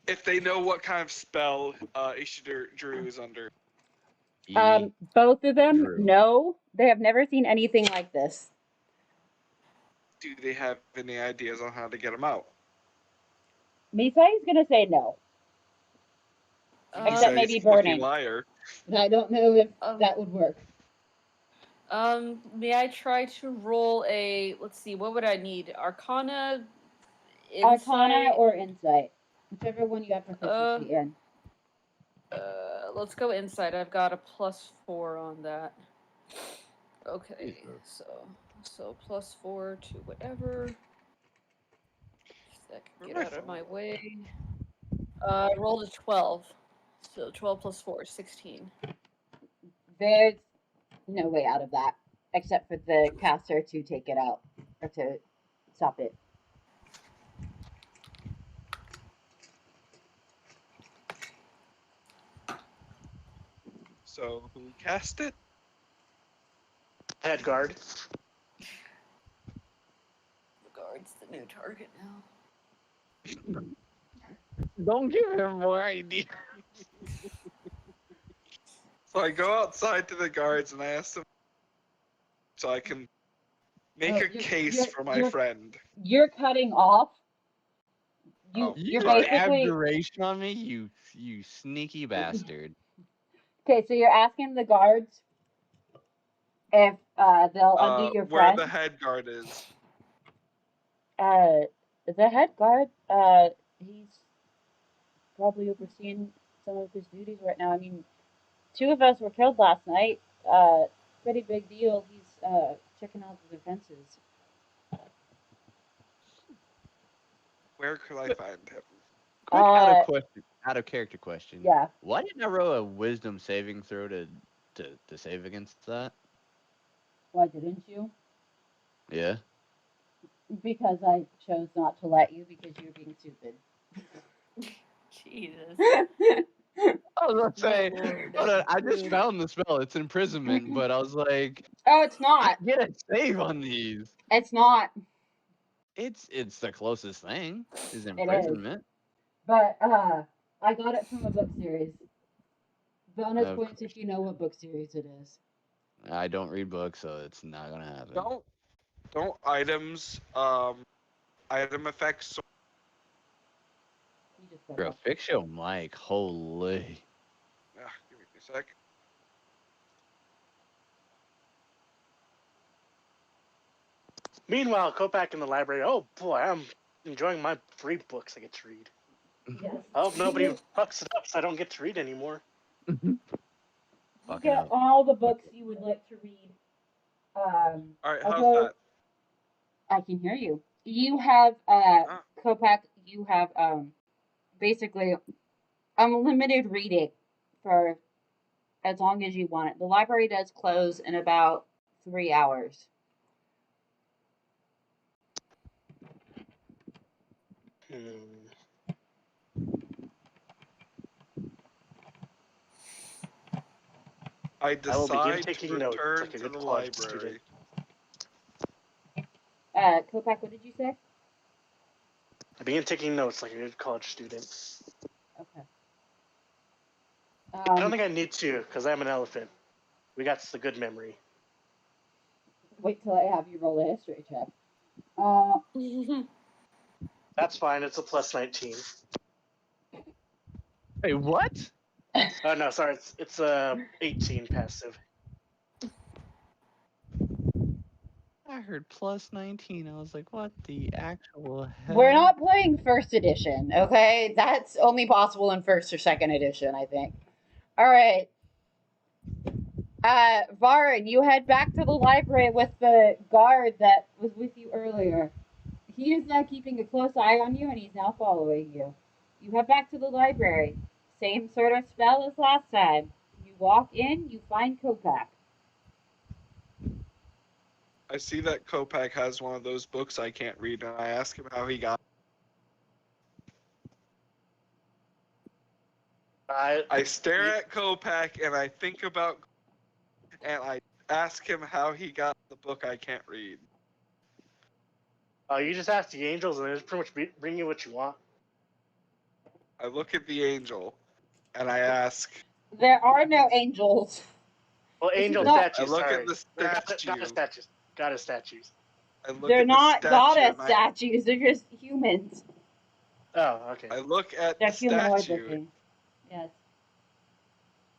S5: if they know what kind of spell Ishiduru is under.
S1: Both of them,
S6: Drew.
S1: no. They have never seen anything like this.
S5: Do they have any ideas on how to get him out?
S1: Misai's gonna say no. Except
S5: Misai's
S1: maybe
S5: a fucking
S1: burning.
S5: liar.
S1: But I don't know if
S3: Um,
S1: that would work.
S3: May I try to roll a? Let's see. What would I need? Arcana, insight.
S1: Arcana or insight. Whichever one you have proficiency in.
S3: Let's go insight. I've got a +4 on that. Okay, so +4 to whatever. If that can get out of my way. I rolled a 12. So 12 plus 4 is 16.
S1: There's no way out of that. Except for the caster to take it out. Or to stop it.
S5: So who cast it?
S7: Head guard.
S3: The guard's the new target now.
S6: Don't give him more ideas.
S5: So I go outside to the guards and I ask them so I can make a case for my friend.
S1: You're cutting off.
S6: You
S1: You're
S6: put
S1: basically
S6: abjuration on me, you sneaky bastard.
S1: okay. So you're asking the guards if they'll undo your
S5: Where
S1: friend.
S5: the head guard is.
S1: The head guard. He's probably overseeing some of his duties right now. I mean, 2 of us were killed last night. Pretty big deal. He's checking out the defenses.
S5: Where could I find him?
S6: Quick out of character question.
S1: Yeah.
S6: Why didn't I roll a wisdom saving throw to save against that?
S1: Why didn't you?
S6: Yeah.
S1: Because I chose not to let you because you're being stupid.
S3: Jesus.
S6: I was gonna say,
S3: Lord,
S6: hold on, I just
S3: dude.
S6: found the spell. It's imprisonment, but I was like,
S1: Oh, it's not.
S6: get a save on these.
S1: It's not.
S6: It's the closest thing is
S1: is.
S6: imprisonment.
S1: But I got it from a book series. Bonus
S6: Of
S1: points if you know what book series it is.
S6: I don't read books, so it's not gonna happen.
S5: Don't items item effects.
S1: You just said
S6: Bro,
S1: that.
S6: fix your mic. Holy.
S5: Give me a sec.
S7: Meanwhile, go back in the library. Oh boy, I'm enjoying my free books I get to read.
S1: Yes.
S7: I hope nobody fucks it up so I don't get to read anymore.
S1: You
S6: Fuck it
S1: get
S6: up.
S1: all the books you would like to read.
S5: Alright, how's
S1: although
S5: that?
S1: I can hear you. You have Kopak, you have basically unlimited reading for as long as you want it. The library does close in about 3 hours.
S5: I
S7: I will begin
S5: decide
S7: taking
S5: to
S7: notes
S5: return
S7: like a
S5: to
S7: good
S5: the
S7: college
S5: library.
S7: student.
S1: Kopak, what did you say?
S7: I begin taking notes like a good college student.
S1: Okay.
S7: I don't think I need to because I'm an elephant. We got the good memory.
S1: Wait till I have you roll a history check.
S7: That's fine. It's a plus 19.
S6: Hey, what?
S7: Oh no, sorry. It's a 18 passive.
S6: I heard plus 19. I was like, what the actual hell?
S1: We're not playing first edition, okay? That's only possible in first or second edition, I think. All right. Varin, you head back to the library with the guard that was with you earlier. He is now keeping a close eye on you, and he's now following you. You head back to the library. Same sort of spell as last time. You walk in, you find Kopak.
S5: I see that Kopak has one of those books I can't read, and I ask him how he got. I stare at Kopak and I think about, and I ask him how he got the book I can't read.
S7: You just ask the angels, and they just pretty much bring you what you want.
S5: I look at the angel, and I ask.
S1: There are no angels.
S7: Well,
S1: This is
S7: angel
S1: not-
S7: statues.
S5: I look
S7: sorry.
S5: at the
S7: They're
S5: statue.
S7: goddess statues. Goddess statues.
S5: I look
S1: They're
S5: at
S1: not
S5: the statue,
S1: goddess
S5: and
S1: statues. They're just humans.
S7: Oh, okay.
S5: I look at
S1: They're
S5: the
S1: humanoid
S5: statue,
S1: looking. Yes.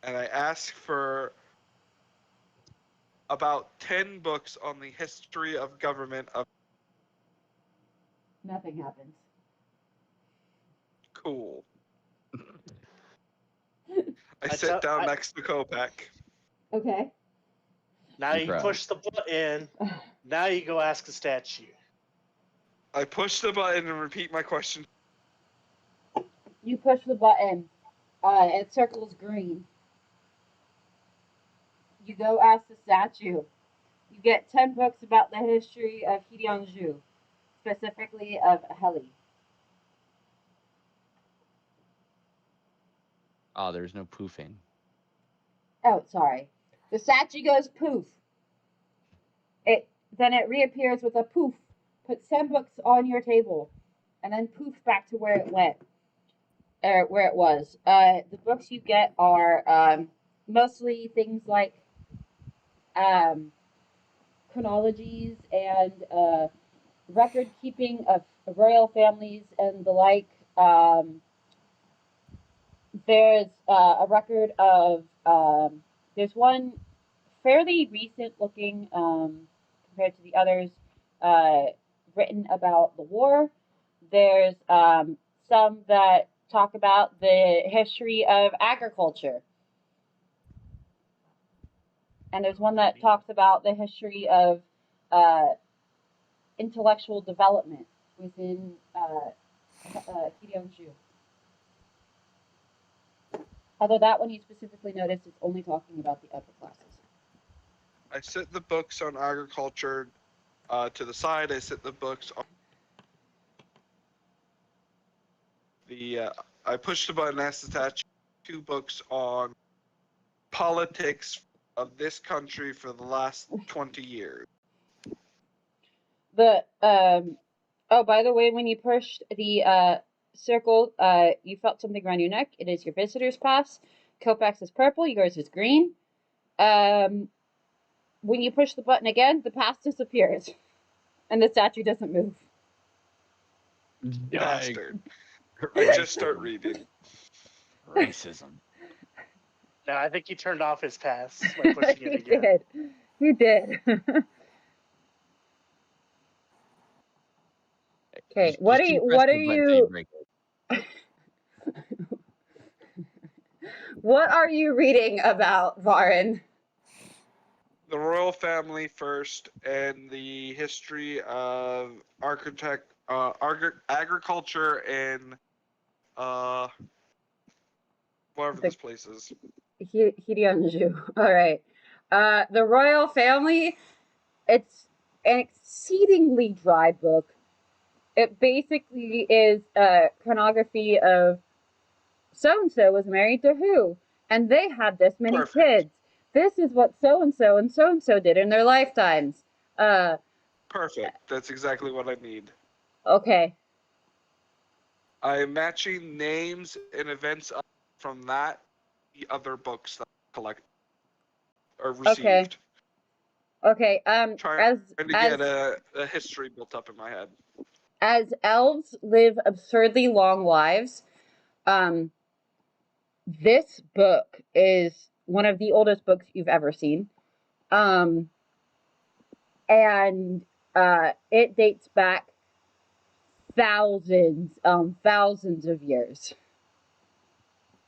S5: and I ask for about 10 books on the history of government of
S1: Nothing happens.
S5: cool. I sit down next to Kopak.
S1: Okay.
S7: Now
S6: I'm
S7: you
S6: proud.
S7: push the button. Now you go ask the statue.
S5: I push the button and repeat my question.
S1: You push the button. It circles green. You go ask the statue. You get 10 books about the history of Hidianjous, specifically of Heli.
S8: Oh, there's no poofing.
S1: Oh, sorry. The statue goes poof. Then it reappears with a poof. Puts 10 books on your table, and then poof back to where it went, or where it was. The books you get are mostly things like chronologies and record keeping of royal families and the like. There's a record of there's one fairly recent looking compared to the others, written about the war. There's some that talk about the history of agriculture, and there's one that talks about the history of intellectual development within Hidianjous. Although that one you specifically noticed is only talking about the upper classes.
S5: I sit the books on agriculture to the side. I sit the books on the. I push the button, ask the statue 2 books on politics of this country for the last 20 years.
S1: The oh, by the way, when you pushed the circle, you felt something around your neck. It is your visitor's pass. Kopak's is purple. Yours is green. When you push the button again, the pass disappears, and the statue doesn't move.
S5: Bastard. I just start reading.
S8: Racism.
S7: No, I think he turned off his pass by pushing it again.
S1: Did. You did. Okay,
S8: Just
S1: what are
S8: keep
S1: you?
S8: pressing
S1: What are
S8: the button till
S1: you?
S8: break it.
S1: What are you reading about, Varin?
S5: The royal family first, and the history of agriculture in whatever this place is.
S1: Hidianjous. All right. The royal family. It's an exceedingly dry book. It basically is a chronography of so and so was married to who, and they had this many
S5: Perfect.
S1: kids. This is what so and so did in their lifetimes.
S5: Perfect. That's exactly what I need.
S1: Okay.
S5: I am matching names and events from that the other books that I collect or received.
S1: Okay.
S5: Trying to get a history built up in my head.
S1: As elves live absurdly long lives, this book is one of the oldest books you've ever seen. And it dates back thousands of years.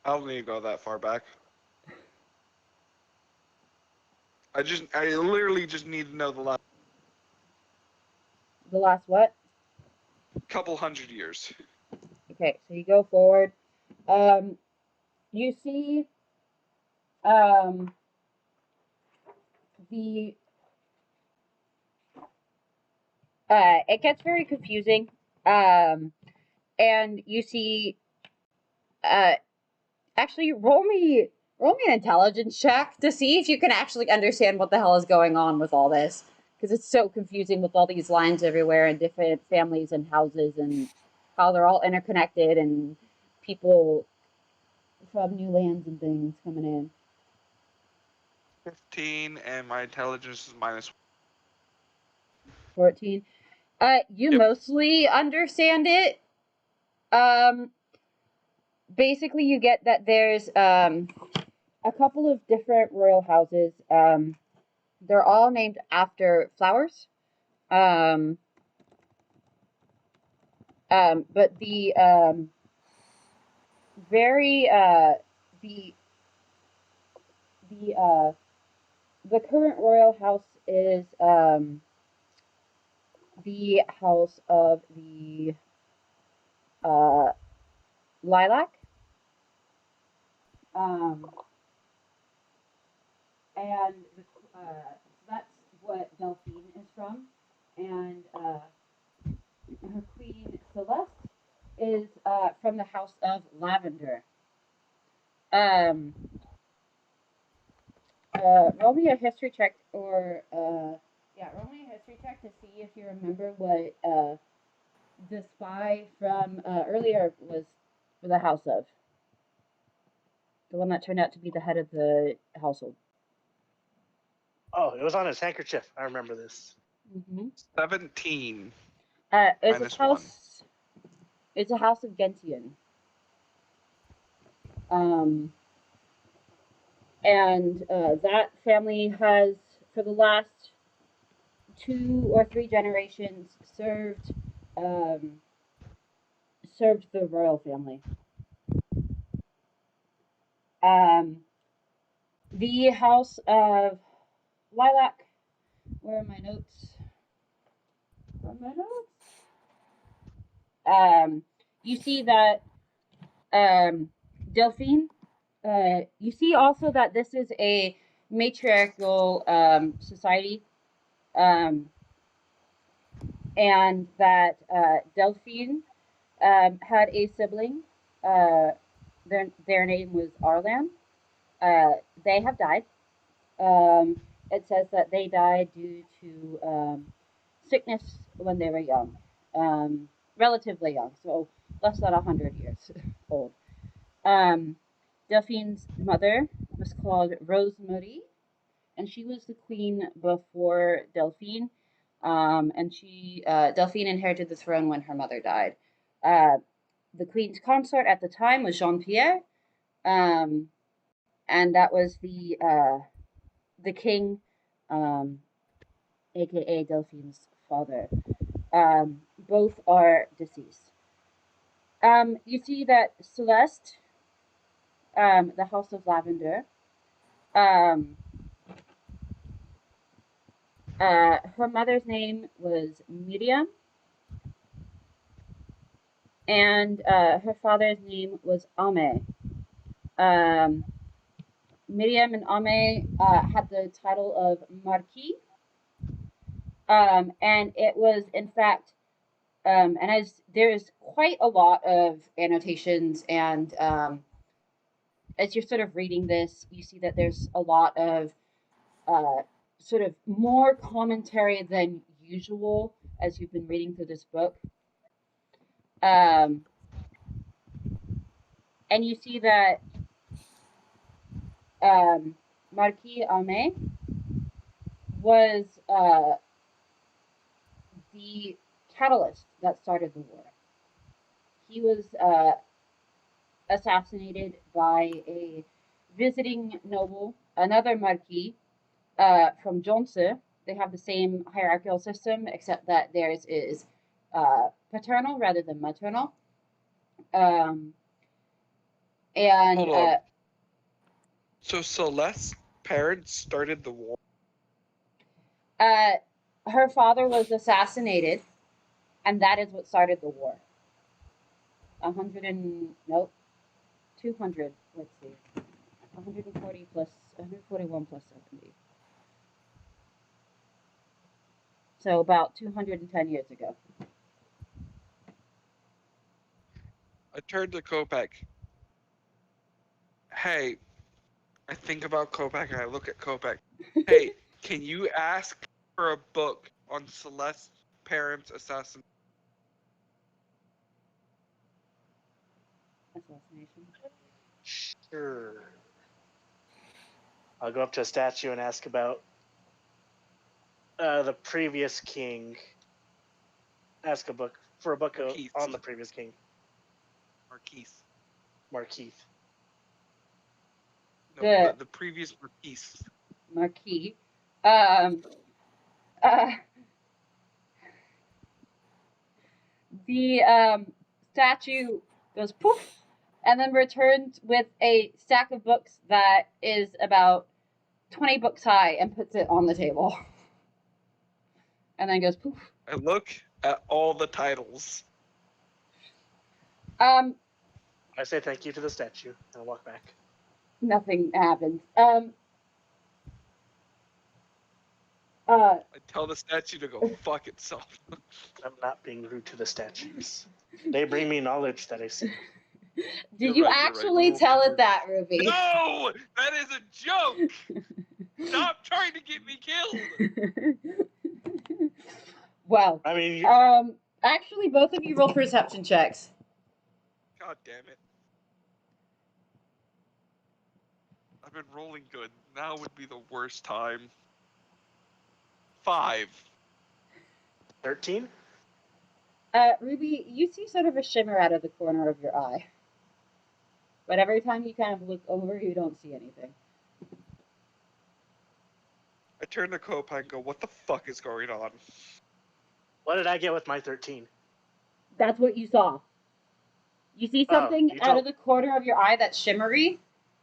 S5: I don't need to go that far back. I literally just need to know the last
S1: The last what?
S5: couple hundred years.
S1: Okay, so you go forward. You see the It gets very confusing. And you see, actually, roll me an intelligence check to see if you can actually understand what the hell is going on with all this, because it's so confusing with all these lines everywhere and different families and houses and how they're all interconnected and people from new lands and things coming in.
S5: 15, and my intelligence is minus
S1: 14. You
S5: Yep.
S1: mostly understand it. Basically, you get that there's a couple of different royal houses. They're all named after flowers. But the very the current royal house is the house of the lilac. And that's what Delphine is from, and her queen Celeste is from the house of lavender. Um, roll me a history check, or roll me a history check to see if you remember what the spy from earlier was for the house of. The one that turned out to be the head of the household.
S7: Oh, it was on his handkerchief. I remember this.
S5: 17.
S1: It's
S5: Minus
S1: a house. It's a house of Gentian. And that family has, for the last 2 or 3 generations, served the royal family. The house of Lilac. Where are my notes? You see that Delphine. You see also that this is a matriarchal society, and that Delphine had a sibling. Their name was Arlan. They have died. It says that they died due to sickness when they were young, relatively young, so less than 100 years old. Delphine's mother was called Rosemary, and she was the queen before Delphine. And Delphine inherited the throne when her mother died. The queen's consort at the time was Jean Pierre, and that was the king, aka Delphine's father. Both are deceased. You see that Celeste, the House of Lavender, her mother's name was Miriam, and her father's name was Ame. Miriam and Ame had the title of Marquis, and it was, in fact, and as there is quite a lot of annotations, and as you're sort of reading this, you see that there's a lot of sort of more commentary than usual as you've been reading through this book. And you see that Marquis Ame was the catalyst that started the war. He was assassinated by a visiting noble, another Marquis from Jonse. They have the same hierarchical system, except that theirs is paternal rather than maternal. And
S5: Hold on. So Celeste's parents started the war?
S1: her father was assassinated, and that is what started the war. 200. Let's see, 140 plus 141 plus 70. So about 210 years ago.
S5: I turned to Kopak. Hey, I think about Kopak and I look at Kopak. Hey, can you ask for a book on Celeste's parents' assassination?
S1: Assassination.
S7: Sure. I'll go up to a statue and ask about the previous king. Ask a book for a book
S5: Marquise.
S7: on the previous king,
S5: Marquise.
S7: Markeith.
S5: No, the previous Marquise.
S1: Marquis. The statue goes poof, and then returns with a stack of books that is about 20 books high and puts it on the table. And then goes poof.
S5: I look at all the titles.
S7: I say thank you to the statue and I walk back.
S1: Nothing happens.
S5: I tell the statue to go fuck itself.
S7: I'm not being rude to the statues. They bring me knowledge that I see.
S1: Did
S5: You're
S1: you
S5: right, you're right.
S1: actually
S5: We'll
S1: tell
S5: get
S1: it that, Ruby?
S5: No! That is a joke! Stop trying to get me killed!
S1: Well,
S7: I mean,
S1: actually, both of you roll perception checks.
S5: God damn it. I've been rolling good. Now would be the worst time. 5.
S7: 13?
S1: Ruby, you see sort of a shimmer out of the corner of your eye. But every time you kind of look over, you don't see anything.
S5: I turn to Kopak and go, what the fuck is going on?
S7: What did I get with my 13?
S1: That's what you saw. You see something
S7: you
S1: out of the corner of your eye that's shimmery,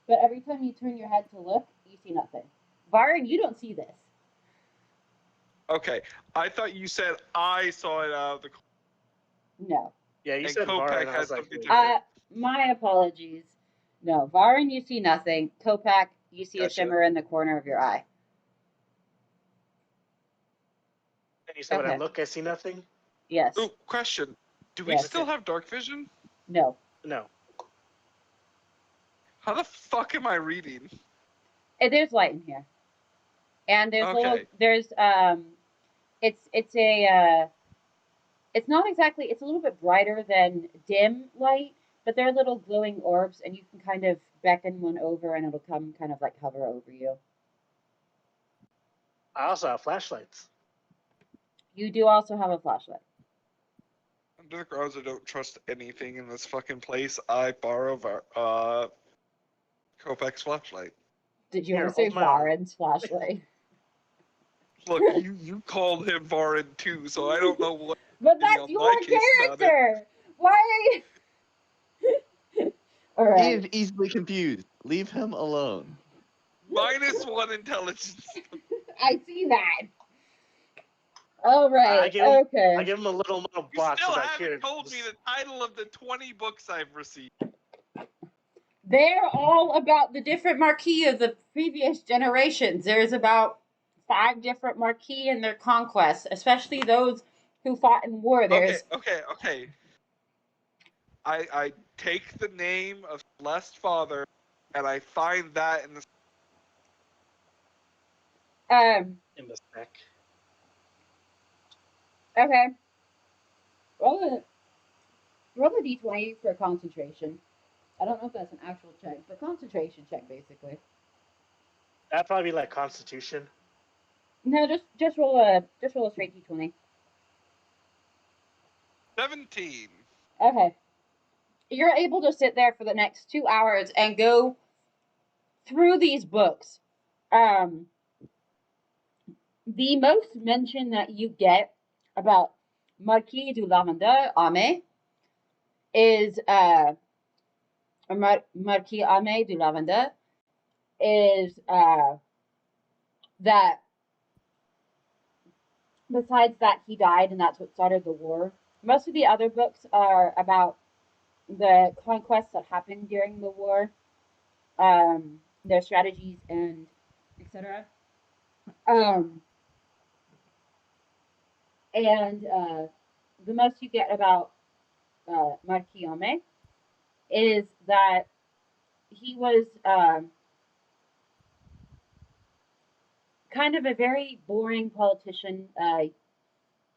S1: but every time you turn your head to look, you see nothing. Varin, you don't see this.
S5: Okay, I thought you said I saw it out of the corner.
S1: No.
S7: Yeah, you
S5: And
S7: said
S5: Kopak
S7: bar, and I
S5: has
S7: was like,
S5: something
S7: wait.
S5: different.
S1: My apologies. No, Varin, you see nothing. Kopak, you see a
S5: Gotcha.
S1: shimmer in the corner of your eye.
S7: And you said when I
S1: Okay.
S7: look, I see nothing?
S1: Yes.
S5: Ooh, question. Do we
S1: Yes.
S5: still have dark vision?
S1: No.
S7: No.
S5: How the fuck am I reading?
S1: There's light in here. And there's
S5: Okay.
S1: it's not exactly, it's a little bit brighter than dim light, but they're little glowing orbs, and you can kind of beckon one over and it'll come kind of like hover over you.
S7: I also have flashlights.
S1: You do also have a flashlight.
S5: Under the grounds I don't trust anything in this fucking place, I borrow Kopak's flashlight.
S1: Did you
S7: Here,
S1: want to say
S7: hold my arm.
S1: Varen's flashlight?
S5: Look, you called him Varin too, so I don't know what.
S1: But that's
S5: on
S1: your
S5: my case about it.
S1: character! Why are you... Alright.
S6: He is easily confused. Leave him alone.
S5: -1 intelligence.
S1: I see that. Alright, okay.
S7: I give him a little
S5: You
S7: box.
S5: still
S7: like,
S5: haven't
S7: here,
S5: told me the title of the 20 books I've received.
S1: They're all about the different marquis of the previous generations. There's about 5 different marquis and their conquests, especially those who fought in war. There's
S5: Okay. I take the name of Celeste's father, and I find that in the.
S7: in the stack.
S1: Okay. Roll a d20 for concentration. I don't know if that's an actual check, but concentration check basically.
S7: That'd probably be like Constitution.
S1: No, just roll a straight d20.
S5: 17.
S1: Okay. You're able to sit there for the next 2 hours and go through these books. The most mention that you get about Marquis du Lavender Ame is Marquis Ame du Lavender is that besides that he died and that's what started the war. Most of the other books are about the conquests that happened during the war, their strategies and etc. And the most you get about Marquiame is that he was kind of a very boring politician,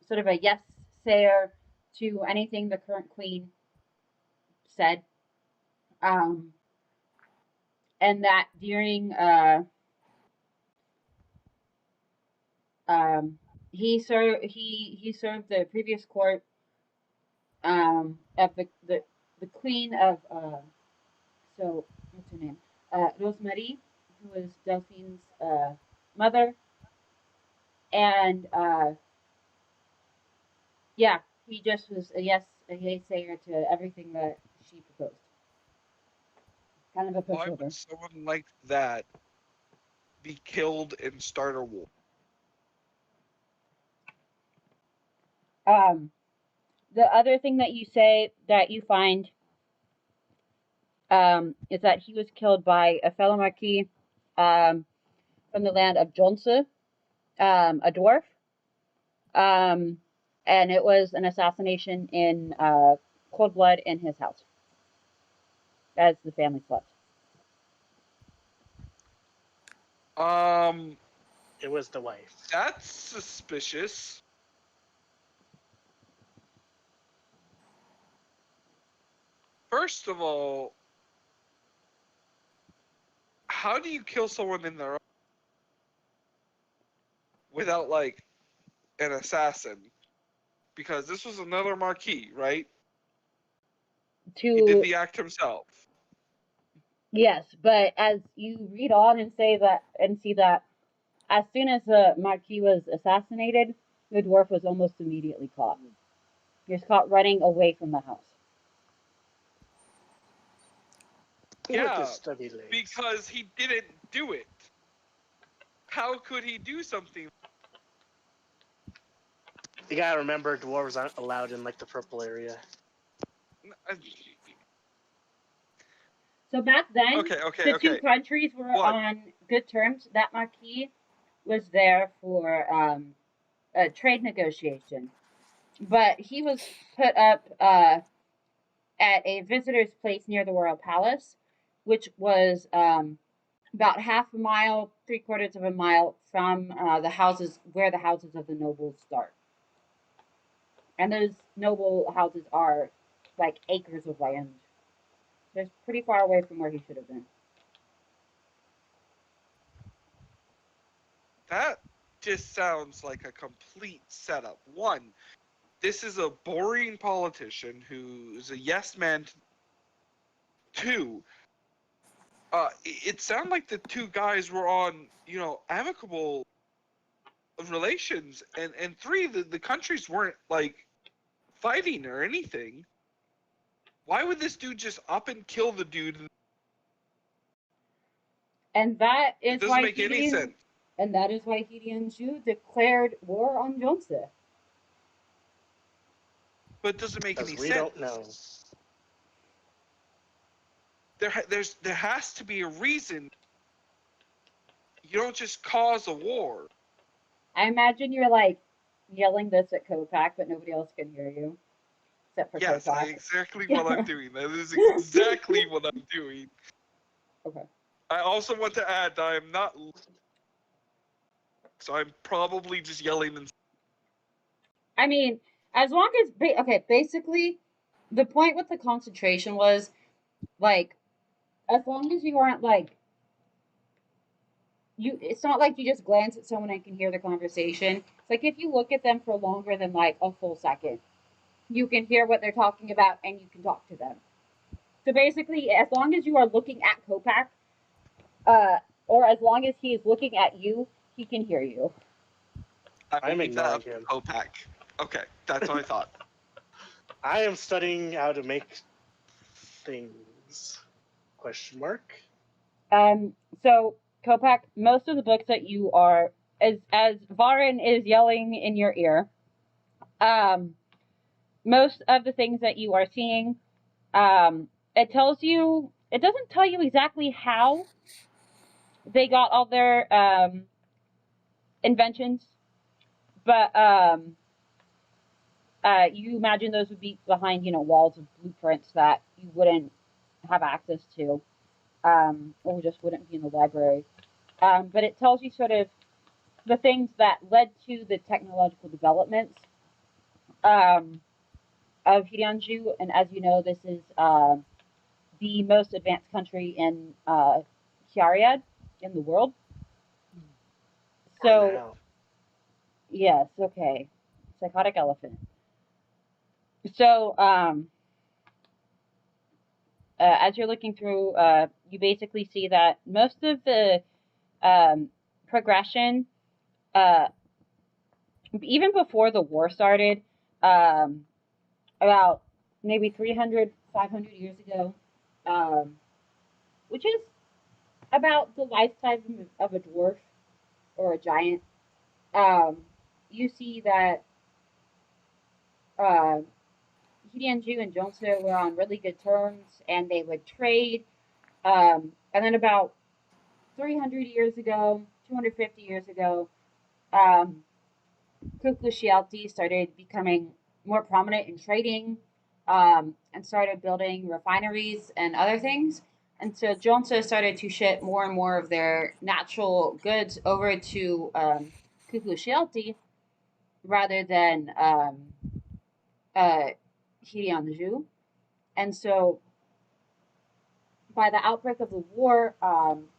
S1: sort of a yes sayer to anything the current queen said. Um, and that during he served the previous court of the queen of so what's her name, Rosemarie, who was Delphine's mother, and yeah, he just was a yay sayer to everything that she proposed. Kind of a
S5: Why
S1: pushover.
S5: would someone like that be killed and start a war?
S1: The other thing that you say that you find is that he was killed by a fellow marquis from the land of Jonse, a dwarf. And it was an assassination in cold blood in his house as the family slept.
S7: It was the wife.
S5: That's suspicious. First of all, how do you kill someone in their own without like an assassin? Because this was another marquis, right? He did the act himself.
S1: Yes, but as you read on and say that and see that as soon as the marquis was assassinated, the dwarf was almost immediately caught. He was caught running away from the house.
S7: With
S5: Yeah,
S7: his stubby legs.
S5: because he didn't do it. How could he do something?
S7: You gotta remember, dwarves aren't allowed in like the purple area.
S1: So back then,
S5: Okay.
S1: the two countries were on good terms. That marquis was there for a trade negotiation, but he was put up at a visitor's place near the royal palace, which was about half a mile, 3/4 of a mile from the houses where the houses of the nobles start. And those noble houses are like acres of land. They're pretty far away from where he should have been.
S5: That just sounds like a complete setup. One, this is a boring politician who's a yes man. Two, it sounded like the two guys were on, amicable relations. And three, the countries weren't like fighting or anything. Why would this dude just up and kill the dude?
S1: And that is
S5: it doesn't make any sense.
S1: And that is why Hidianjous declared war on Jonse.
S5: But it doesn't make any sense.
S7: We don't know.
S5: There has to be a reason. You don't just cause a war.
S1: I imagine you're like yelling this at Kopak, but nobody else can hear you. Except for
S5: Yes,
S1: Kopak.
S5: that's exactly what I'm doing. That is exactly what I'm doing.
S1: Okay.
S5: I also want to add that I'm not... So I'm probably just yelling and...
S1: I mean, as long as... Okay, basically, the point with the concentration was, like, as long as you aren't, like... It's not like you just glance at someone and can hear the conversation. It's like if you look at them for longer than, like, a full second, you can hear what they're talking about and you can talk to them. So basically, as long as you are looking at Kopak, or as long as he is looking at you, he can hear you.
S7: I'm ignoring him.
S5: Kopak. Okay, that's what I thought.
S7: I am studying how to make things. Question mark.
S1: So Kopak, most of the books that you are, as Varin is yelling in your ear, most of the things that you are seeing, it doesn't tell you exactly how they got all their inventions, but you imagine those would be behind, walls of blueprints that you wouldn't have access to, or just wouldn't be in the library. But it tells you sort of the things that led to the technological developments of Hidianjou. And as you know, this is the most advanced country in Hyariad in the world. So,
S7: Now.
S1: yes, okay. Psychotic elephant. So, as you're looking through, you basically see that most of the progression, even before the war started, about maybe 300, 500 years ago, which is about the lifetime of a dwarf or a giant, you see that uh, Hidianjou and Jeonsu were on really good terms, and they would trade. And then about 300 years ago, 250 years ago, Kukushialti started becoming more prominent in trading, and started building refineries and other things. And so Jeonsu started to ship more and more of their natural goods over to Kukushialti rather than Hidianjou. And so by the outbreak of the war,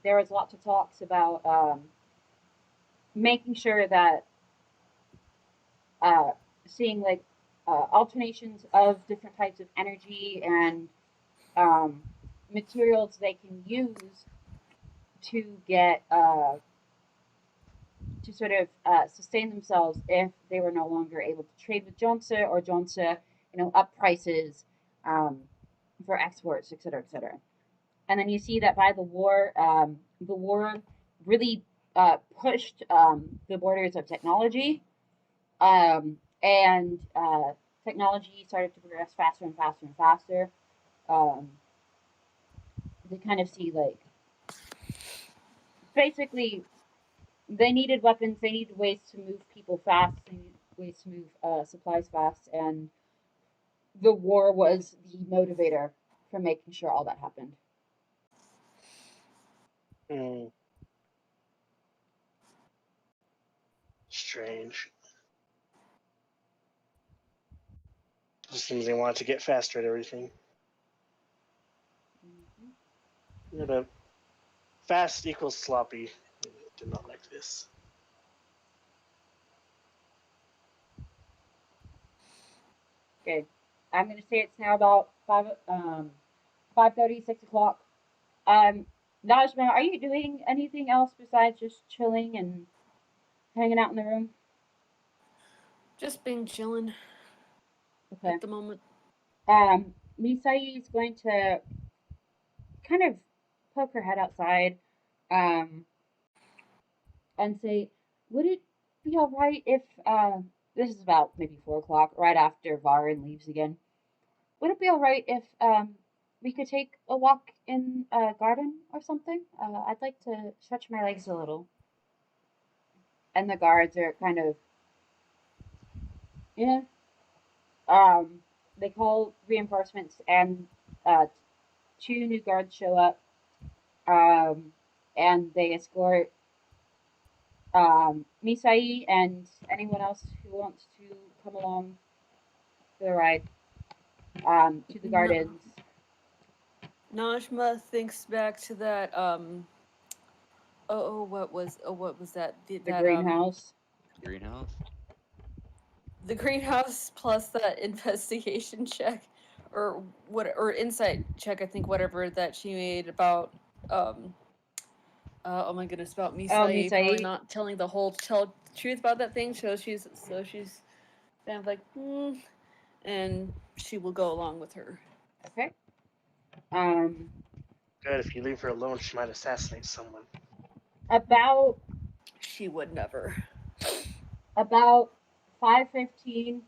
S1: there was lots of talks about making sure that seeing like alternations of different types of energy and materials they can use to get to sort of sustain themselves if they were no longer able to trade with Jeonsu, or Jeonsu, up prices for exports, et cetera, et cetera. And then you see that by the war really pushed the borders of technology, and technology started to progress faster and faster and faster. They kind of see like basically they needed weapons, they needed ways to move people fast, they needed ways to move supplies fast, and the war was the motivator for making sure all that happened.
S7: Strange. Just seems they wanted to get faster at everything.
S1: Mm-hmm.
S7: Yeah, but fast equals sloppy. I did not like this.
S1: Okay, I'm gonna say it's now about 5:30, 6 o'clock. Najma, are you doing anything else besides just chilling and hanging out in the room?
S3: Just been chilling
S1: Okay.
S3: at the moment.
S1: Misai is going to kind of poke her head outside, um, and say, "Would it be all right if this is about maybe 4 o'clock, right after Varin leaves again? Would it be all right if we could take a walk in a garden or something? I'd like to stretch my legs a little." And the guards are kind of, yeah. They call reinforcements, and uh, two new guards show up, and they escort Misai and anyone else who wants to come along for the ride to the gardens.
S3: Najma thinks back to that. What was that?
S1: The greenhouse.
S8: Greenhouse.
S3: The greenhouse plus that investigation check, or or insight check. I think whatever that she made about oh my goodness, about Misai probably
S1: Misai.
S3: not telling the whole truth about that thing. So she's kind of like, and she will go along with her.
S1: Okay.
S7: Good, if you leave her alone, she might assassinate someone.
S1: About
S3: She would never.
S1: about 5:15,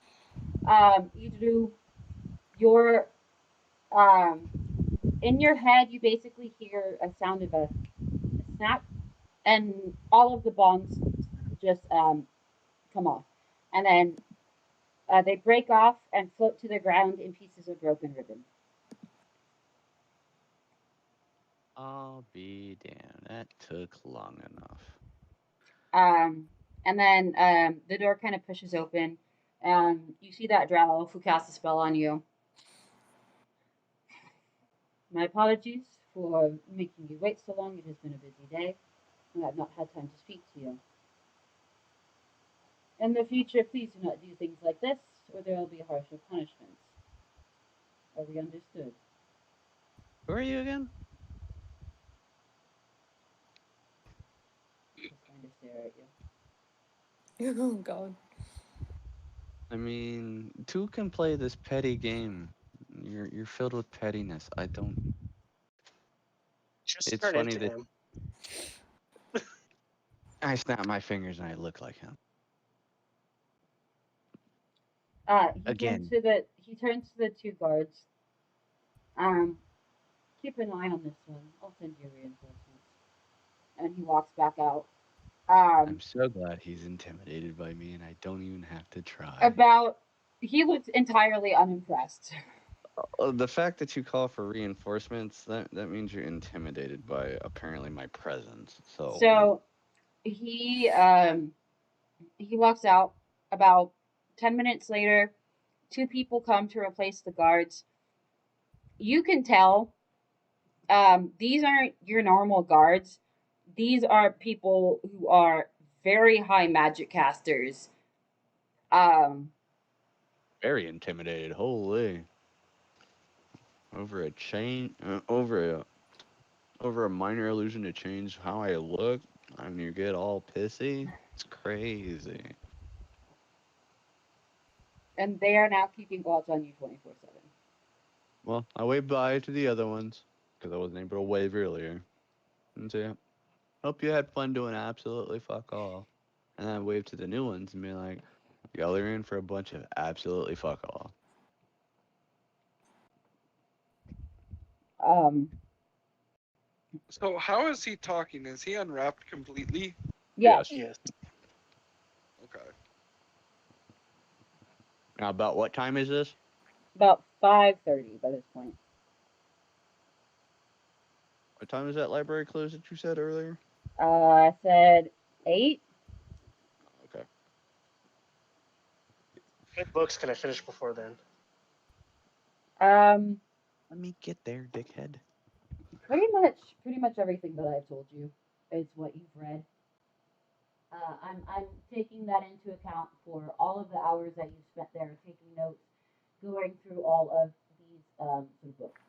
S1: you do your in your head. You basically hear a sound of a snap, and all of the bonds just come off, and then They break off and float to the ground in pieces of broken ribbon.
S8: I'll be damned. That took long enough.
S1: And then the door kind of pushes open, and you see that drow who casts a spell on you. My apologies for making you wait so long. It has been a busy day, and I've not had time to speak to you. In the future, please do not do things like this, or there will be harsher punishments. Are we understood?
S8: Who are you again?
S1: Just kind of stare at you.
S3: Oh God.
S8: I mean, two can play this petty game. You're filled with pettiness. I don't.
S7: Just
S8: It's
S7: turn
S8: funny
S7: into
S8: that
S7: him.
S8: I snap my fingers and I look like him. Again.
S1: He turns to the two guards. Keep an eye on this one. I'll send you reinforcements. And he walks back out.
S8: I'm so glad he's intimidated by me and I don't even have to try.
S1: He looks entirely unimpressed.
S8: The fact that you call for reinforcements, that means you're intimidated by apparently my presence.
S1: So he walks out. About 10 minutes later, two people come to replace the guards. You can tell these aren't your normal guards. These are people who are very high magic casters.
S8: Very intimidated. Holy. Over a minor illusion to change how I look, and you get all pissy. It's crazy.
S1: And they are now keeping watch on you 24/7.
S8: Well, I waved bye to the other ones because I wasn't able to wave earlier. And so, yeah, hope you had fun doing absolutely fuck all. And then I waved to the new ones and be like, y'all are in for a bunch of absolutely fuck all.
S5: So how is he talking? Is he unwrapped completely?
S1: Yes.
S7: Yes.
S5: Okay.
S8: Now, about what time is this?
S1: About 5:30 by this point.
S8: What time is that library close that you said earlier?
S1: I said 8.
S8: Okay.
S7: What books can I finish before then?
S8: Let me get there, dickhead.
S1: Pretty much everything that I've told you is what you've read. I'm taking that into account for all of the hours that you spent there taking notes, going through all of these sort of books.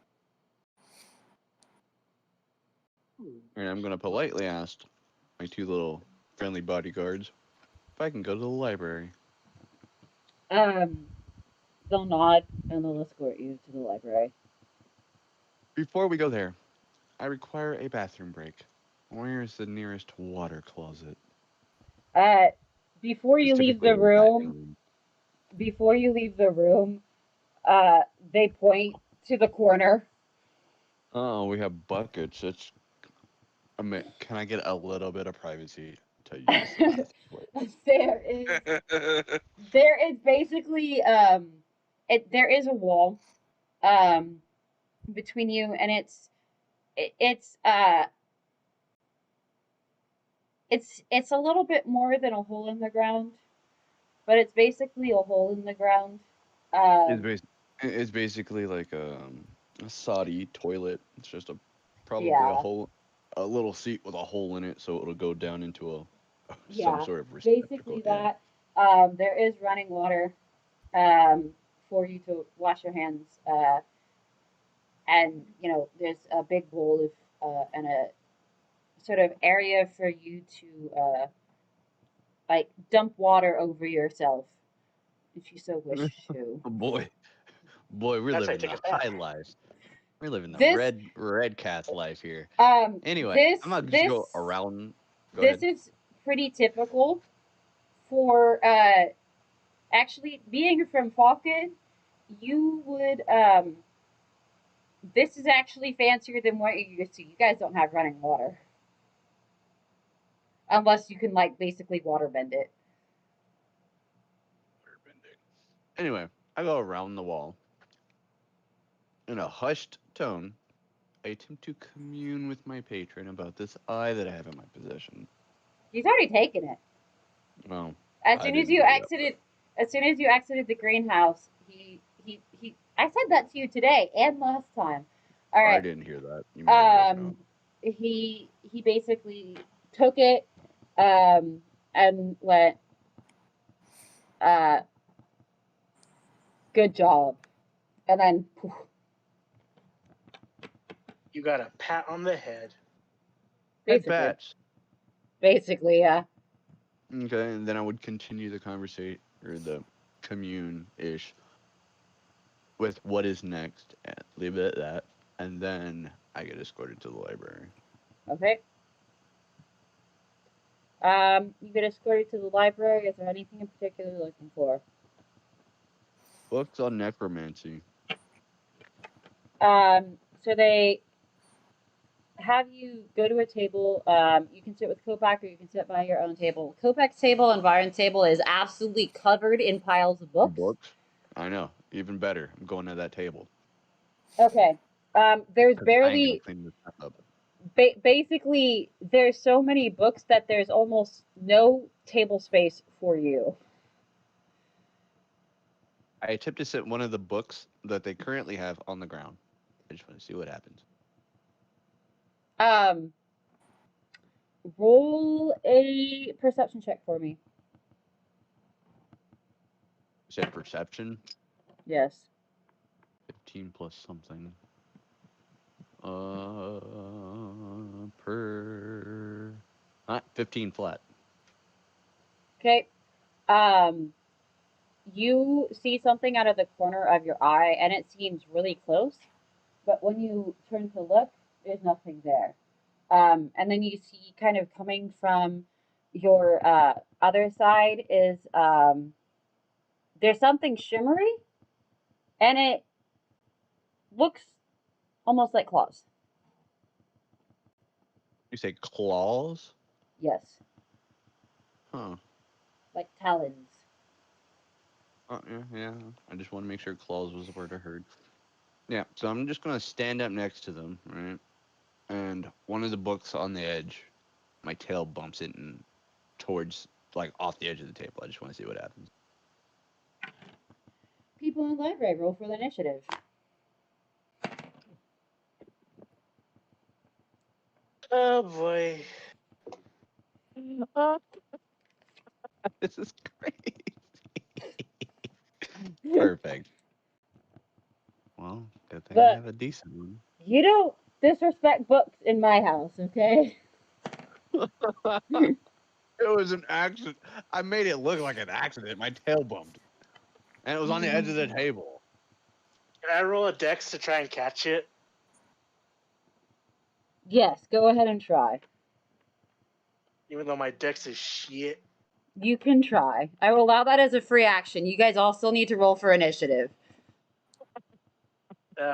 S8: And I'm going to politely ask my two little friendly bodyguards if I can go to the library.
S1: They'll nod and they'll escort you to the library.
S8: Before we go there, I require a bathroom break. Where is the nearest water closet?
S1: Before you leave the room, they point to the corner.
S8: Oh, we have buckets. Can I get a little bit of privacy to use the bathroom?
S1: There is basically there is a wall between you, and it's a little bit more than a hole in the ground, but it's basically a hole in the ground.
S8: It's basically like a soddy toilet. It's just probably
S1: Yeah.
S8: a little seat with a hole in it, so it'll go down into
S1: Yeah,
S8: some sort of receptacle.
S1: basically that. There is running water for you to wash your hands, and there's a big bowl of and a sort of area for you to like dump water over yourself if you so wish to.
S8: Oh boy, we're
S7: That's how you
S8: living
S7: take
S8: the
S7: a bath.
S8: high life. We're living the
S1: This
S8: red cat's life here. Anyway,
S1: this
S8: I'm not just
S1: this
S8: go around. Go
S1: this
S8: ahead.
S1: is pretty typical for actually being from Falcon. You would this is actually fancier than what you're used to. You guys don't have running water. Unless you can like basically water bend it.
S8: Anyway, I go around the wall. In a hushed tone, I attempt to commune with my patron about this eye that I have in my possession.
S1: He's already taken it.
S8: Well,
S1: As
S8: I
S1: soon as
S8: didn't
S1: you
S8: hear that
S1: exited, as soon as you exited the greenhouse, he. I said that to you today and last time. All
S8: I
S1: right.
S8: didn't hear that. You may have broken up.
S1: He basically took it, and went, good job, and then poof,
S7: You got a pat on the head.
S8: Head
S1: basically,
S8: pats.
S1: basically, yeah.
S8: Okay, and then I would continue the conversation or the commune-ish with what is next, and leave it at that, and then I get escorted to the library.
S1: Okay. You get escorted to the library. Is there anything in particular you're looking for?
S8: Books on necromancy.
S1: So they have you go to a table. You can sit with Kopak or you can sit by your own table. Kopak's table and Varen's table is absolutely covered in piles of books.
S8: Books? I know. Even better. I'm going to that table.
S1: Okay. There's
S8: 'Cause I ain't gonna
S1: barely,
S8: clean this stuff up.
S1: basically, there's so many books that there's almost no table space for you.
S8: I attempt to sit one of the books that they currently have on the ground. I just want to see what happens.
S1: Roll a perception check for me.
S8: You said perception?
S1: Yes.
S8: 15 plus something. Per 15 flat.
S1: Okay. You see something out of the corner of your eye, and it seems really close. But when you turn to look, there's nothing there. And then you see, kind of coming from your other side, is there's something shimmery, and it looks almost like claws.
S8: You say claws?
S1: Yes,
S8: Huh.
S1: like talons.
S8: Yeah. I just want to make sure claws was the word I heard. Yeah, so I'm just going to stand up next to them, right? And one of the books on the edge, my tail bumps it and towards, like, off the edge of the table. I just want to see what happens.
S1: People in the library, roll for the initiative.
S7: Oh boy.
S8: This is crazy. Perfect. Well, good thing I
S1: But
S8: have a decent one.
S1: you don't disrespect books in my house, okay?
S8: It was an accident. I made it look like an accident. My tail bumped. And it was on the edge of the table.
S7: Can I roll a dex to try and catch it?
S1: Yes, go ahead and try.
S7: Even though my dex is shit.
S1: You can try. I will allow that as a free action. You guys all still need to roll for initiative.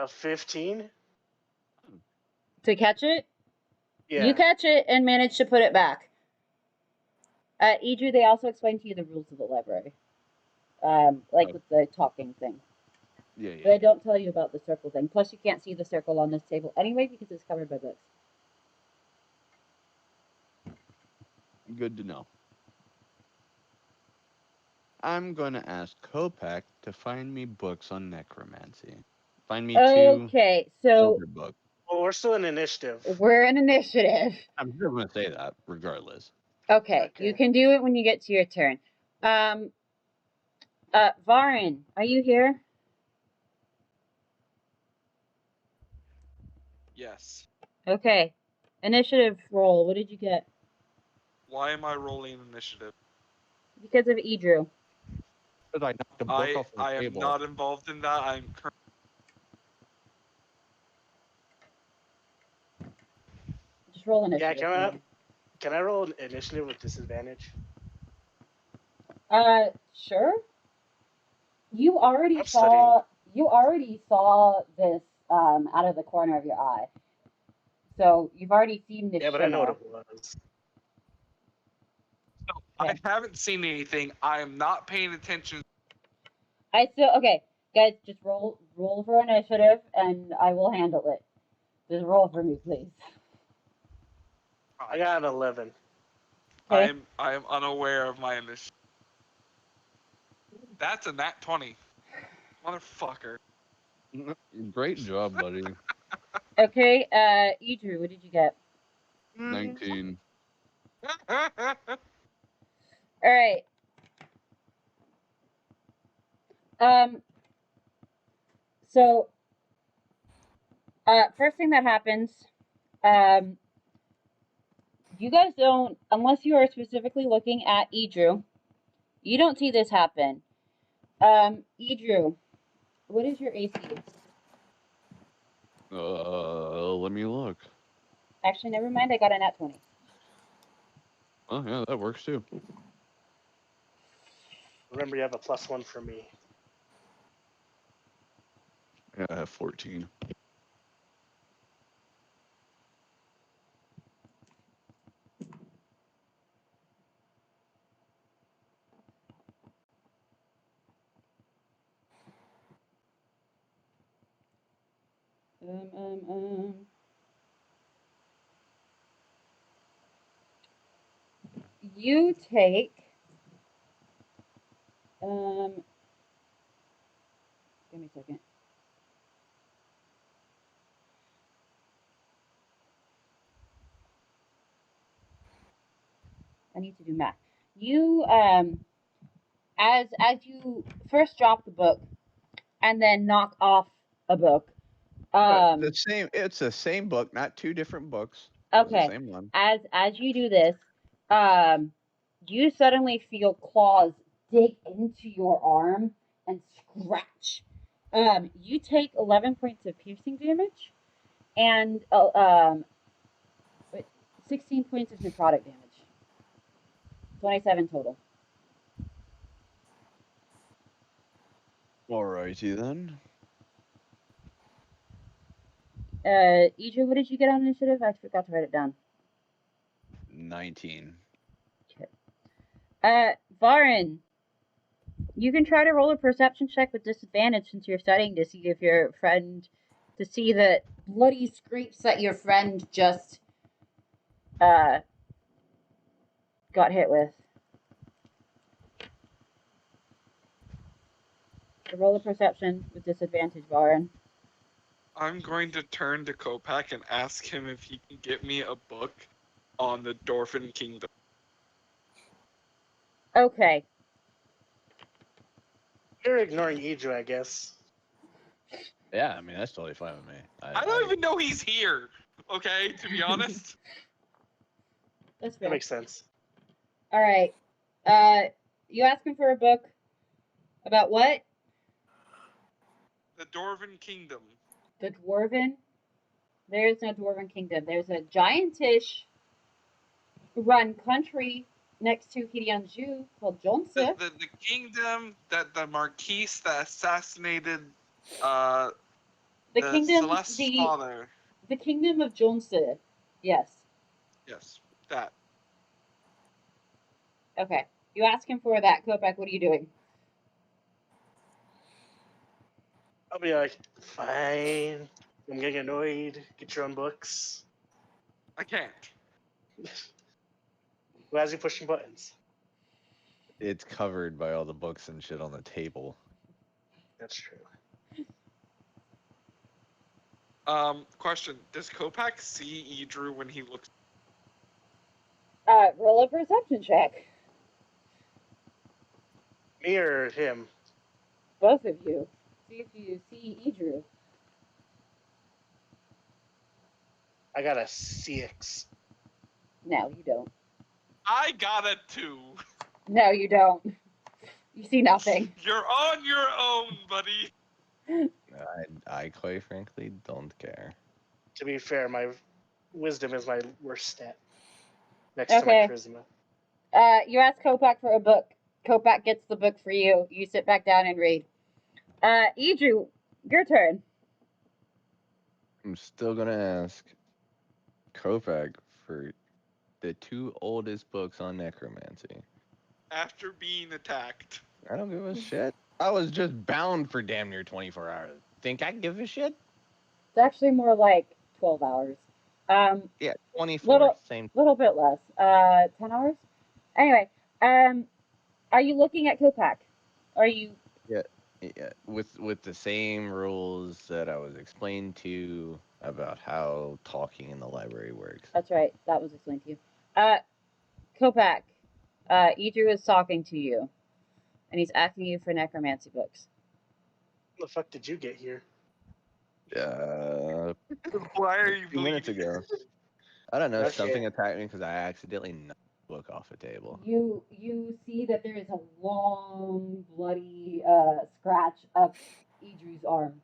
S7: 15?
S1: To catch it?
S7: Yeah.
S1: You catch it and manage to put it back. Idru, they also explained to you the rules of the library. With the talking thing.
S8: Yeah.
S1: But I don't tell you about the circle thing. Plus, you can't see the circle on this table anyway because it's covered by books.
S8: Good to know. I'm going to ask Kopak to find me books on necromancy. Find me two
S1: so
S8: older books.
S7: Well, we're still in initiative.
S1: We're in initiative.
S8: I'm still going to say that, regardless.
S1: Okay, you can do it when you get to your turn. Varen, are you here?
S5: Yes.
S1: Okay. Initiative roll. What did you get?
S5: Why am I rolling initiative?
S1: Because of Idru.
S8: Because I knocked a book off the
S5: I am
S8: table.
S5: not involved in that. I'm currently.
S1: Just roll initiative.
S7: Yeah, can I roll an initiative with disadvantage?
S1: Sure. You already
S7: I'm
S1: saw this out of the corner of your eye. So you've already seen this.
S7: Yeah, but I know what it was.
S5: No, I haven't seen anything. I am not paying attention.
S1: I still okay, guys. Just roll for initiative, and I will handle it. Just roll for me, please.
S7: I got an 11.
S1: Okay.
S5: I am unaware of my initiative. That's a nat 20. Motherfucker.
S8: Great job, buddy.
S1: Okay. Idru, what did you get?
S8: 19.
S1: All right. So, first thing that happens, you guys don't, unless you are specifically looking at Idru, you don't see this happen. Idru, what is your AC?
S8: Let me look.
S1: Actually, never mind. I got a nat 20.
S8: Oh yeah, that works too.
S7: Remember, you have a +1 for me.
S8: Yeah, I have 14.
S1: You take give me a second. I need to do math. You as you first drop the book and then knock off a book.
S8: The same. It's the same book, not two different books. It's the
S1: Okay.
S8: same one.
S1: As you do this, you suddenly feel claws dig into your arm and scratch. You take 11 points of piercing damage and 16 points of necrotic damage. 27 total.
S8: Alrighty then.
S1: Idra, what did you get on initiative? I forgot to write it down.
S8: 19.
S1: Varin, you can try to roll a perception check with disadvantage since you're studying to see if your friend, to see the bloody scrapes that your friend just got hit with. So roll a perception with disadvantage, Varin.
S5: I'm going to turn to Kopak and ask him if he can get me a book on the Dwarven Kingdom.
S1: Okay.
S7: You're ignoring Idru, I guess.
S8: Yeah, I mean that's totally fine with me.
S5: I don't even know he's here. Okay, to be honest.
S1: That's
S7: That
S1: fair.
S7: makes sense.
S1: All right. You asking for a book about what?
S5: The Dwarven Kingdom.
S1: The Dwarven? There is no Dwarven Kingdom. There's a giantish run country next to Hidianjous called Jonse.
S5: The kingdom that the Marquise that assassinated
S1: The kingdom,
S5: Celeste's father.
S1: The kingdom of Jonse. Yes.
S5: Yes, that.
S1: Okay. You asking for that, Kopak? What are you doing?
S7: I'll be like, fine. I'm getting annoyed. Get your own books.
S5: I can't.
S7: Who has you pushing buttons?
S6: It's covered by all the books and shit on the table.
S7: That's true.
S5: Question. Does Kopak see Idru when he looks?
S1: Roll a perception check.
S7: Me or him?
S1: Both of you. See if you see Idru.
S7: I got a 6.
S1: No, you don't.
S5: I got a 2.
S1: No, you don't. You see nothing.
S5: You're on your own, buddy.
S6: I quite frankly don't care.
S7: To be fair, my wisdom is my worst stat. Next
S1: Okay.
S7: to my charisma.
S1: You ask Kopak for a book. Kopak gets the book for you. You sit back down and read. Idru, your turn.
S6: I'm still gonna ask Kopak for the 2 oldest books on necromancy.
S5: After being attacked.
S6: I don't give a shit. I was just bound for damn near 24 hours. Think I give a shit?
S1: It's actually more like 12 hours.
S6: Yeah, 24.
S1: Little
S6: Same.
S1: little bit less. 10 hours. Anyway, are you looking at Copac? Are you?
S6: Yeah, yeah. With the same rules that I was explained to about how talking in the library works.
S1: That's right. That was explained to you. Copac. Idru is talking to you, and he's asking you for necromancy books.
S7: How the fuck did you get here?
S6: Uh,
S5: Why are
S6: a
S5: you
S6: few minutes
S5: bleeding?
S6: ago. I don't know.
S7: Okay.
S6: Something attacked me because I accidentally knocked the book off a table.
S1: You see that there is a long bloody scratch up Idru's arm.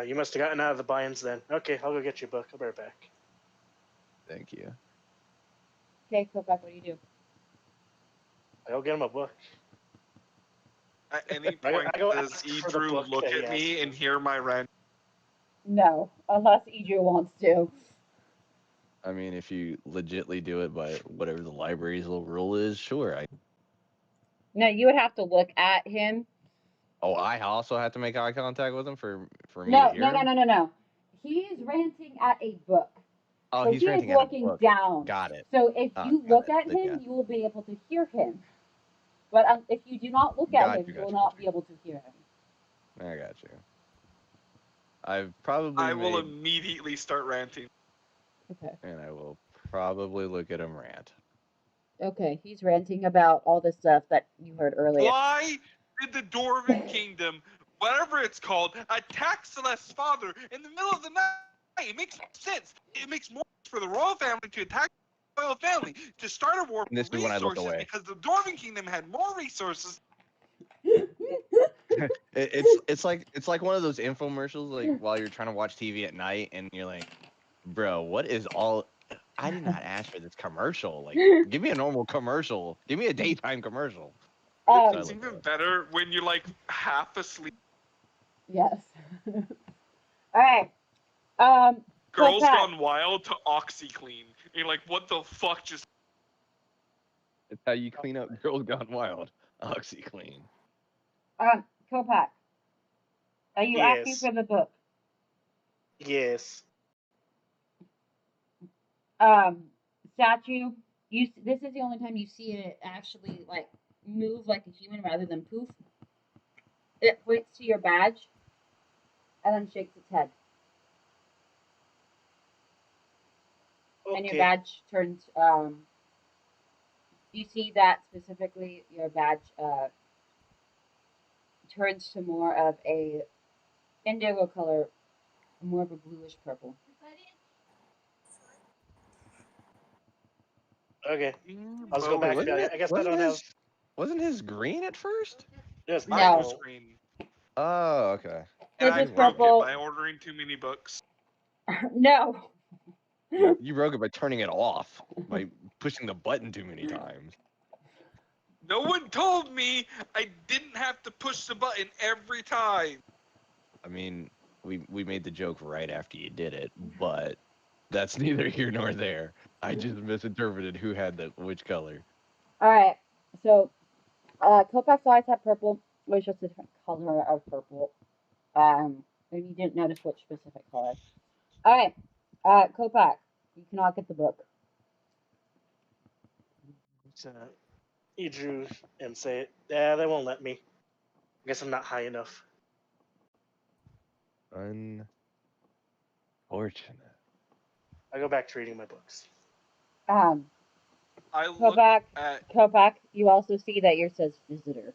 S7: You must have gotten out of the binds then. Okay, I'll go get your book. I'll be right back.
S6: Thank you.
S1: Okay, Copac, what do you do?
S7: I'll get him a book.
S5: At any
S7: I
S5: point,
S7: go
S5: does
S7: ask for the
S5: Idru
S7: book
S5: look
S7: that he
S5: at me
S7: asked
S5: and
S7: for.
S5: hear my rant?
S1: No, unless Idru wants to.
S6: I mean, if you legitly do it by whatever the library's little rule is, sure.
S1: No, you would have to look at him.
S6: Oh, I also have to make eye contact with him for me to
S1: No,
S6: hear
S1: no, no,
S6: him?
S1: no, no, no. He is ranting at a book.
S6: Oh,
S1: So
S6: he's
S1: he is
S6: ranting at a
S1: looking
S6: book.
S1: down.
S6: Got it.
S1: So if
S6: Oh,
S1: you
S6: got
S1: look
S6: it.
S1: at
S6: Then,
S1: him,
S6: yeah.
S1: you will be able to hear him. But if you do not look at him, you will not be able to hear him.
S6: I got you. I've probably
S5: I will
S6: made,
S5: immediately start ranting.
S1: Okay.
S6: and I will probably look at him rant.
S1: Okay, he's ranting about all this stuff that you heard earlier.
S5: Why did the Dwarven Kingdom, whatever it's called, attack Celeste's father in the middle of the night? It makes sense. It makes more sense for the royal family to attack the royal family to start a war
S6: And this
S5: for
S6: is when I look
S5: resources
S6: away.
S5: because the Dwarven Kingdom had more resources.
S6: It's like one of those infomercials, like while you're trying to watch TV at night, and you're like, bro, what is all? I did not ask for this commercial. Like, give me a normal commercial. Give me a daytime commercial.
S5: It's
S6: look
S5: even
S6: away.
S5: better when you're like half asleep.
S1: Yes. All right.
S5: Girls
S1: Copac.
S5: Gone Wild to OxyClean. You're like, what the fuck just?
S6: It's how you clean up Girls Gone Wild. OxyClean.
S1: Copac. Are you asking
S7: Yes.
S1: for the book?
S7: Yes.
S1: Statue. This is the only time you see it actually like move like a human rather than poof. It points to your badge and then shakes its head.
S7: Okay.
S1: And your badge turns you see that specifically your badge turns to more of a indigo color, more of a bluish purple.
S7: Okay. I'll just go back.
S6: Wasn't
S7: I guess I
S6: wasn't
S7: don't have.
S6: Wasn't his green at first?
S7: There's
S5: Mine
S1: No.
S5: was green.
S6: Oh, okay.
S5: And
S1: His
S5: I
S1: is
S5: broke
S1: purple.
S5: it by ordering too many books.
S1: No.
S6: You broke it by turning it off, by pushing the button too many times.
S5: No one told me I didn't have to push the button every time.
S6: I mean, we made the joke right after you did it, but that's neither here nor there. I just misinterpreted who had which color.
S1: All right. So, Kopac's eyes have purple. It was just a different color of purple. Maybe you didn't notice which specific color. All right. Copac, you cannot get the book.
S7: You drew and say it. Yeah, they won't let me. I guess I'm not high enough.
S6: Unfortunate.
S7: I go back to reading my books.
S5: I look
S1: Copac,
S5: at
S1: Copac, you also see that yours says visitor.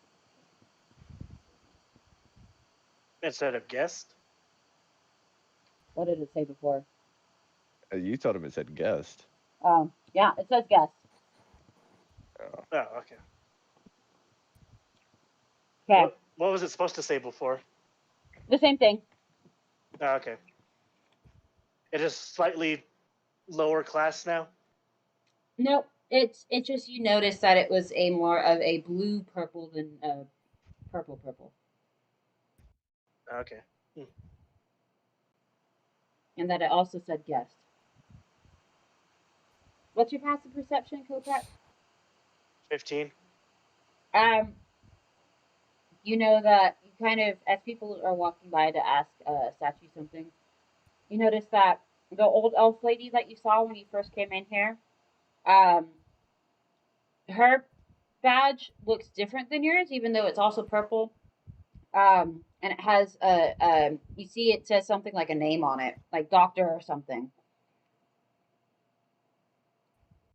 S7: Instead of guest.
S1: What did it say before?
S6: You told him it said guest.
S1: Yeah, it says guest.
S6: Oh.
S7: Oh, okay.
S1: Okay.
S7: What was it supposed to say before?
S1: The same thing.
S7: Oh, okay. It is slightly lower class now.
S1: Nope. It's just you noticed that it was a more of a blue purple than a purple.
S7: Okay.
S1: And that it also said guest. What's your passive perception, Copac?
S7: 15.
S1: you know that you kind of, as people are walking by to ask a statue something, you notice that the old elf lady that you saw when you first came in here, um, her badge looks different than yours, even though it's also purple. And it has you see it says something like a name on it, like doctor or something.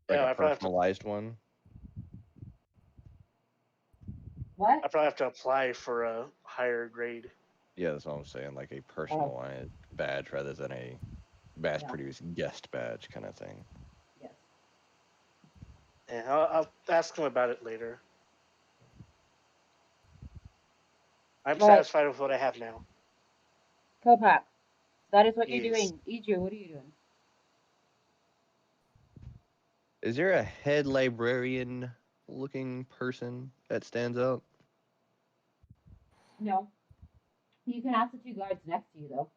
S6: Like
S7: Yeah,
S6: a
S7: I probably have to.
S6: personalized one.
S1: What?
S7: I probably have to apply for a higher grade.
S6: Yeah, that's what I'm saying. Like a personalized badge rather than a mass-produced guest badge kind of thing.
S1: Yes.
S7: Yeah, I'll ask him about it later. I'm
S1: Right.
S7: satisfied with what I have now.
S1: Kopak, that is what you're
S7: Yes.
S1: doing. Idru, what are you doing?
S6: Is there a head librarian-looking person that stands out?
S1: No. You can ask the two guards next to you, though.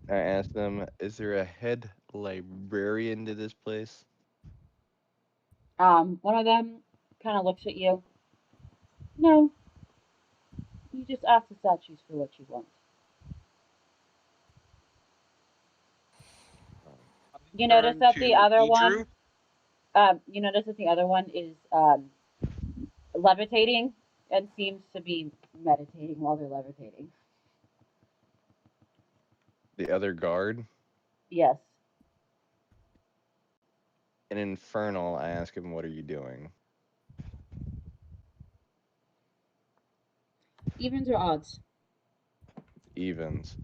S6: I asked them, is there a head librarian to this place?
S1: One of them kind of looks at you. No. You just ask the statues for what you want. You notice
S5: Turn
S1: that the
S5: to
S1: other
S5: Idru.
S1: one, you notice that the other one is levitating and seems to be meditating while they're levitating.
S6: The other guard?
S1: Yes.
S6: In Infernal, I ask him, what are you doing?
S1: Evens or odds?
S6: Evens.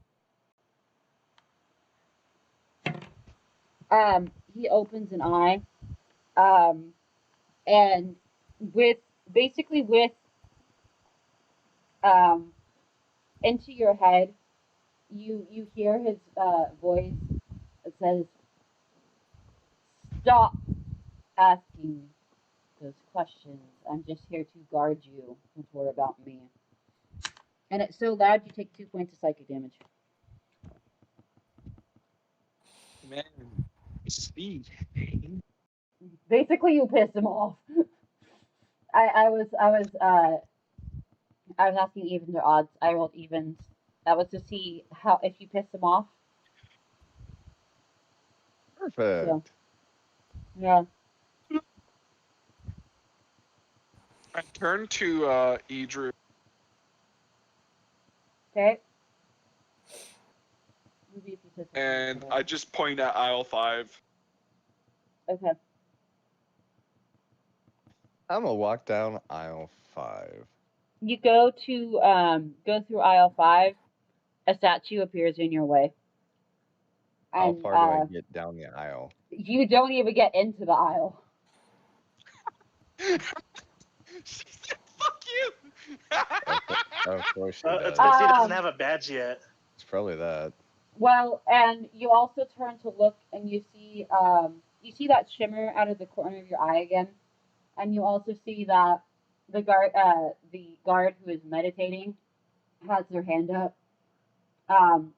S1: He opens an eye. And with basically with um into your head, you hear his voice that says, "Stop asking those questions. I'm just here to guard you. Don't worry about me." And it's so loud you take 2 points of psychic damage.
S5: Man, see.
S1: Basically, you pissed him off. I was asking evens or odds. I rolled evens. That was to see how if you pissed him off.
S6: Perfect.
S1: So, yeah.
S5: I turn to Idru.
S1: Okay. Maybe if you said something
S5: And
S1: better.
S5: I just point at aisle 5.
S1: Okay.
S6: I'm gonna walk down aisle 5.
S1: You go through aisle 5. A statue appears in your way,
S6: How
S1: and
S6: far do I get down the aisle?
S1: you don't even get into the aisle.
S5: Fuck you!
S6: Of course she
S7: It's
S6: does.
S7: because he doesn't
S1: Um,
S7: have a badge yet.
S6: It's probably that.
S1: Well, and you also turn to look, and you see that shimmer out of the corner of your eye again, and you also see that the guard who is meditating has their hand up.